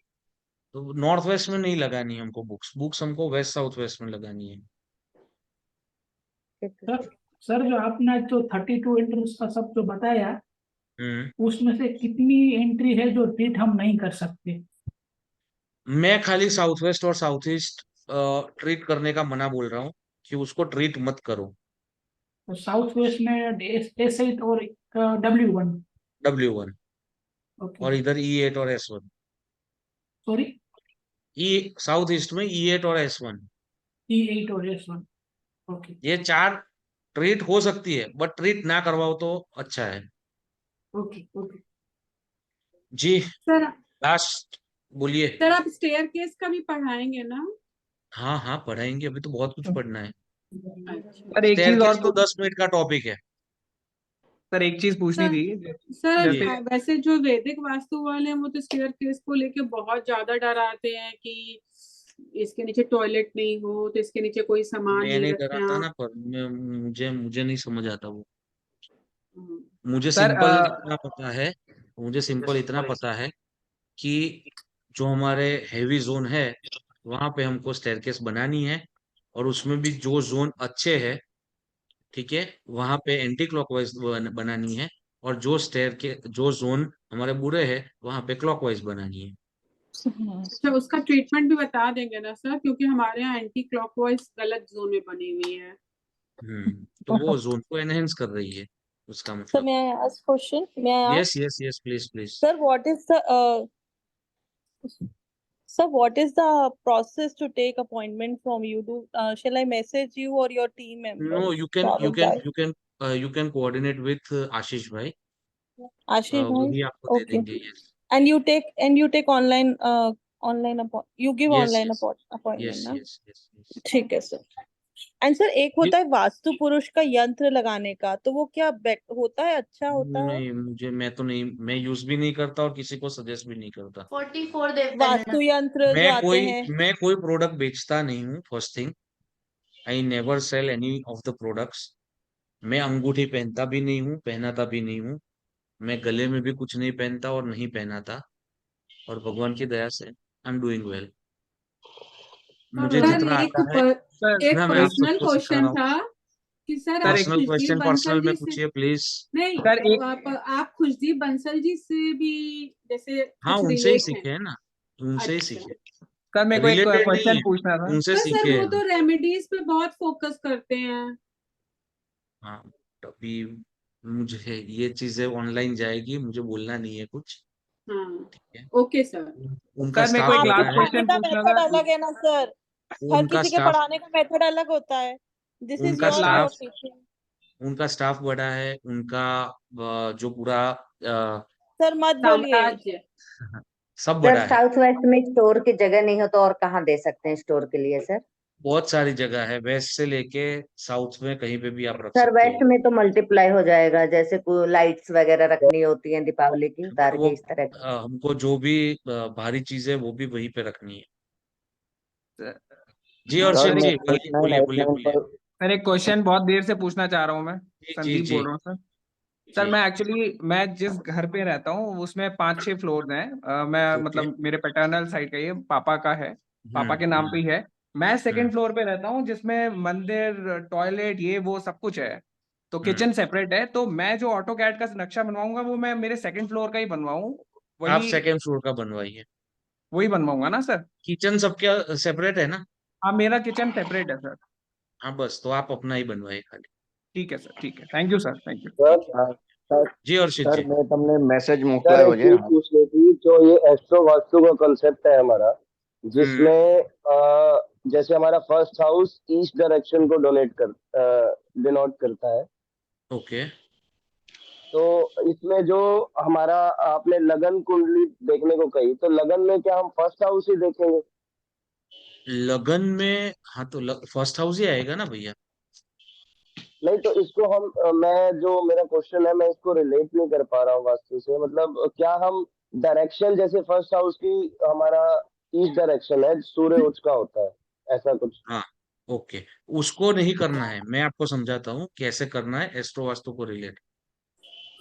A: तो नॉर्थ वेस्ट में नहीं लगानी है हमको बुक्स, बुक्स हमको वेस्ट साउथ वेस्ट में लगानी है।
M: सर सर जो आपने जो 32 एंट्रीज का सब जो बताया, उसमें से कितनी एंट्री है जो ट्रीट हम नहीं कर सकते?
A: मैं खाली साउथ वेस्ट और साउथ ईस्ट ट्रीट करने का मना बोल रहा हूँ। कि उसको ट्रीट मत करो।
M: तो साउथ वेस्ट में S8 और W1।
A: W1
M: ओके
A: और इधर E8 और S1।
M: सॉरी
A: साउथ ईस्ट में E8 और S1,
M: E8 और S1। ओके
A: ये 4 ट्रीट हो सकती है, बट ट्रीट ना करवाओ तो अच्छा है।
M: ओके ओके
A: जी
B: सर
A: लास्ट बोलिए।
B: सर आप स्टेयर केस का भी पढ़ाएंगे ना?
A: हाँ हाँ पढ़ाएंगे, अभी तो बहुत कुछ पढ़ना है।
B: अच्छा
F: सर एक चीज
A: स्टेयरकेस
F: और
A: तो 10 मिनट का टॉपिक है।
F: सर एक चीज पूछनी
B: सर
F: थी।
B: सर
A: जी
F: जैसे
B: वैसे जो वैदिक वास्तु वाले हैं वो तो स्टेयर केस को लेके बहुत ज्यादा डराते हैं कि इसके नीचे टॉयलेट नहीं हो, तो इसके नीचे कोई सामान
A: मैं
B: नहीं
A: नहीं
B: रखें
A: डराता ना,
B: आप।
A: पर मुझे मुझे नहीं समझ आता वो।
B: हम्म,
A: मुझे
F: सर
A: सिंपल इतना पता है, मुझे सिंपल इतना पता है कि जो हमारे हैवी जोन है वहां पे हमको स्टेयरकेस बनानी है, और उसमें भी जो जोन अच्छे है, ठीक है, वहां पे एंटी क्लॉकवाइज बनानी है, और जो स्टेयर के जो जोन हमारे बुरे है वहां पे क्लॉकवाइज बनानी है।
B: अच्छा उसका ट्रीटमेंट भी बता देंगे ना सर, क्योंकि हमारे यहाँ एंटी क्लॉकवाइज गलत जोन में बनी हुई है।
A: तो वो जोन को एनहेंस कर रही है, उसका
I: So
A: मतलब।
I: may I ask question? May I ask?
A: Yes yes yes please please.
I: Sir, what is the process to take appointment from you? Shall I message you or your team
A: no
I: members?
A: You
I: क्या
A: can you can
I: बोलता है?
A: You can you can coordinate with Ashish भाई,
I: आशीष भाई?
A: वही आपको दे
I: Okay.
A: देंगे। Yes
I: And you take online you give
A: yes
I: online
A: yes
I: appointment
A: yes
I: ना?
A: Yes yes.
I: ठीक है सर। एंड सर एक होता है वास्तु पुरुष का यंत्र लगाने का, तो वो क्या होता है, अच्छा होता है?
A: नहीं मैं तो नहीं, मैं यूज भी नहीं करता और किसी को सजेस्ट भी नहीं करता।
I: 44 देवता है वास्तु यंत्र जो आते हैं।
A: मैं कोई प्रोडक्ट बेचता नहीं हूँ। First thing, I never cell any of the products. मैं अंगूठी पहनता भी नहीं हूँ, पहनाता भी नहीं हूँ। मैं गले में भी कुछ नहीं पहनता और नहीं पहनाता, और भगवान की दया से आई एम डूइंग वेल। मुझे
B: सर
A: जितना
B: एक
A: आता है
B: एक
A: ना मैं आप
B: पर्सनल
A: सबको सिखा
B: क्वेश्चन
A: रहा हूँ।
B: था कि सर आप
A: personal
B: Khushdeep
A: question
B: Bansal
A: personal में
B: जी से
A: पूछिए प्लीज।
B: नहीं,
F: सर एक
B: आप खुशदीप बंसल जी से भी जैसे
A: हाँ
B: कुछ
A: उनसे ही
B: रिलेट हैं?
A: सीखे है ना, उनसे ही
B: अच्छा
A: सीखे।
F: सर मेरे को एक
A: रिलेटेड नहीं
F: क्वेश्चन
A: है,
F: पूछना था।
A: उनसे
B: सर
A: सीखे
B: वो
A: हैं
B: तो
A: हम।
B: रेमेडीज पे बहुत फोकस करते हैं।
A: हाँ अभी मुझे ये चीजें ऑनलाइन जाएगी, मुझे बोलना नहीं है कुछ।
B: हाँ
A: ठीक है,
B: ओके सर।
A: उनका
F: सर मेरे को
A: स्टाफ
F: एक
I: आपके
A: बड़ा
F: लास्ट
A: है,
I: पढ़ाने
F: क्वेश्चन
I: का
F: पूछना
I: मेथड
F: था।
I: अलग है ना सर? हर
A: उनका
I: किसी के
A: स्टाफ
I: पढ़ाने का मेथड अलग होता है। दिस इज
A: उनका
F: sir
I: your way
A: staff
I: of teaching.
A: उनका स्टाफ बड़ा है, उनका जो पूरा
I: सर मत बोलिए।
B: साम्राज्य।
A: सब
S: सर
A: बड़ा है।
S: साउथ वेस्ट में स्टोर की जगह नहीं हो तो और कहाँ दे सकते हैं स्टोर के लिए सर?
A: बहुत सारी जगह है, वेस्ट से लेके साउथ में कहीं पे भी आप रख
S: सर
A: सकते हो।
S: वेस्ट में तो मल्टीप्लाई हो जाएगा, जैसे कोई लाइट्स वगैरह रखनी होती हैं दीपावली की,
A: बट
S: उतार
A: वो
S: के इस तरह की।
A: हमको जो भी भारी चीज है वो भी वहीं पे रखनी है। जी
F: सर
A: अर्षित जी
F: एक
A: बोलिए बोलिए बोलिए बोलिए।
F: सर एक क्वेश्चन बहुत देर से पूछना चाह रहा हूँ मैं।
A: जी जी
F: संदीप
A: जी
F: बोल रहा हूँ सर। सर
A: जी।
F: मैं जिस घर पे रहता हूँ उसमें 5-6 फ्लोर हैं। मैं
A: ओके।
F: मतलब मेरे पैटर्नल साइड का, ये पापा का है, पापा के नाम पे ही है। मैं सेकंड फ्लोर पे रहता हूँ जिसमें मंदिर, टॉयलेट, ये वो सब कुछ है। तो किचन सेपरेट है। तो मैं जो ऑटो कैड का नक्शा बनवाऊंगा वो मैं मेरे सेकंड फ्लोर का ही बनवाऊं,
A: आप
F: वही
A: सेकेंड फ्लोर का बनवाइए।
F: वही बनवाऊंगा ना सर?
A: किचन सबके सेपरेट है ना?
F: हाँ मेरा किचन सेपरेट है सर।
A: हाँ बस तो आप अपना ही बनवाइए खाली।
F: ठीक है सर, ठीक है, thank you sir, thank you.
A: ठीक है।
K: सर
A: जी अर्षित
Q: सर
A: जी।
Q: मैं તમને મેસેજ
K: सर
Q: મોકલાયો
K: एक
Q: છે।
K: चीज पूछनी थी, जो ये एस्ट्रो वास्तु का कंसेप्ट है हमारा, जिसमें जैसे हमारा फर्स्ट हाउस ईस्ट डायरेक्शन को डिनोट करता है,
A: ओके।
K: तो इसमें जो हमारा आपने लगन कुंडली देखने को कही, तो लगन में क्या हम फर्स्ट हाउस ही देखेंगे?
A: लगन में हाँ तो फर्स्ट हाउस ही आएगा ना भैया।
K: नहीं तो इसको हम मैं जो मेरा क्वेश्चन है, मैं इसको रिलेट नहीं कर पा रहा हूँ वास्तु से। मतलब क्या हम डायरेक्शन, जैसे फर्स्ट हाउस की हमारा ईस्ट डायरेक्शन है, सूर्य उच्च का होता है, ऐसा कुछ?
A: हाँ ओके, उसको नहीं करना है, मैं आपको समझाता हूँ कैसे करना है एस्ट्रो वास्तु को रिलेट।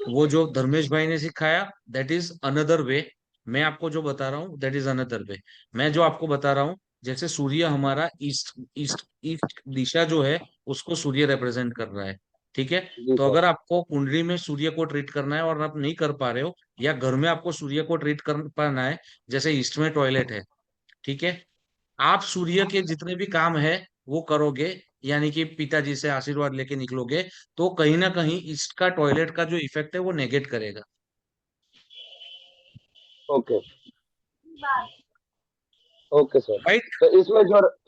A: वो जो धर्मेश भाई ने सिखाया दैट इज अनदर वे, मैं आपको जो बता रहा हूँ दैट इज अनदर वे। मैं जो आपको बता रहा हूँ, जैसे सूर्य हमारा ईस्ट ईस्ट ईस्ट दिशा जो है उसको सूर्य रिप्रेजेंट कर रहा है, ठीक है।
K: जी
A: तो
K: सर।
A: अगर आपको कुंडली में सूर्य को ट्रीट करना है और आप नहीं कर पा रहे हो, या घर में आपको सूर्य को ट्रीट कर पाना है, जैसे ईस्ट में टॉयलेट है, ठीक है, आप सूर्य के जितने भी काम है वो करोगे, यानी कि पिताजी से आशीर्वाद लेके निकलोगे, तो कहीं ना कहीं इसका टॉयलेट का जो इफेक्ट है वो नेगेट करेगा।
K: Okay okay sir.
A: राइट।
K: तो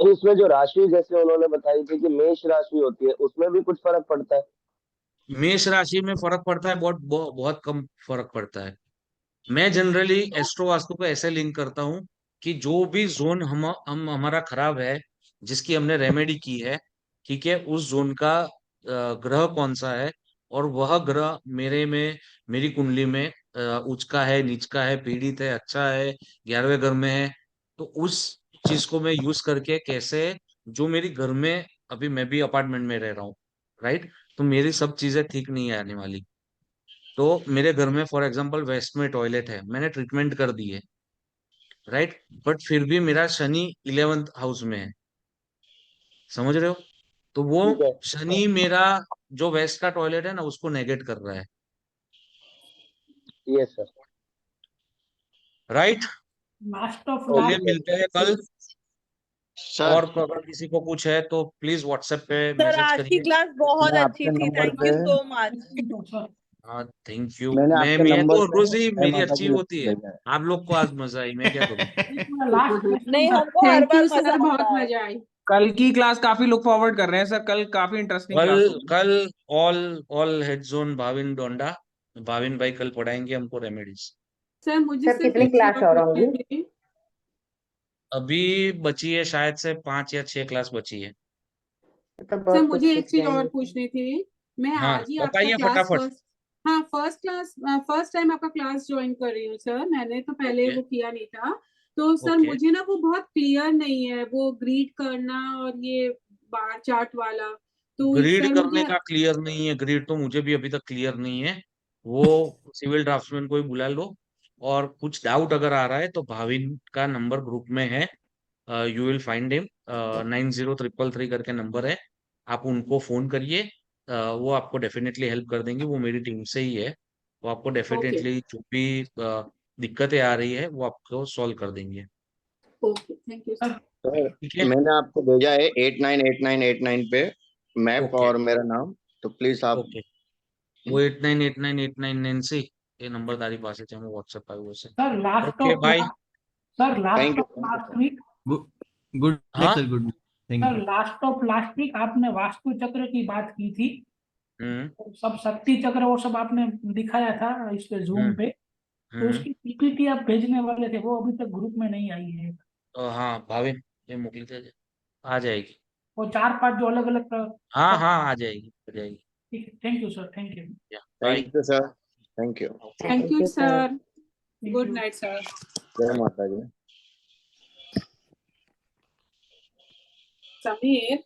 K: इसमें जो राशि जैसे उन्होंने बताई थी कि मेष राशि होती है, उसमें भी कुछ फर्क पड़ता है?
A: मेष राशि में फर्क पड़ता है, बहुत बहुत कम फर्क पड़ता है। मैं जनरली एस्ट्रो वास्तु को ऐसे लिंक करता हूँ कि जो भी जोन हम हमारा खराब है, जिसकी हमने रेमेडी की है, ठीक है, उस जोन का ग्रह कौन सा है, और वह ग्रह मेरी कुंडली में उच्च का है, नीच का है, पीड़ित है, अच्छा है, 11वें घर में है, तो उस चीज को मैं यूज करके कैसे, जो मेरी घर में, अभी मैं भी अपार्टमेंट में रह रहा हूँ, राइट, तो मेरी सब चीजें ठीक नहीं आने वाली। तो मेरे घर में फॉर एग्जांपल वेस्ट में टॉयलेट है, मैंने ट्रीटमेंट कर दी है, राइट, बट फिर भी मेरा शनि 11th हाउस में है, समझ रहे हो? तो वो
K: ठीक है।
A: शनि मेरा जो वेस्ट का टॉयलेट है ना, उसको नेगेट कर रहा है।
K: Yes sir.
A: Right.
M: Last of
A: चलिए
M: लास्ट
A: मिलते हैं कल,
Q: सर
A: और अगर किसी को कुछ है तो प्लीज व्हाट्सएप पे
I: सर
A: मैसेज
I: आज की
A: करिए।
I: क्लास बहुत
Q: मैं
I: अच्छी
Q: आपके
I: थी,
Q: नंबर
I: थैंक
Q: पे
I: यू सो मच।
A: हाँ थैंक यू।
Q: मैंने आपके
A: मैं
Q: नंबर
A: तो
Q: पे
A: रोज ही
Q: जय
A: मेरी
Q: माता
A: अच्छी
Q: की
A: होती है,
Q: भेजा है।
A: आप लोग को आज मजा आई, मैं क्या करूँ?
M: लास्ट क्वेश्चन
I: नहीं,
M: था।
I: हमको हर
B: थैंक
I: बार
B: यू
I: मजा
B: सर, बहुत
I: आता है।
B: मजा आई।
F: कल की क्लास काफी लुक फॉरवर्ड कर रहे हैं सर, कल काफी इंटरेस्टिंग
A: कल
F: क्लास होगी।
A: कल all all head zone Bhavin Donda, Bhavin भाई कल पढ़ाएंगे हमको रेमेडीज।
B: सर मुझे
S: सर
B: सिर्फ
S: कितनी
B: एक
S: क्लास
B: सवाल
S: और
B: पूछने
S: होंगी?
B: थे।
A: अभी बची है शायद से 5 या 6 क्लास बची है।
S: तो
B: सर
S: बहुत कुछ
B: मुझे
S: सीख
B: एक चीज और
S: जाएंगे।
B: पूछनी थी। मैं
A: हाँ
B: आज ही आपका
A: बताइए
B: क्लास
A: फटाफट।
B: फर्स्ट टाइम आपका क्लास ज्वाइन कर रही हूँ सर, मैंने तो पहले
A: ओके
B: वो किया नहीं था। तो सर
A: ओके।
B: मुझे ना वो बहुत क्लियर नहीं है, वो ग्रीड करना और ये बार चार्ट वाला। तो
A: ग्रीड
B: सर
A: करने
B: मुझे
A: का क्लियर नहीं है, ग्रीड तो मुझे भी अभी तक क्लियर नहीं है। वो सिविल ड्राफ्ट्समैन को ही बुला लो, और कुछ डाउट अगर आ रहा है तो भाविन का नंबर ग्रुप में है, यू विल फाइंड हिम, 903333 करके नंबर है, आप उनको फोन करिए, वो आपको डेफिनेटली हेल्प कर देंगे, वो मेरी टीम से ही है, वो आपको
B: ओके
A: डेफिनेटली जो भी दिक्कतें आ रही है वो आपको सॉल्व कर देंगे।
B: Okay thank you sir.
Q: Sir
A: ठीक है।
Q: मैंने आपको भेजा है 898989 पे मैप
A: ओके
Q: और मेरा नाम, तो प्लीज आप
A: ओके। वो 898989 से ये नंबर तारी पास है, मैं व्हाट्सएप पे वो से।
M: Sir last
A: okay
M: of
A: bye.
M: Sir last
Q: thank
M: of
Q: you
M: last week
L: good
A: हाँ।
L: Sir, good thank
M: sir
L: you.
M: Last of last week आपने वास्तु चक्र की बात की थी,
A: हम्म
M: तो सब शक्ति चक्र वो सब आपने दिखाया था इस पे जूम
A: हम्म
M: पे, तो
A: हम्म।
M: उसकी पीपीटी आप भेजने वाले थे, वो अभी तक ग्रुप में नहीं आई है।
A: हाँ भाविन, ये मोकली थे, आ जाएगी।
M: वो 4-5 जो अलग अलग
A: हाँ हाँ आ जाएगी आ जाएगी।
M: ठीक है, thank you sir, thank you.
A: Bye.
Q: Thank you sir, thank you,
B: thank you sir,
M: thank
B: good
M: you.
B: Night sir.
Q: जय माता जी।
B: समीर